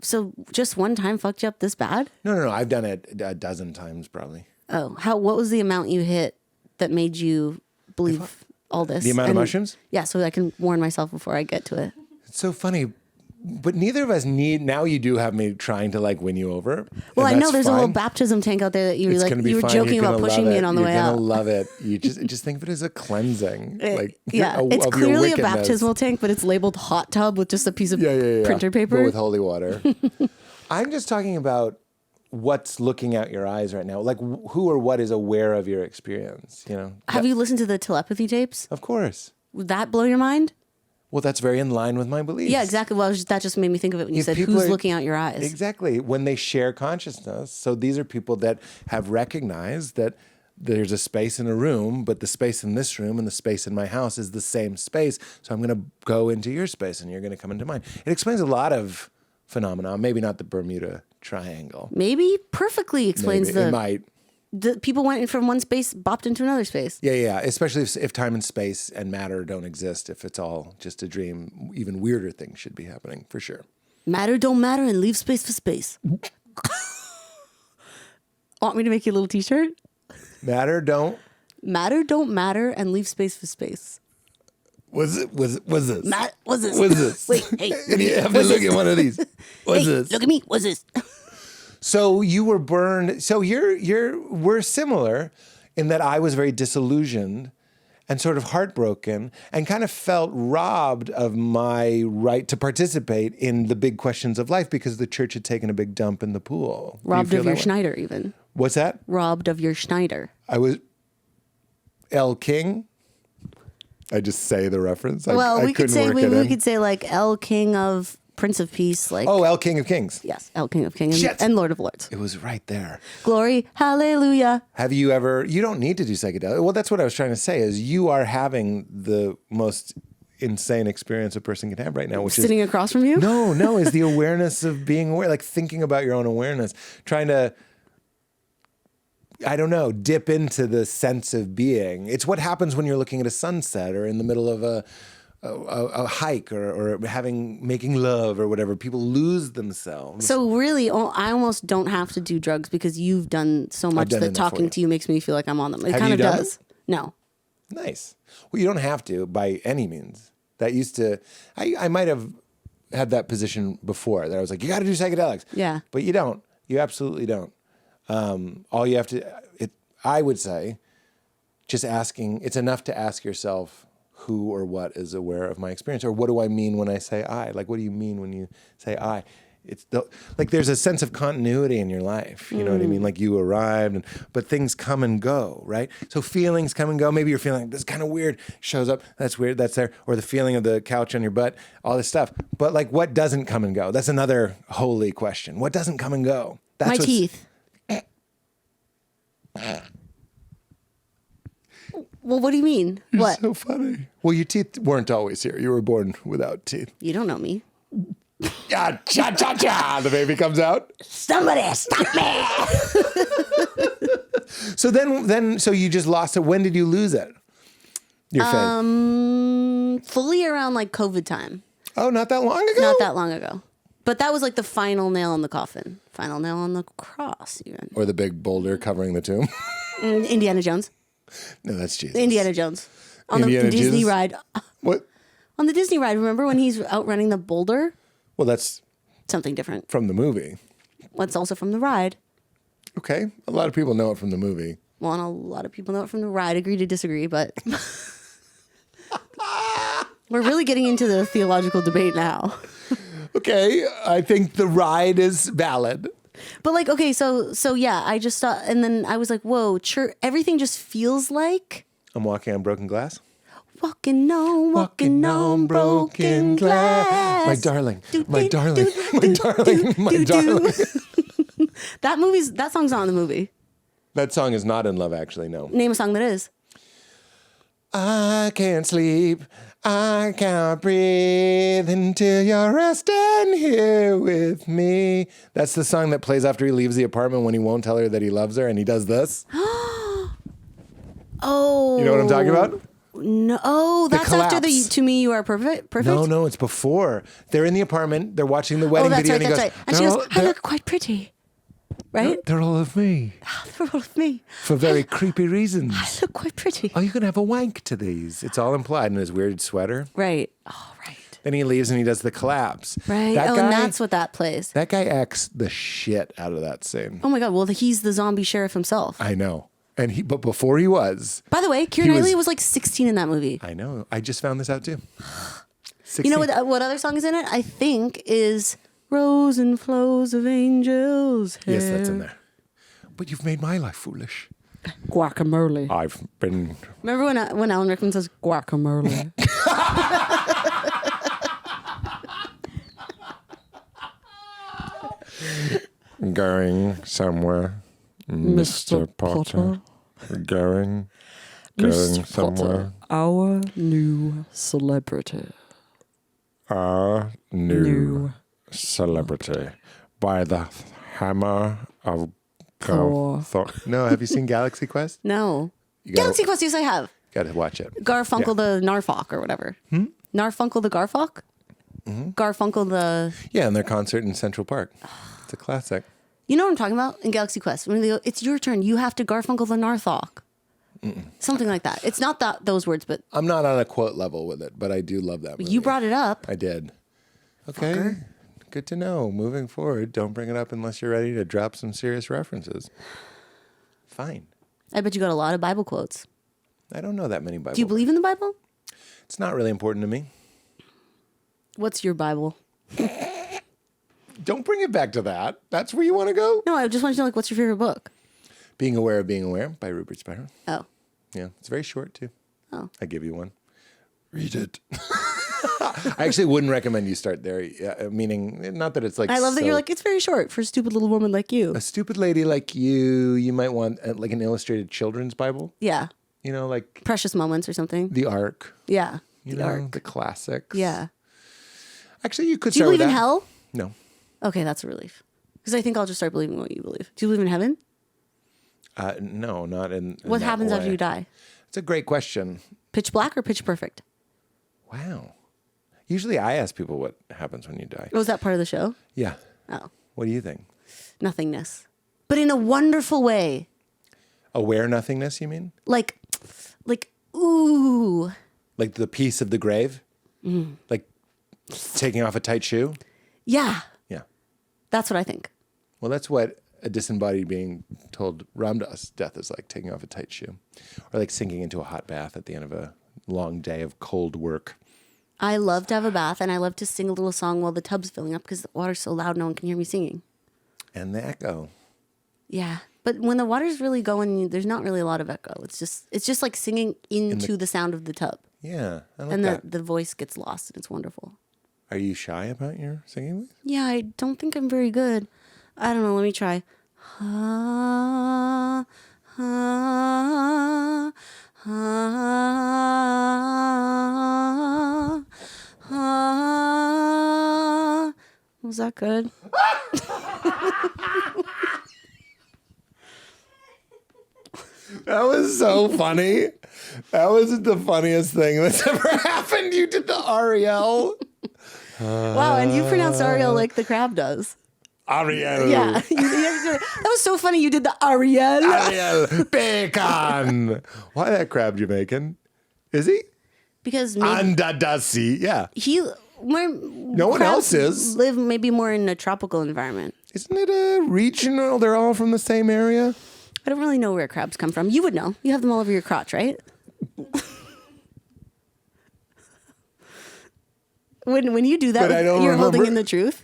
So just one time fucked you up this bad? No. I've done it a dozen times probably. Oh, what was the amount you hit that made you believe all this? The amount of mushrooms? Yeah, so I can warn myself before I get to it. It's so funny. But neither of us need, now you do have me trying to like win you over. Well, I know that's there's a fine. little baptism tank out there that you were It's like, gonna be you were fine. joking You're about gonna pushing love me it. in on the way You're out. gonna love it. You just think of it as a cleansing. Yeah, it's of your clearly a wickedness. baptismal tank, but it's labeled hot tub with just a piece of printer paper. But with holy water. I'm just talking about what's looking out your eyes right now. Like who or what is aware of your experience, Have you listened to the telepathy tapes? Of course. Would that blow your mind? Well, that's very in line with my beliefs. Yeah, exactly. Well, that just made me think of it when you If said, people who's are- looking out your eyes? Exactly. When they share consciousness. So these are people that have recognized that there's a space in a room, but the space in this room and the space in my house is the same space. So I'm going to go into your space and you're going to come into mine. It explains a lot of phenomena, maybe not the Bermuda Triangle. Maybe perfectly explains Maybe. It might. the people went from one space, bopped into another space. Yeah. Especially if time and space and matter don't exist, if it's all just a dream, even weirder things should be happening for sure. Matter don't matter and leave space for space. Want me to make you a little t-shirt? Matter don't Matter and leave space for space. Was this? What's this? What's this? Wait, hey. And you have to look at one of these. What's Hey, this? look at me. What's this? So you were burned. So we're similar in that I was very disillusioned and sort of heartbroken and kind of felt robbed of my right to participate in the big questions of life because the church had taken a big dump in the pool. Do you Robbed feel of that your way? Schneider, even. What's that? Robbed of your Schneider. I was El King. I just say the reference. Well, I we could couldn't say work we it in. could say like El King of Prince of Peace, like Oh, El King of Kings. yes, El King of Kings Shit. and Lord of Lords. It was right there. Glory, hallelujah. Have you ever, you don't need to do psychedelic. Well, that's what I was trying to say is you are having the most insane experience a person can have right now, which Sitting is across from you? no, is the awareness of being aware, like thinking about your own awareness, trying to, I don't know, dip into the sense of being. It's what happens when you're looking at a sunset or in the middle of a hike or making love or whatever. People lose themselves. So really, I almost don't have to do drugs because you've done so much done that enough for talking you. to you makes me feel like I'm on them. It Have kind you of done does. No. Nice. Well, you don't have to by any means. That used to, I might have had that position before that I was like, you got to do psychedelics. Yeah. But you don't. You absolutely don't. All you have to, I would say, just asking, it's enough to ask yourself who or what is aware of my experience, or what do I mean when I say I? Like, what do you mean when you say I? Like there's a sense of continuity in your life. You know what I mean? Like you arrived, but things come and go, right? So feelings come and go. Maybe you're feeling this is kind of weird, shows up, that's weird, that's there. Or the feeling of the couch on your butt, all this stuff. But like what doesn't come and go? That's another holy question. What doesn't come and go? That's My what's- teeth. Well, what do you mean? What? So funny. Well, your teeth weren't always here. You were born without teeth. You don't know me. Ah, cha cha cha! The baby comes out. Somebody stop me! So so you just lost it. When did you lose it? Your faith. Fully around like COVID time. Oh, not that long ago. Not that long ago. But that was like the final nail in the coffin. Final nail on the cross, even. Or the big boulder covering the tomb. Indiana Jones. No, that's Jesus. Indiana Jones. On Indiana the Disney Jesus? ride. What? On the Disney ride, remember when he's outrunning the boulder? Well, that's Something different. from the movie. What's also from the ride? Okay, a lot of people know it from the movie. Well, and a lot of people know it from the ride. Agree to disagree, but we're really getting into the theological debate now. Okay, I think the ride is valid. But like, okay, so yeah, I just thought, and then I was like, whoa, everything just feels like I'm walking on broken glass. walking on broken glass. My darling, Do, my do, darling, do, my do, darling, do, my do, do. darling. That song's not in the movie. That song is not in love, actually, no. Name a song that is. I can't sleep, I can't breathe until you're resting here with me. That's the song that plays after he leaves the apartment when he won't tell her that he loves her, and he does this. Oh. You know what I'm talking about? No, oh, that's after the collapse. To Me You Are Perfect. No, it's before. They're in the apartment, they're watching the wedding Oh, that's video, right, and he that's goes, right. And she goes, I look quite pretty. Right? They're all of me They're all of me. for very creepy reasons. I look quite pretty. Oh, you can have a wank to these. It's all implied in his weird sweater. Right. Oh, right. Then he leaves and he does the collapse. Right. That And guy, that's what that plays. that guy acts the shit out of that scene. Oh my God. Well, he's the zombie sheriff himself. I know. But before he was, By the way, Keira He was- Knightley was like 16 in that movie. I know. I just found this out too. You know 16. what other song is in it? I think is Rose and Flows of Angels. Yes, that's in Hair. there. But you've made my life foolish. Guacamole. I've been. Remember when Alan Rickman says guacamole? Going somewhere, Mr. Potter. Going somewhere. our new celebrity. Our new celebrity by the hammer of Thor. Thor. No, have you seen Galaxy Quest? No. You gotta- Galaxy Quest, yes, I have. Gotta watch it. Garfunkel the Narfok or whatever. Narfunkel the Garfok? Garfunkel the... Yeah, and their concert in Central Park. It's a classic. You know what I'm talking about in Galaxy Quest? When they go, it's your turn. You have to Garfunkel the Narthok. Something like that. It's not those words, but I'm not on a quote level with it, but I do love that movie. you brought it up. I did. Okay. Fucker. Good to know. Moving forward, don't bring it up unless you're ready to drop some serious references. Fine. I bet you got a lot of Bible quotes. I don't know that many Bible. Do you believe in the Bible? It's not really important to me. What's your Bible? Don't bring it back to that. That's where you want to go? No, I just want to know, like, what's your favorite book? Being Aware of Being Aware by Rupert Spira. Oh. Yeah, it's very short too. Oh. I give you one. Read it. I actually wouldn't recommend you start there. Meaning, not that it's like. I love that you're like, it's very short for a stupid little woman like you. A stupid lady like you. You might want like an illustrated children's Bible. Yeah. You know, like Precious Moments or something. the Ark. Yeah. You The know, Ark. the classics. Yeah. Actually, you could. Do you start with believe in that. hell? No. Okay, that's a relief. Because I think I'll just start believing what you believe. Do you believe in heaven? No, not in. What that happens after way. you die? It's a great question. Pitch black or pitch perfect? Wow. Usually, I ask people what happens when you die. Was that part of the show? Yeah. Oh, What do you think? nothingness. But in a wonderful way. Aware nothingness, you mean? Like, ooh. Like the piece of the grave? Like taking off a tight shoe? Yeah. Yeah. That's what I think. Well, that's what a disembodied being told Ramdas death is like, taking off a tight shoe. Or like sinking into a hot bath at the end of a long day of cold work. I love to have a bath and I love to sing a little song while the tub's filling up because the water's so loud no one can hear me singing. And the echo. Yeah. But when the water's really going, there's not really a lot of echo. It's just like singing into the sound of the tub. Yeah, I like And that. the voice gets lost and it's wonderful. Are you shy about your singing voice? Yeah, I don't think I'm very good. I don't know. Let me try. Ha, ha, ha, ha. Was that good? That was so funny. That was the funniest thing that's ever happened. You did the Ariel. Wow, and you pronounced Ariel like the crab does. Ariel. Yeah. That was so funny. You did the Ariel. Ariel. Bacon. Why that crab Jamaican? Is he? Because maybe Andadasi. Yeah. no one else is. Live maybe more in a tropical environment. Isn't it a regional? They're all from the same area? I don't really know where crabs come from. You would know. You have them all over your crotch, right? When you do that, But I don't you're holding remember. in the truth.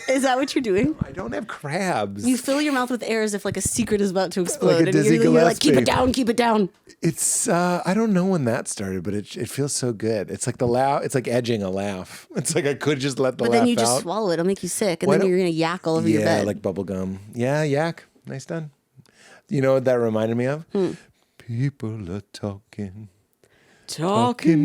Is that what you're doing? I don't have crabs. You fill your mouth with air as if like a secret is about to explode, and Dizzy you're like, "Keep Gillespie. it down, keep it down." It's I don't know when that started, but it feels so good. It's like the laugh. It's like edging a laugh. It's like I could just let the But laugh then you just out. swallow it; it'll make you sick, and Why then don't- you're gonna yak all over your Yeah, bed. like bubble gum. Yeah, yak. Nice done. You know what that reminded me of? People are talking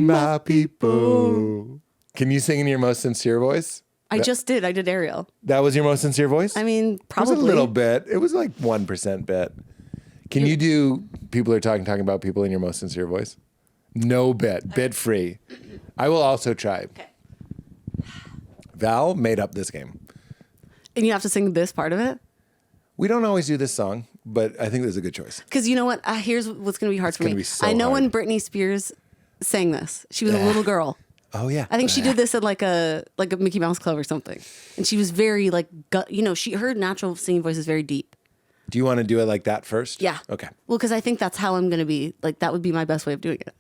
my people. Can you sing in your most sincere voice? I just did. I did Ariel. That was your most sincere voice? I mean, probably It was a little bit. It was like 1% bit. Can you do people are talking about people in your most sincere voice? No bit free. I will also try. Okay. Val made up this game. And you have to sing this part of it. We don't always do this song, but I think this is a good choice. Because you know what? Here's what's going to be hard for me. gonna be so I know when hard. Britney Spears sang this. She was a little girl. Oh yeah. I think she did this at like a Mickey Mouse Club or something. And she was very like, her natural singing voice is very deep. Do you want to do it like that first? Yeah. Okay. Well, because I think that's how I'm going to be. Like, that would be my best way of doing it.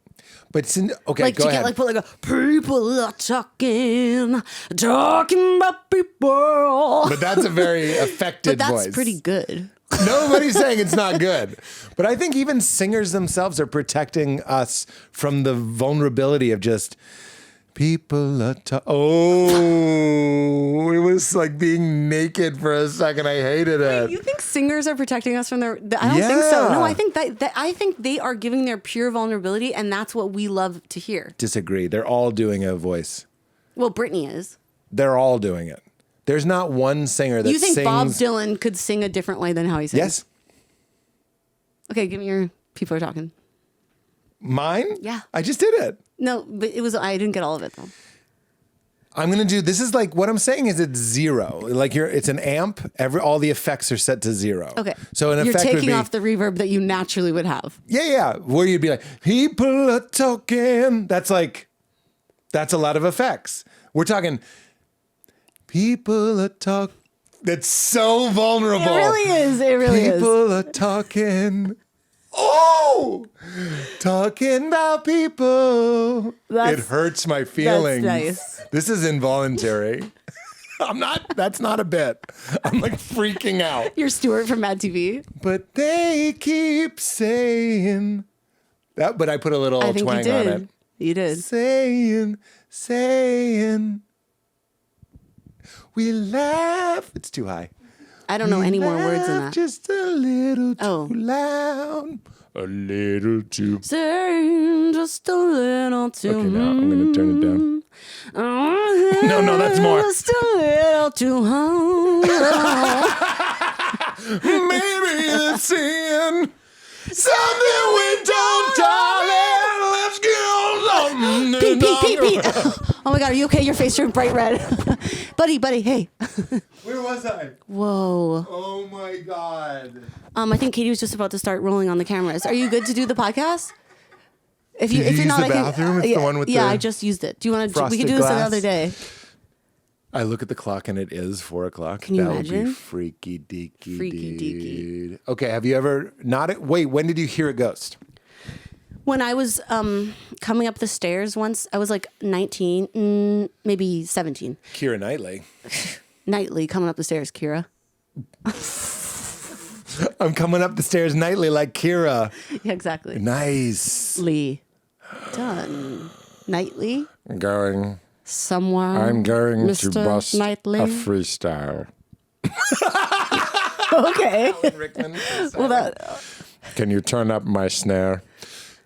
But okay, Like go to ahead. get like put like a people are talking about people. But that's a very affected But that's voice. pretty good. Nobody's saying it's not good. But I think even singers themselves are protecting us from the vulnerability of just people are Oh, it was like being naked for a second. I hated it. You think singers are protecting us from I don't think so. Yeah. No, I think I think they are giving their pure vulnerability, and that's what we love to hear. Disagree. They're all doing a voice. Well, Britney is. They're all doing it. There's not one singer that You think sings. Bob Dylan could sing a different way than how he sings? Yes. Okay, give me your people are talking. Mine? Yeah. I just did it. No, but I didn't get all of it though. I'm gonna do. This is like what I'm saying is it's zero. Like it's an amp. All the effects are set to zero. Okay. So an You're effect would taking be off the reverb that you naturally would have. yeah. Where you'd be like people are talking. That's a lot of effects. We're talking people are talking. That's so vulnerable. It really is. It really is. People are talking. Oh, talking about people. It hurts my feelings. nice. This is involuntary. That's not a bit. I'm like freaking out. You're Stuart from Mad TV. But they keep saying that, but I put a little I think you twang on did. it. You did. Saying. We laugh. It's too high. I don't know any more words than Laugh that. Just a little Oh. too loud. A little too. Saying just a little too. Okay, now I'm going to turn it down. No, no, that's more. Just a little too high. Maybe it's sin. Something we don't, darling. Let's get on. Pete. Oh my God, are you okay? Your face turned bright red. buddy, hey. Where was I? Whoa. Oh my God. I think Katie was just about to start rolling on the cameras. Are you good to do the podcast? If Did you you're use not, the I can. bathroom? It's the one with yeah, the I just used it. Do you want to? We frosted could do this glass? another day. I look at the clock and it is 4 o'clock. Can you that would be imagine? freaky deaky. Freaky deaky. Dude. Okay, have you ever not? Wait, when did you hear a ghost? When I was coming up the stairs once, I was like 19, maybe 17. Keira Knightley. Nightly coming up the stairs, Kira. I'm coming up the stairs nightly like Kira. Yeah, exactly. Nice. Lee. Done. Nightly. I'm going Somewhere. to Mr. bust Knightley. a freestyle. Okay. Rickman. Well, that. Can you turn up my snare?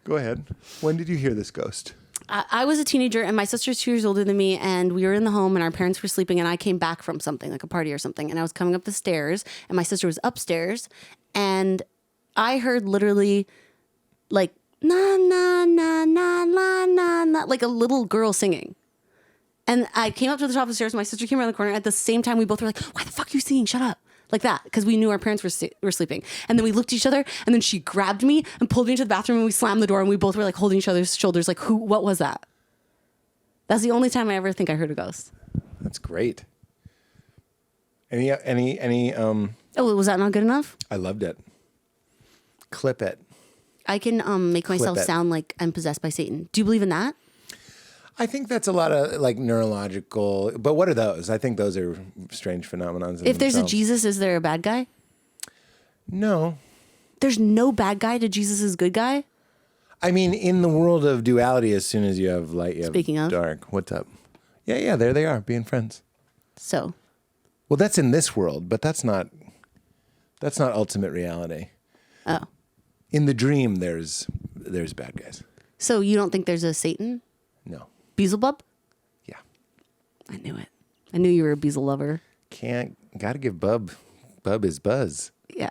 Go ahead. When did you hear this ghost? I was a teenager and my sister's 2 years older than me, and we were in the home and our parents were sleeping, and I came back from something like a party or something, and I was coming up the stairs and my sister was upstairs, and I heard literally like na na na na na na na, like a little girl singing. And I came up to the top of the stairs, my sister came around the corner. At the same time, we both were like, "Why the fuck are you singing? Shut up." Like that, because we knew our parents were sleeping. And then we looked at each other, and then she grabbed me and pulled me into the bathroom, and we slammed the door, and we both were like holding each other's shoulders, like, what was that? That's the only time I ever think I heard a ghost. That's great. Any Oh, was that not good enough? I loved it. Clip it. I can make myself it. sound like I'm possessed by Satan. Do you believe in that? I think that's a lot of like neurological, but what are those? I think those are strange phenomenons. If there's a Jesus, is there a bad guy? No. There's no bad guy to Jesus' good guy? I mean, in the world of duality, as soon as you have light, you have Speaking of. dark. What's up? Yeah, there they are, being friends. So. Well, that's in this world, but that's not ultimate reality. Oh. In the dream, there's bad guys. So you don't think there's a Satan? No. Beelzebub? Yeah. I knew it. I knew you were a Beelzebub lover. Gotta give Bub his buzz. Yeah.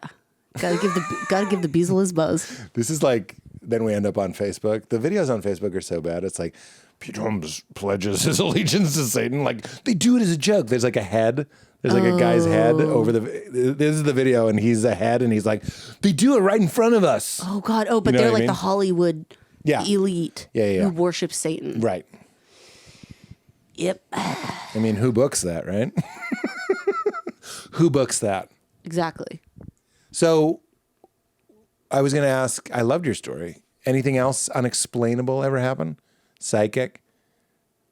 Gotta give the Beelzebub his buzz. This is like, then we end up on Facebook. The videos on Facebook are so bad. It's like, Pete Holmes pledges his allegiance to Satan. Like, they do it as a joke. There's like a head. There's like a guy's head over this is the video, and he's a head, and he's like, they do it right in front of us. Oh, God. Oh, but You know they're what I like mean? the Hollywood elite Yeah. who worship Satan. Right. Yep. I mean, who books that, right? Who books that? Exactly. So I was going to ask, I loved your story. Anything else unexplainable ever happen? Psychic?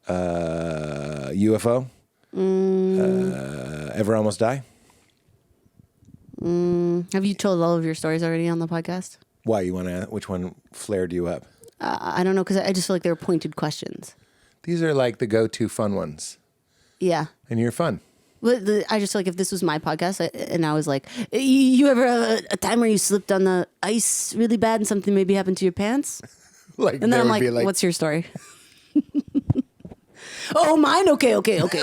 UFO? Ever almost die? Have you told all of your stories already on the podcast? Why? You want to, which one flared you up? I don't know, because I just feel like they're pointed questions. These are like the go-to fun ones. Yeah. And you're fun. But I just feel like if this was my podcast and I was like, you ever have a time where you slipped on the ice really bad and something maybe happened to your pants? Like, And then I'm would be like, what's your story? Oh, mine? Okay.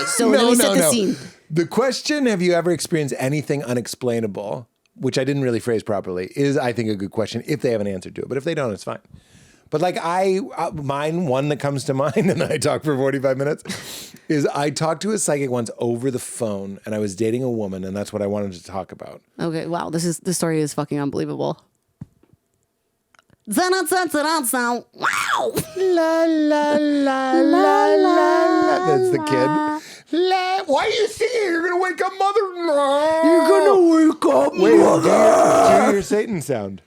So let me set the scene. The question, have you ever experienced anything unexplainable, which I didn't really phrase properly, is, I think, a good question if they have an answer to it. But if they don't, it's fine. But like one that comes to mind, and I talk for 45 minutes, is I talked to a psychic once over the phone, and I was dating a woman, and that's what I wanted to talk about. Okay, wow, this story is fucking unbelievable. Wow. La la la la la la. That's the kid. Why are you singing? You're gonna wake up mother. You're gonna wake up mother. Do your Satan sound.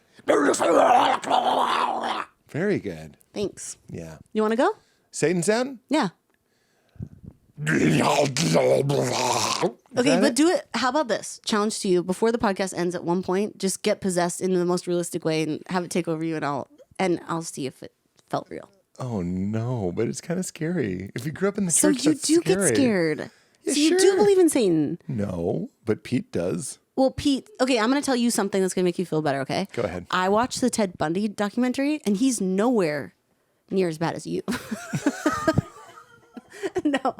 Very good. Thanks. Yeah. You want to go? Satan sound? Yeah. Okay, but do it. How about this? Challenge to you. Before the podcast ends at one point, just get possessed in the most realistic way and have it take over you, and I'll see if it felt real. Oh no, but it's kind of scary. If you grew up in the So church, you that's do scary. get scared. Yeah, So you do sure. believe in Satan. No, but Pete does. Well, Pete, okay, I'm going to tell you something that's going to make you feel better, okay? Go ahead. I watched the Ted Bundy documentary, and he's nowhere near as bad as you. No.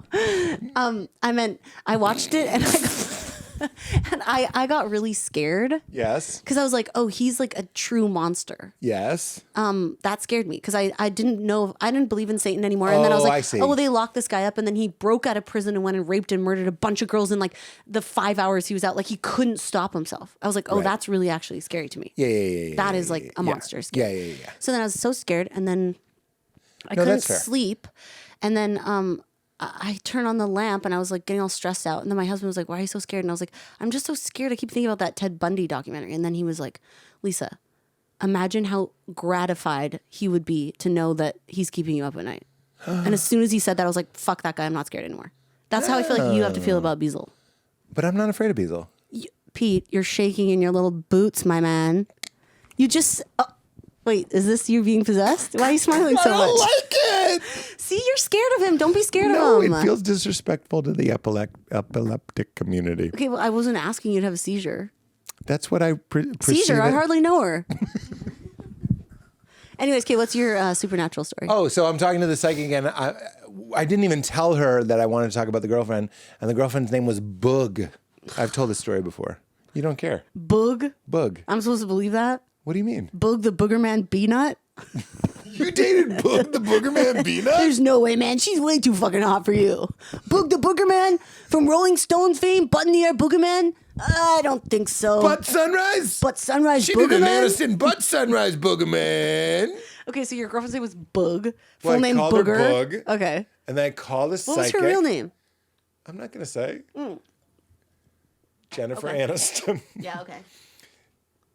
I meant I watched it, and I got really scared Yes. because I was like, oh, he's like a true monster. Yes. That scared me because I didn't know, I didn't believe in Satan anymore. And then I was Oh, like, I see. oh, well, they locked this guy up and then he broke out of prison and went and raped and murdered a bunch of girls in like the 5 hours he was out. Like he couldn't stop himself. I was like, oh, Right. that's really actually scary to me. Yeah. That is like a monster scary. Yeah. So then I was so scared and then I No, couldn't that's fair. sleep. And then I turned on the lamp and I was like getting all stressed out. And then my husband was like, why are you so scared? And I was like, I'm just so scared. I keep thinking about that Ted Bundy documentary. And then he was like, Lisa, imagine how gratified he would be to know that he's keeping you up at night. And as soon as he said that, I was like, fuck that guy. I'm not scared anymore. That's how I feel like you have to feel about Beazle. But I'm not afraid of Beazle. Pete, you're shaking in your little boots, my man. You just... wait, is this you being possessed? Why are you smiling so I don't much? like it. See, you're scared of him. Don't be scared No, of him. it feels disrespectful to the epileptic community. Okay, well, I wasn't asking you to have a seizure. That's what I perceive. Seizure? I it- hardly know her. Anyways, Kate, what's your supernatural story? Oh, so I'm talking to the psychic again. I didn't even tell her that I wanted to talk about the girlfriend, and the girlfriend's name was Boog. I've told this story before. You don't care. Boog? Boog. I'm supposed to believe that? What do you mean? Boog the Booger Man Bee-Nut? You dated Boog the Booger Man Peanut? There's no way, man. She's way too fucking hot for you. Boog the Booger Man from Rolling Stone fame, Butt in the Air Booger Man? I don't think so. Butt Sunrise? But Sunrise She Booger did an Man? Aniston Butt Sunrise Booger Man. Okay, so your girlfriend's name was Boog. Full Well, I name called her Booger. Boog. Okay. And then I called a What psychic. was her real name? I'm not going to say. Jennifer Aniston. Yeah, okay.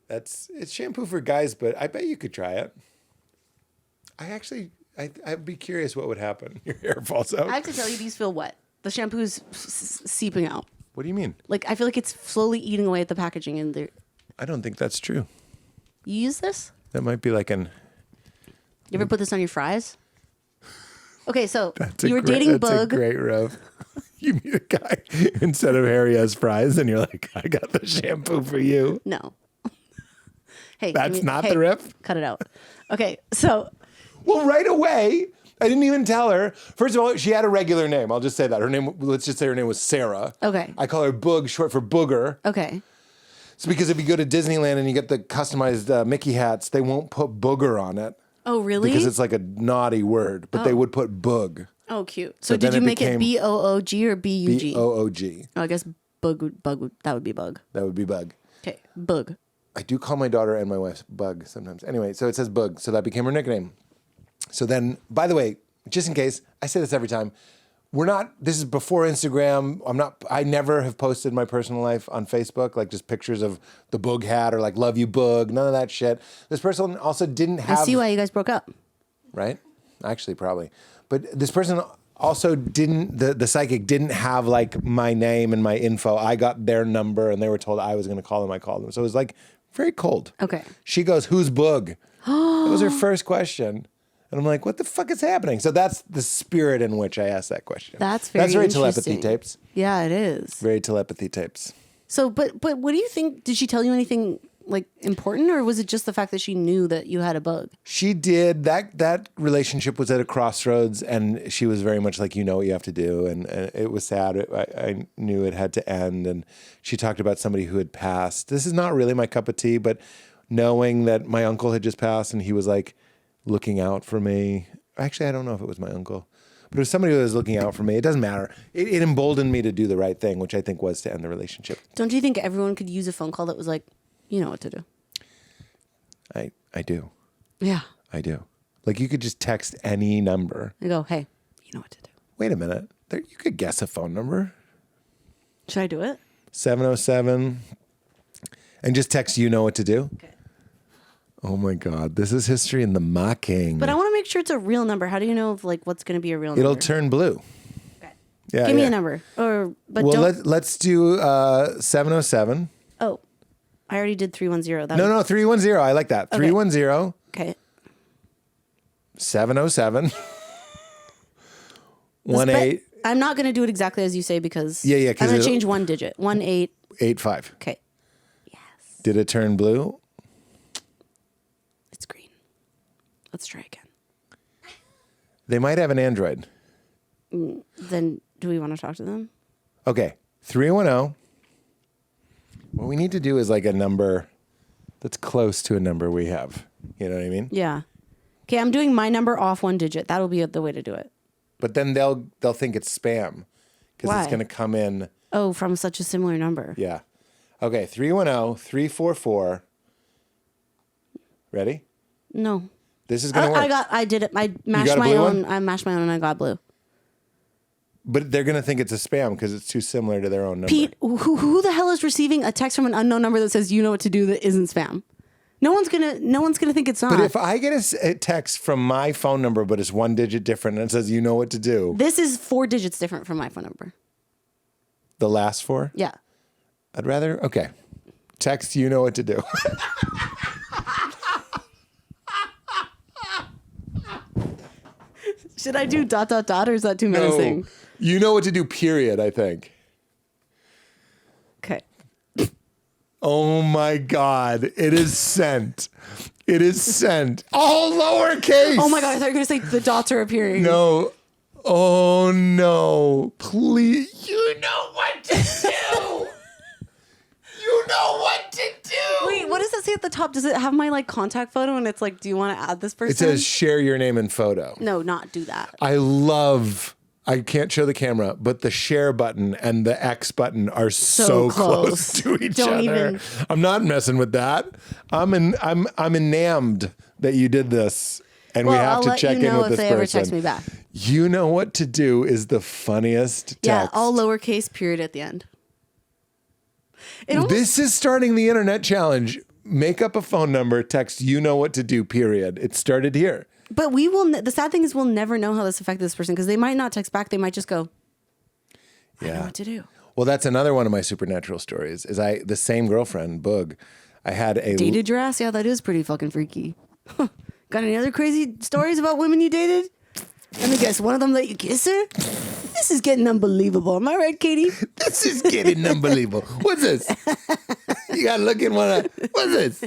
It's shampoo for guys, but I bet you could try it. I'd be curious what would happen. Your hair falls out. I have to tell you, these feel wet. The shampoo's seeping out. What do you mean? Like, I feel like it's slowly eating away at the packaging. And you I don't think that's true. use this? That might be like an... You ever put this on your fries? Okay, so That's you were dating That's a Boog. great rev. You meet a guy, instead of Harry has fries, and you're like, I got the shampoo for you. No. Hey, That's not the riff? Cut it out. Okay, so Well, right away, I didn't even tell her. First of all, she had a regular name. I'll just say that. Let's just say her name was Sarah. Okay. I call her Boog, short for Booger. okay. It's because if you go to Disneyland and you get the customized Mickey hats, they won't put Booger on it. Oh, really? Because it's like a naughty word, but they would put Boog. Oh, cute. So So did then you it make it became Boog or Bug? Boog. Oh, I guess that would be Bug. That would be Bug. Okay, Bug. I do call my daughter and my wife Bug sometimes. Anyway, so it says Bug. So that became her nickname. So then, by the way, just in case, I say this every time. This is before Instagram. I never have posted my personal life on Facebook, like just pictures of the Boog hat or like love you Boog, none of that shit. This person also didn't have. I see why you guys broke up. Right? Actually, probably. But this person also didn't, the psychic didn't have like my name and my info. I got their number and they were told I was going to call them. I called them. So it was like very cold. Okay. She goes, who's Boog? That was her first question. And I'm like, what the fuck is happening? So that's the spirit in which I asked that question. That's very telepathy interesting. tapes. Yeah, it is. Very telepathy tapes. So, but what do you think? Did she tell you anything like important, or was it just the fact that she knew that you had a bug? She did. That relationship was at a crossroads, and she was very much like, you know what you have to do. And it was sad. I knew it had to end. And she talked about somebody who had passed. This is not really my cup of tea, but knowing that my uncle had just passed and he was like looking out for me. Actually, I don't know if it was my uncle, but it was somebody who was looking out for me. It doesn't matter. It emboldened me to do the right thing, which I think was to end the relationship. Don't you think everyone could use a phone call that was like, you know what to do? I do. Yeah. I do. Like you could just text any number. I go, hey, you know what to do. Wait a minute. You could guess a phone number. Should I do it? 707. And just text you know what to do. Okay. Oh my God. This is history in the making. But I want to make sure it's a real number. How do you know if, like what's going to be a real number? It'll turn blue. Okay. Yeah. Give me yeah. a number. But Well, don't. let's do 707. Oh, I already did 310. No, 310. I like that. Okay. 310 Okay. 707 18 I'm not going to do it exactly as you say because Yeah, I'm going to change one digit. 85. Okay. Yes. Did it turn blue? It's green. Let's try again. They might have an Android. Then do we want to talk to them? Okay. 310. What we need to do is like a number that's close to a number we have. You know what I mean? Yeah. Okay, I'm doing my number off one digit. That'll be the way to do it. But then they'll think it's spam because Why? it's going to come in. Oh, from such a similar number. Yeah. Okay. 310-344. Ready? No. This is going to work. I did it. I mashed got a my blue own. one? I mashed my own and I got blue. But they're going to think it's a spam because it's too similar to their own number. Pete, who the hell is receiving a text from an unknown number that says you know what to do that isn't spam? No one's gonna think it's not. But if I get a text from my phone number, but it's one digit different and it says you know what to do, this is 4 digits different from my phone number. the last 4? Yeah. I'd rather, okay. Text you know what to do. Should I do ... or is that too menacing? No, you know what to do, period, I think. Okay. Oh my God. It is sent. It is sent. All lowercase. Oh my God, I thought you were going to say the dots are appearing. No. Oh no. Please. You know what to do. You know what to do. Wait, what does it say at the top? Does it have my like contact photo and it's like, do you want to add this person? It says share your name and photo. No, not do that. I can't show the camera, but the share button and the X button are so close to each other. I'm not messing with that. I'm enamored that you did this, and we have to check in with this person. If they ever text me back. You know what to do is the funniest text. Yeah, all lowercase, period at the end. This is starting the internet challenge. Make up a phone number, text you know what to do, period. It started here. But we will. The sad thing is, we'll never know how this affected this person because they might not text back. They might just go, I know what to do. Well, that's another one of my supernatural stories. Is the same girlfriend, Boog. I had a Dated your ass? Yeah, that is pretty fucking freaky. Got any other crazy stories about women you dated? Let me guess. One of them let you kiss her? This is getting unbelievable. Am I right, Katie? This is getting unbelievable. What's this? You gotta look in one eye. What's this?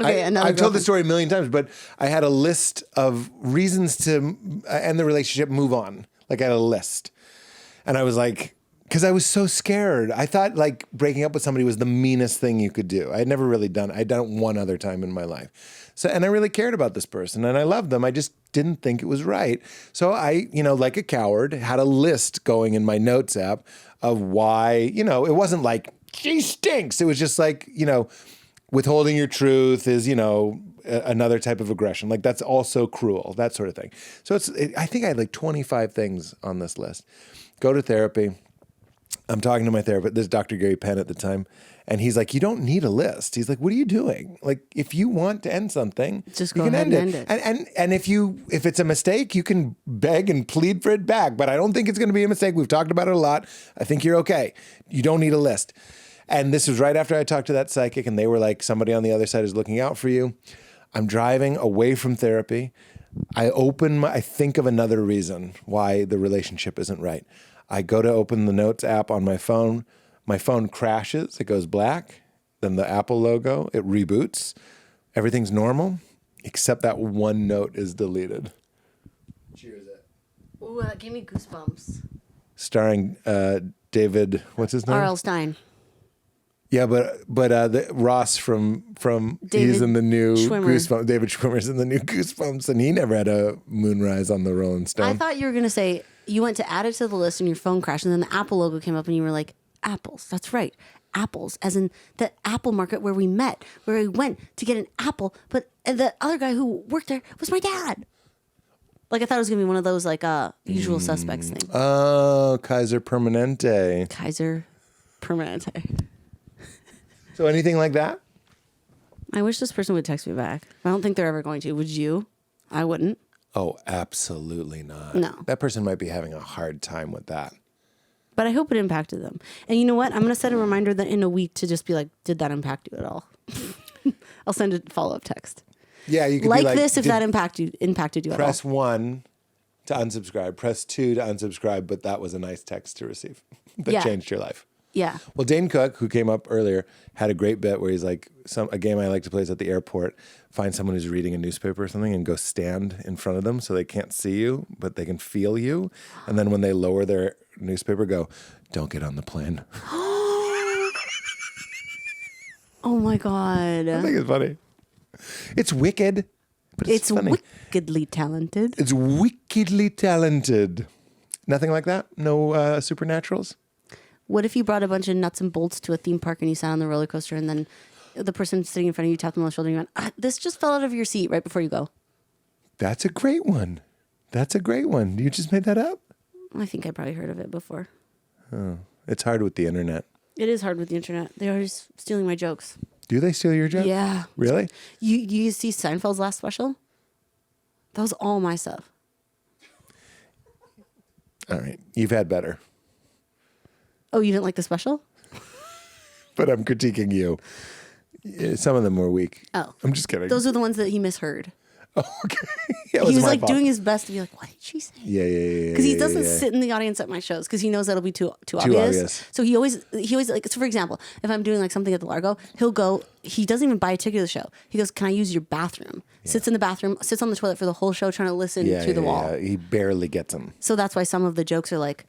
Okay, I've told the story a million times, but I had a list of reasons to end the relationship, move on. Like I had a list. And I was like, because I was so scared. I thought like breaking up with somebody was the meanest thing you could do. I had never really done it. I'd done it one other time in my life. So, and I really cared about this person and I loved them. I just didn't think it was right. So I, like a coward, had a list going in my notes app of why, it wasn't like, she stinks. It was just like, withholding your truth is, another type of aggression. Like that's also cruel, that sort of thing. So I think I had like 25 things on this list. Go to therapy. I'm talking to my therapist. This is Dr. Gary Penn at the time. And he's like, you don't need a list. He's like, what are you doing? Like, if you want to end something, just go ahead and end it. And if it's a mistake, you can beg and plead for it back. But I don't think it's going to be a mistake. We've talked about it a lot. I think you're okay. You don't need a list. And this was right after I talked to that psychic, and they were like, somebody on the other side is looking out for you. I'm driving away from therapy. I think of another reason why the relationship isn't right. I go to open the notes app on my phone. My phone crashes. It goes black. Then the Apple logo, it reboots. Everything's normal, except that one note is deleted. Cheers it. Ooh, that gave me goosebumps. Starring David, what's his name? R.L. Stein. Yeah, but the Ross from he's in the new Goosebumps. David Schwimmer's in the new Goosebumps, and he never had a moonrise on the Rolling Stone. I thought you were gonna say you went to add it to the list and your phone crashed, and then the Apple logo came up, and you were like, apples. That's right, apples, as in the Apple market where we met, where we went to get an apple. But the other guy who worked there was my dad. Like I thought it was gonna be one of those like Usual Suspects thing. Oh, Kaiser Permanente. Kaiser Permanente. So anything like that? I wish this person would text me back. I don't think they're ever going to. Would you? I wouldn't. Oh, absolutely not. No. That person might be having a hard time with that. But I hope it impacted them. And you know what? I'm going to set a reminder that in a week to just be like, did that impact you at all? I'll send a follow-up text. Yeah, you could like, be like this if that impacted you at all. press 1 to unsubscribe, press 2 to unsubscribe, but that was a nice text to receive that changed your life. Yeah. Well, Dane Cook, who came up earlier, had a great bit where he's like, a game I like to play is at the airport, find someone who's reading a newspaper or something and go stand in front of them so they can't see you, but they can feel you. And then when they lower their newspaper, go, don't get on the plane. Oh my God. I think it's funny. It's wicked, but it's funny. Wickedly talented. It's wickedly talented. Nothing like that? No supernaturals? What if you brought a bunch of nuts and bolts to a theme park and you sat on the roller coaster and then the person sitting in front of you tapped them on the shoulder and you went, this just fell out of your seat right before you go? That's a great one. That's a great one. You just made that up? I think I probably heard of it before. Oh, it's hard with the internet. It is hard with the internet. They're always stealing my jokes. Do they steal your jokes? Yeah. Really? You see Seinfeld's last special? That was all my stuff. All right. You've had better. Oh, you didn't like the special? But I'm critiquing you. Some of them were weak. Oh. I'm just kidding. Those are the ones that he misheard. Oh, okay. He was like doing his best to be like, what did she say? Yeah. Because he doesn't sit in the audience at my shows because he knows that'll be too obvious. So he always like, so for example, if I'm doing like something at the Largo, he'll go, he doesn't even buy a ticket to the show. He goes, can I use your bathroom? Yeah. Sits in the bathroom, sits on the toilet for the whole show trying to listen through the wall. Yeah. He barely gets them. So that's why some of the jokes are like,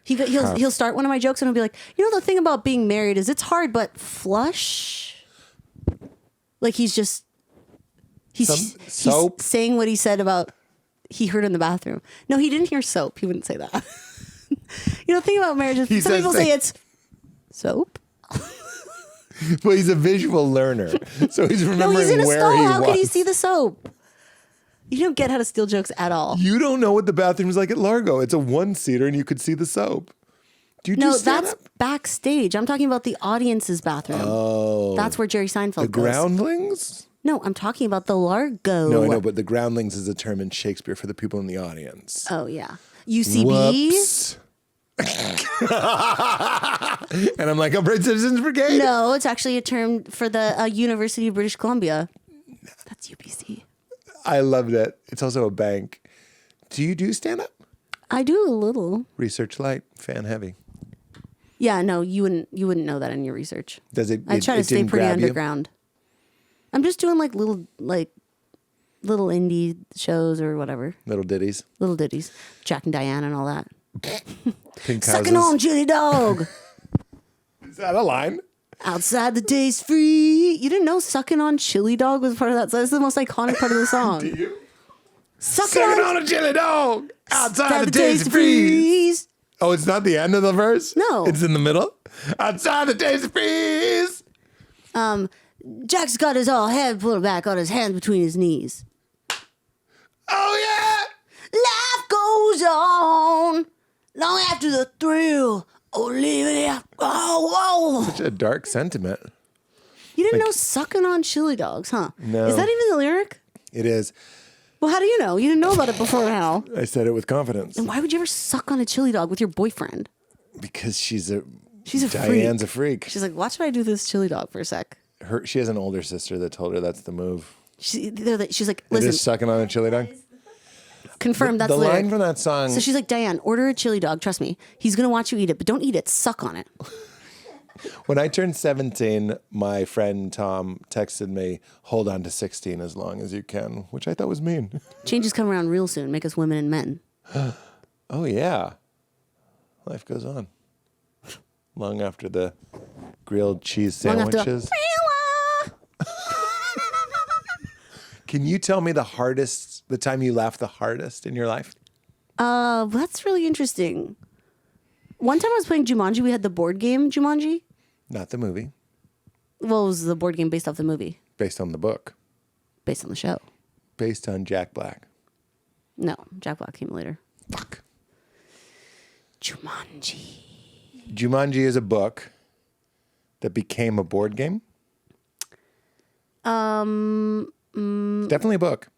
he'll start one of my jokes and he'll be like, you know, the thing about being married is it's hard, but flush. Like he's saying what he said about he heard in the bathroom. No, he didn't hear soap. He wouldn't say that. You know, the thing about marriage is some people say it's soap. Well, he's a visual learner, so he's remembering no, he's in a where stall. he How was. could he see the soap? You don't get how to steal jokes at all. You don't know what the bathroom's like at Largo. It's a one-seater, and you could see the soap. Do you just stand that's up? backstage. I'm talking about the audience's bathroom. Oh, That's where Jerry Seinfeld the goes. groundlings? No, I'm talking about the Largo. No, I know, but the groundlings is a term in Shakespeare for the people in the audience. Oh, yeah. UCB. Whoops. And I'm like, Upright Citizens Brigade? No, it's actually a term for the University of British Columbia. That's UBC. I loved it. It's also a bank. Do you do stand-up? I do a little. Research light, fan heavy. Yeah, no, you wouldn't know that in your research. Does it? I try to stay didn't pretty grab you? underground. I'm just doing like little indie shows or whatever. Little ditties. Little ditties. Jack and Diane and all that. Pink Sucking houses. on chili dog. Is that a line? Outside the day's free. You didn't know sucking on chili dog was part of that song? This is the most iconic part of the song. Do you? Sucking on a chili dog. Outside the days freeze. Oh, it's not the end of the verse? No. It's in the middle? Outside the days freeze. Jack's got his all head pulled back on his hands between his knees. Oh, yeah. Life goes on long after the thrill. Oh, leave it here. Oh, whoa. Such a dark sentiment. You didn't know sucking on chili dogs, huh? No. Is that even the lyric? It is. Well, how do you know? You didn't know about it before now. I said it with confidence. And why would you ever suck on a chili dog with your boyfriend? Because she's a freak. Diane's a freak. She's like, watch what I do this chili dog for a sec. She has an older sister that told her that's the move. She's like, It listen, is sucking on a chili dog. confirm that's the lyric. line from that song. So she's like, Diane, order a chili dog. Trust me. He's going to watch you eat it, but don't eat it. Suck on it. When I turned 17, my friend Tom texted me, hold on to 16 as long as you can, which I thought was mean. Changes come around real soon. Make us women and men. Oh, yeah. Life goes on. Long after the grilled cheese Long after sandwiches. Can you tell me the time you laughed the hardest in your life? That's really interesting. One time I was playing Jumanji. We had the board game Jumanji. Not the movie. Well, it was the board game based off the movie. Based on the book. Based on the show. Based on Jack Black. No, Jack Black came later. Fuck. Jumanji. Jumanji is a book that became a board game. Definitely a book.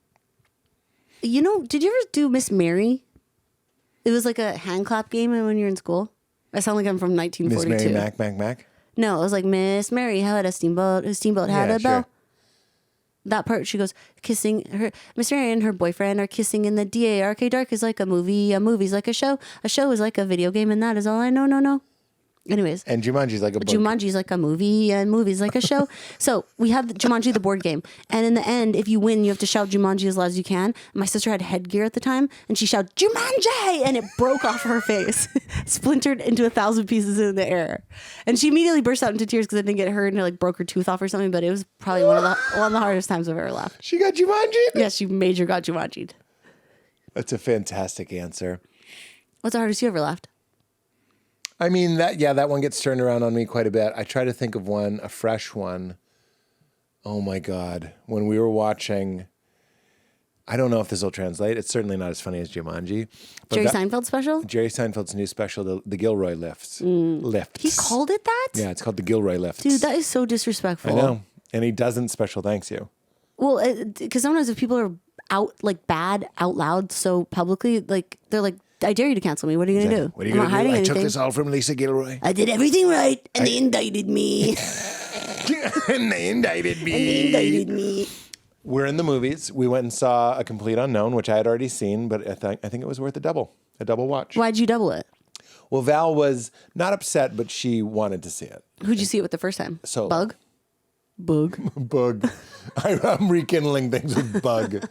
You know, did you ever do Miss Mary? It was like a hand clap game when you're in school. I sound like I'm from Miss 1942. Mary Mac. No, it was like Miss Mary had a steamboat. Whose steamboat had Yeah, a bell. sure. That part, she goes, kissing her, Mr. and her boyfriend are kissing in the dark. Dark is like a movie's like a show is like a video game, and that is all I know. No. Anyways. And Jumanji's like a book. Jumanji's like a movie, and movies like a show. So we have Jumanji, the board game. And in the end, if you win, you have to shout Jumanji as loud as you can. And my sister had headgear at the time, and she shouted, Jumanji! And it broke off her face, splintered into 1,000 pieces in the air. And she immediately burst out into tears because I didn't get hurt and it like broke her tooth off or something. But it was probably one of the hardest times I've ever laughed. She got Jumanji? Yes, she major got Jumanji'd. That's a fantastic answer. What's the hardest you ever laughed? I mean, that one gets turned around on me quite a bit. I try to think of one, a fresh one. Oh my God. When we were watching, I don't know if this will translate. It's certainly not as funny as Jumanji. Jerry Seinfeld special? Jerry Seinfeld's new special, the Gilroy Lifts. He called it that? Yeah, it's called the Gilroy Lifts. Dude, that is so disrespectful. I know. And he doesn't special thanks you. Well, because sometimes if people are out, like bad out loud so publicly, like they're like, I dare you to cancel me. What are you going to do? What are you going to do? I took this all from Lisa Gilroy. I did everything right, and they indicted me. And they indicted me. We're in the movies. We went and saw A Complete Unknown, which I had already seen, but I think it was worth a double watch. Why'd you double it? Well, Val was not upset, but she wanted to see it. Who'd you see it with the first time? Solo. Bug. Bug. I'm rekindling things with Bug.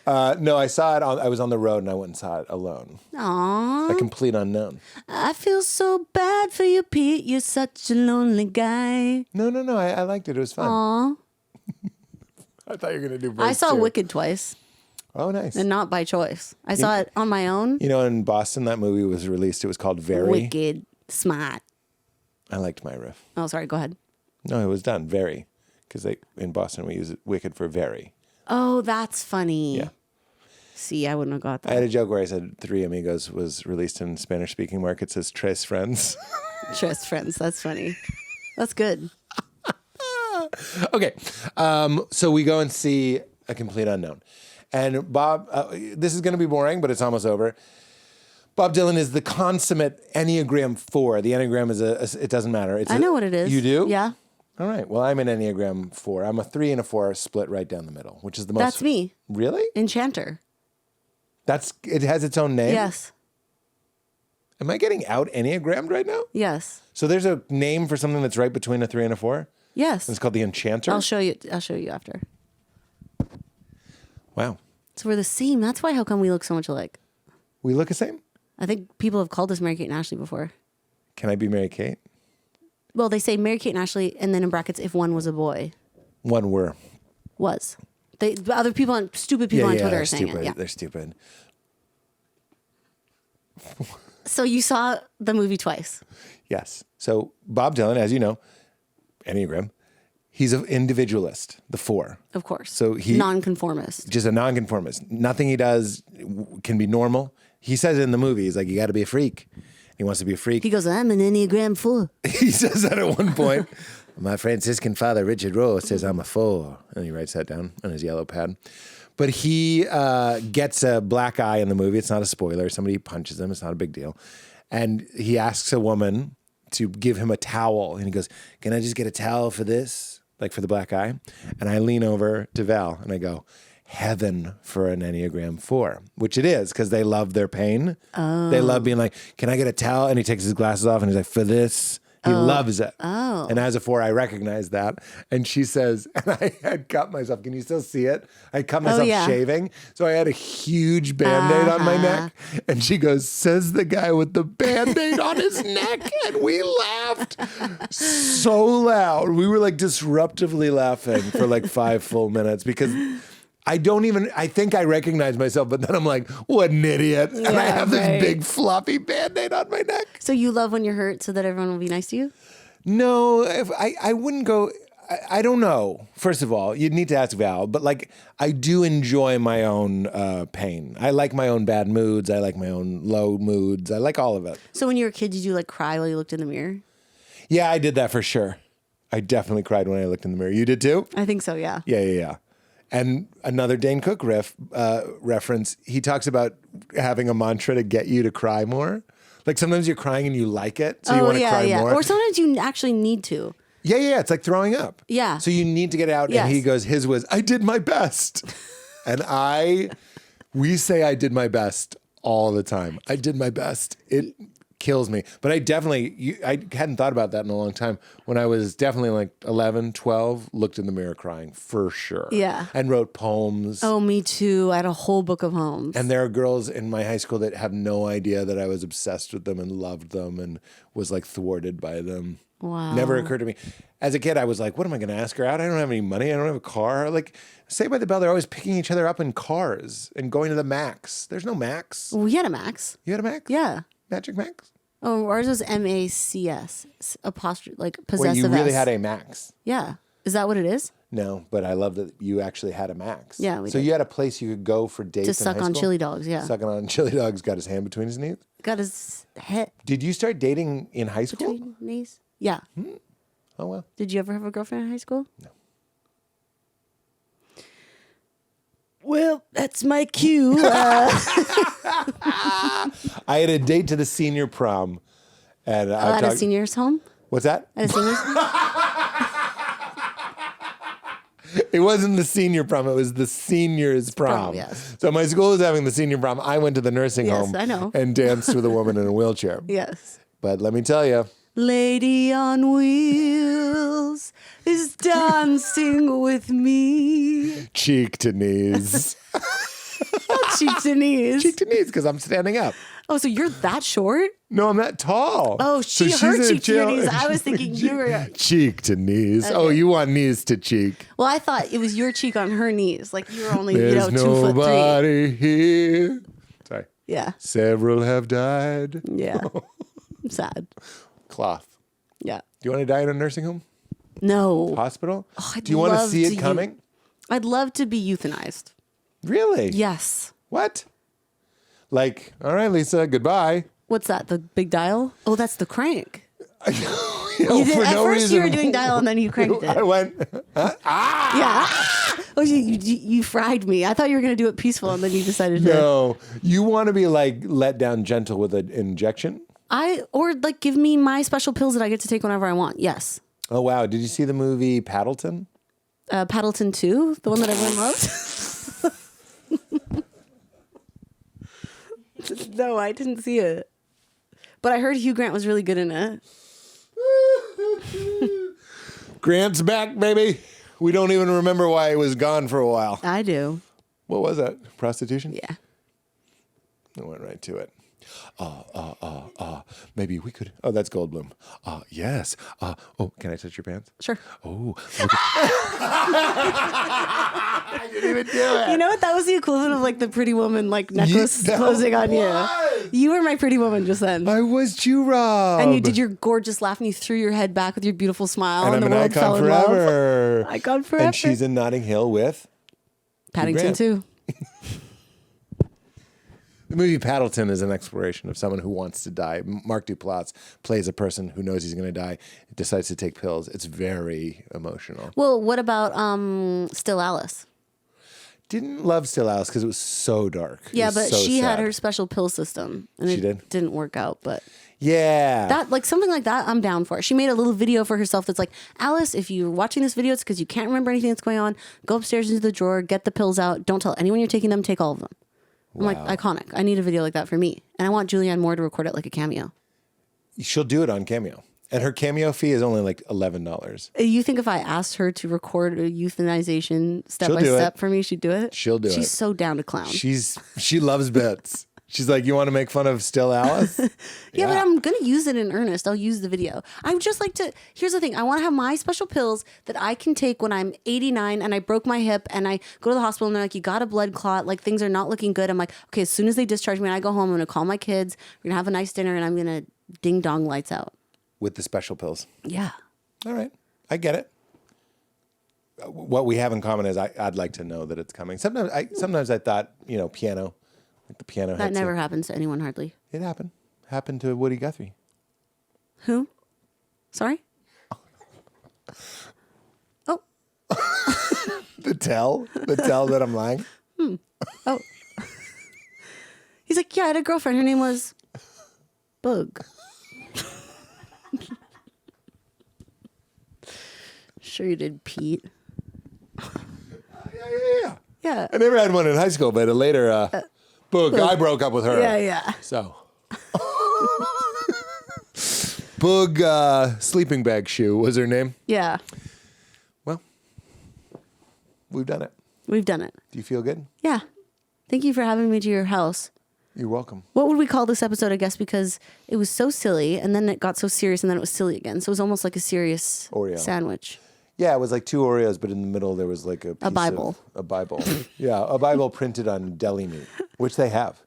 No, I saw it. I was on the road and I went and saw it alone. Aww. A Complete Unknown. I feel so bad for you, Pete. You're such a lonely guy. No. I liked it. It was fun. Aww. I thought you were going to do I saw two. Wicked twice. Oh, nice. And not by choice. I saw it on my own. You know, in Boston, that movie was released. It was called Very. Wicked. Smart. I liked my riff. Oh, sorry. Go ahead. No, it was done. Very. Because in Boston, we use it Wicked for very. Oh, that's funny. Yeah. See, I wouldn't have got that. I had a joke where I said Three Amigos was released in Spanish-speaking markets as Tres Friends. Trust friends. That's funny. That's good. Okay. So we go and see A Complete Unknown. And Bob, this is going to be boring, but it's almost over. Bob Dylan is the consummate Enneagram 4. The Enneagram is it doesn't matter. I know what it is. You do? Yeah. All right. Well, I'm an Enneagram 4. I'm a 3 and a 4 split right down the middle, which is the most. That's me. Really? Enchanter. It has its own name? Yes. Am I getting out Enneagrammed right now? Yes. So there's a name for something that's right between a 3 and a 4? Yes. It's called the Enchanter? I'll show you after. Wow. So we're the same. That's why how come we look so much alike? We look the same? I think people have called us Mary Kate and Ashley before. Can I be Mary Kate? Well, they say Mary Kate and Ashley, and then in brackets, if one was a boy. One were. Was. Other people on stupid people on Twitter are saying stupid. it. Yeah. They're stupid. So you saw the movie twice. Yes. So Bob Dylan, as you know, Enneagram, he's an individualist, the 4. Of course. So nonconformist. Just a nonconformist. Nothing he does can be normal. He says it in the movie. He's like, you got to be a freak. He wants to be a freak. He goes, I'm an Enneagram 4. He says that at one point. My Franciscan father, Richard Rowe, says I'm a 4. And he writes that down on his yellow pad. But he gets a black eye in the movie. It's not a spoiler. Somebody punches him. It's not a big deal. And he asks a woman to give him a towel. And he goes, can I just get a towel for this? Like for the black eye? And I lean over to Val and I go, heaven for an Enneagram 4, which it is because they love their pain. Oh. They love being like, can I get a towel? And he takes his glasses off and he's like, for this. He loves it. Oh. And as a 4, I recognize that. And she says, and I had cut myself. Can you still see it? I cut myself shaving. So I had a huge Band-Aid on my neck. And she goes, says the guy with the Band-Aid on his neck. And we laughed so loud. We were like disruptively laughing for like 5 full minutes because I think I recognize myself, but then I'm like, what an idiot. And I have this big floppy Band-Aid on my neck. So you love when you're hurt so that everyone will be nice to you? No, I wouldn't go, I don't know. First of all, you'd need to ask Val, but like, I do enjoy my own pain. I like my own bad moods. I like my own low moods. I like all of it. So when you were a kid, did you like cry while you looked in the mirror? Yeah, I did that for sure. I definitely cried when I looked in the mirror. You did too? I think so, yeah. Yeah. And another Dane Cook reference, he talks about having a mantra to get you to cry more. Like sometimes you're crying and you like it, so you want to cry more. Or sometimes you actually need to. Yeah. It's like throwing up. Yeah. So you need to get it out. Yes. And he goes, his was, I did my best. And we say I did my best all the time. I did my best. It kills me. But I hadn't thought about that in a long time. When I was definitely like 11, 12, looked in the mirror crying for sure. Yeah. And wrote poems. Oh, me too. I had a whole book of Holmes. And there are girls in my high school that have no idea that I was obsessed with them and loved them and was like thwarted by them. Wow. Never occurred to me. As a kid, I was like, what am I going to ask her out? I don't have any money. I don't have a car. Like, Saved by the Bell, they're always picking each other up in cars and going to the Max. There's no Max. We had a Max. You had a Max? Yeah. Magic Max? Oh, ours was MACS, apostrophe, like Wait, possessive you really S. had a Max? Yeah. Is that what it is? No, but I love that you actually had a Max. Yeah, we So did. you had a place you could go for dates To in suck high on school? chili dogs, yeah. Sucking on chili dogs, got his hand between his knees. Got his head Did you start dating in high school? between knees. Yeah. Oh, well. Did you ever have a girlfriend in high school? No. Well, that's my cue. I had a date to the senior prom. And I At a senior's home? What's that? At a senior's It wasn't the senior prom. It was the seniors prom. yes. So my school was having the senior prom. I went to the nursing Yes, home I know. and danced with a woman in a wheelchair. Yes. But let me tell you, Lady on wheels is dancing with me. cheek to knees. Cheek to knees. Cheek to knees because I'm standing up. Oh, so you're that short? No, I'm not tall. Oh, So her she's in a cheek to your jail- knees. I was thinking you were. Cheek to knees. Oh, you want knees to cheek. Well, I thought it was your cheek on her knees. Like you were only, There's 2'3". nobody here. Sorry. Yeah. Several have died. Yeah. I'm sad. Cloth. Yeah. Do you want to die in a nursing home? No. Hospital? I'd Do you want to love see to it coming? I'd love to be euthanized. Really? Yes. What? Like, all right, Lisa, goodbye. What's that? The big dial? Oh, that's the crank. You know, You did, for at no first you were reason. doing dial and then you cranked I it. went, Yeah. Oh, you fried me. I thought you were going to do it peaceful and then you decided to. no. You want to be like let down gentle with an injection? Or like give me my special pills that I get to take whenever I want. Yes. Oh, wow. Did you see the movie Paddleton? Paddleton 2, the one that everyone loved. No, I didn't see it. But I heard Hugh Grant was really good in it. Grant's back, baby. We don't even remember why he was gone for a while. I do. What was that? Prostitution? Yeah. I went right to it. Maybe we could. Oh, that's Goldblum. Yes. Oh, can I touch your pants? Sure. Oh. I didn't even do it. You know what? That was the equivalent of like the Pretty Woman like necklace that closing on you. was. You were my Pretty Woman just then. I was Jew-Rob. And you did your gorgeous laugh and you threw your head back with your beautiful smile. And I'm the an world icon fell in love. forever. Icon forever. And she's in Notting Hill with Paddington Grant. too. the movie Paddleton is an exploration of someone who wants to die. Mark Duplass plays a person who knows he's going to die, decides to take pills. It's very emotional. Well, what about Still Alice? Didn't love Still Alice because it was so dark. It Yeah, was but so she had sad. her special pill system, and She it did? didn't work out. But Yeah. that, like something like that, I'm down for. She made a little video for herself that's like, Alice, if you're watching this video, it's because you can't remember anything that's going on. Go upstairs into the drawer, get the pills out. Don't tell anyone you're taking them. Take all of them. I'm like, iconic. I need a video like that for me, and I want Julianne Moore to record it like a cameo. She'll do it on Cameo. And her Cameo fee is only like $11. You think if I asked her to record a euthanization step She'll by do step it. for me, she'd do it? She'll do it. She's so down to clown. She loves bits. She's like, you want to make fun of Still Alice? Yeah, but I'm going to use it in earnest. I'll use the video. I would just like to, here's the thing. I want to have my special pills that I can take when I'm 89 and I broke my hip and I go to the hospital and they're like, you got a blood clot. Like things are not looking good. I'm like, okay, as soon as they discharge me and I go home, I'm going to call my kids. We're going to have a nice dinner and I'm going to ding dong lights out. With the special pills. Yeah. All right. I get it. What we have in common is I'd like to know that it's coming. Sometimes I thought, piano. Like the piano That hits never you. happens to anyone hardly. It happened. Happened to Woody Guthrie. Who? Sorry? Oh. The tell that I'm lying. Oh. He's like, yeah, I had a girlfriend. Her name was Bug. Sure you did, Pete. Yeah. Yeah. I never had one in high school, but later, Boog, I broke up with her. Yeah. So. Boog sleeping bag shoe was her name. Yeah. Well, we've done it. We've done it. Do you feel good? Yeah. Thank you for having me to your house. You're welcome. What would we call this episode, I guess, because it was so silly and then it got so serious and then it was silly again. So it was almost like a serious Oreo sandwich. Yeah, it was like 2 Oreos, but in the middle there was like a Bible. A Bible. Yeah, a Bible printed on deli meat, which they have.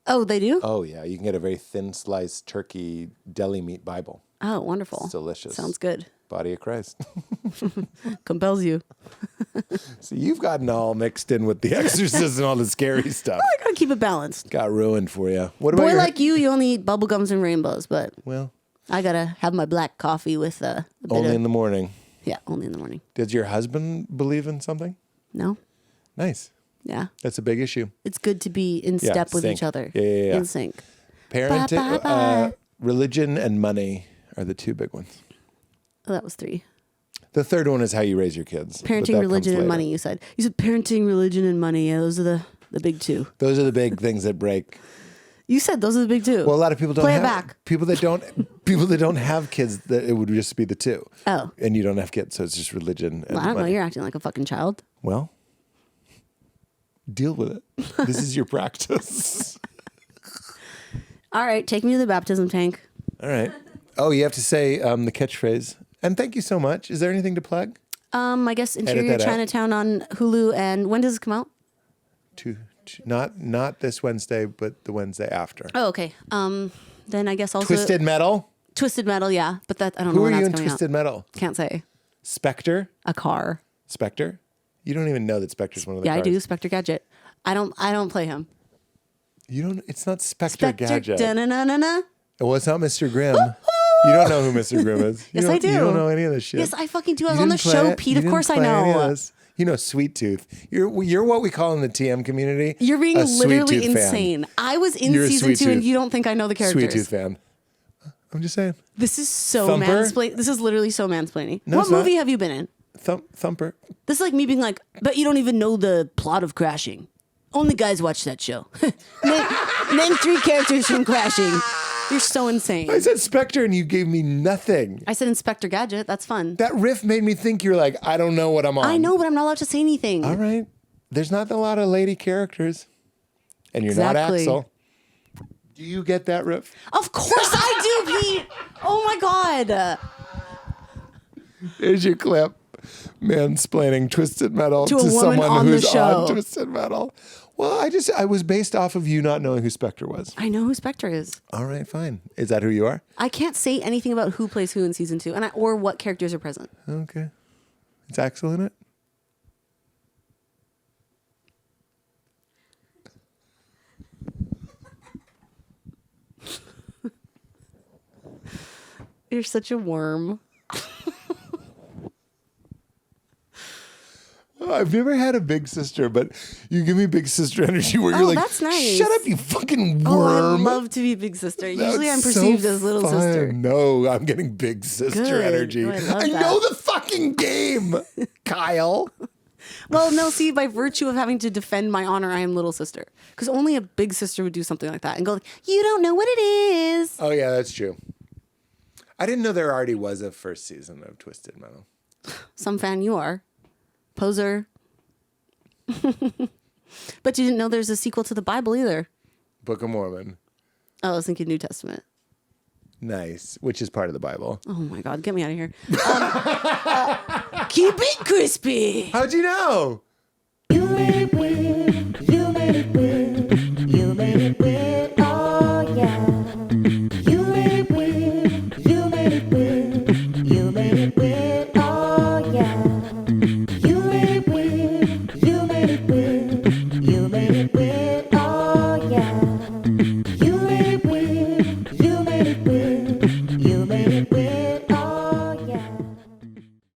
Oh, they do? Oh, yeah. You can get a very thin sliced turkey deli meat Bible. Oh, wonderful. It's delicious. Sounds good. Body of Christ. Compels you. So you've gotten all mixed in with The Exorcist and all the scary stuff. I gotta keep it balanced. Got ruined for you. What about Boy your... like you only eat bubblegums and rainbows, but Well, I gotta have my black coffee with a bit only of... in the morning. Yeah, only in the morning. Does your husband believe in something? No? Nice. Yeah. That's a big issue. It's good to be in Yeah, step with sync. each other. Yeah. In sync. Parenting, Bye, bye, bye. religion and money are the 2 big ones. Oh, that was 3. The third one is how you raise your kids. but that Parenting, comes religion, and later. money, you said. You said parenting, religion, and money. Yeah, those are the big 2. Those are the big things that break. You said those are the big 2. Well, a lot of people don't Play have it back. people that don't have kids. That it would just be the 2. Oh. And you don't have kids, so it's just religion and Well, I don't know. money. You're acting like a fucking child. Well, deal with it. This is your practice. All right, take me to the baptism tank. All right. Oh, you have to say the catchphrase. And thank you so much. Is there anything to plug? I guess Interior that out. Chinatown on Hulu. And when does it come out? Not this Wednesday, but the Wednesday after. Oh, okay. Then I guess also Twisted Metal. Twisted Metal. Yeah, but that I don't know Who when are you that's in coming Twisted out. Metal? Can't say. Spectre. A car. Spectre. You don't even know that Spectre's one of the Yeah, cars. I do. Spectre Gadget. I don't play him. You don't. It's not Spectre Spectre. Gadget. Da-na-na-na-na. Well, it's not Mr. Grimm. You don't know who Mr. Grimm is. Yes, I do. You don't know any of this shit. Yes, I fucking do. I was You on the didn't play show, it. Pete. You Of course I didn't play any of know. this. You know, Sweet Tooth. You're what we call in the TM community. You're being a Sweet literally Tooth fan. insane. I was in You're a season Sweet 2, and Tooth. you don't think I know the characters. Sweet Tooth fan. I'm just saying. This is so Thumper? mansplaining. This is literally so mansplaining. No, What it's not. movie have you been in? Thumper. This is like me being like, but you don't even know the plot of Crashing. Only guys watch that show. name 3 characters from Crashing. You're so insane. I said Spectre and you gave me nothing. I said Inspector Gadget. That's fun. That riff made me think you're like, I don't know what I'm on. I know, but I'm not allowed to say anything. All right. There's not a lot of lady characters. And you're not Exactly. Axel. Do you get that riff? Of course I do, Pete. Oh my God. Here's your clip. Mansplaining Twisted Metal To to, a woman someone on the who's show. on Twisted Metal. Well, I was based off of you not knowing who Spectre was. I know who Spectre is. All right, fine. Is that who you are? I can't say anything about who plays who in season 2 or what characters are present. Okay. Is Axel in it? You're such a worm. I've never had a big sister, but you give me big sister energy where you're Oh, like, that's nice. shut up, you fucking Oh, worm. I love to be big sister. Usually I'm That's perceived so as little fun. sister. No, I'm getting big sister Good. energy. Oh, I love I that. know the fucking game, Kyle. Well, no, see, by virtue of having to defend my honor, I am little sister. Because only a big sister would do something like that and go, you don't know what it is. Oh, yeah, that's true. I didn't know there already was a first season of Twisted Metal. Some fan you are. Poser. But you didn't know there's a sequel to the Bible either. Book of Mormon. Oh, I was thinking New Testament. Nice. Which is part of the Bible. Oh my God, get me out of here. Keep it crispy. How'd you know? You made it weird. You made it weird.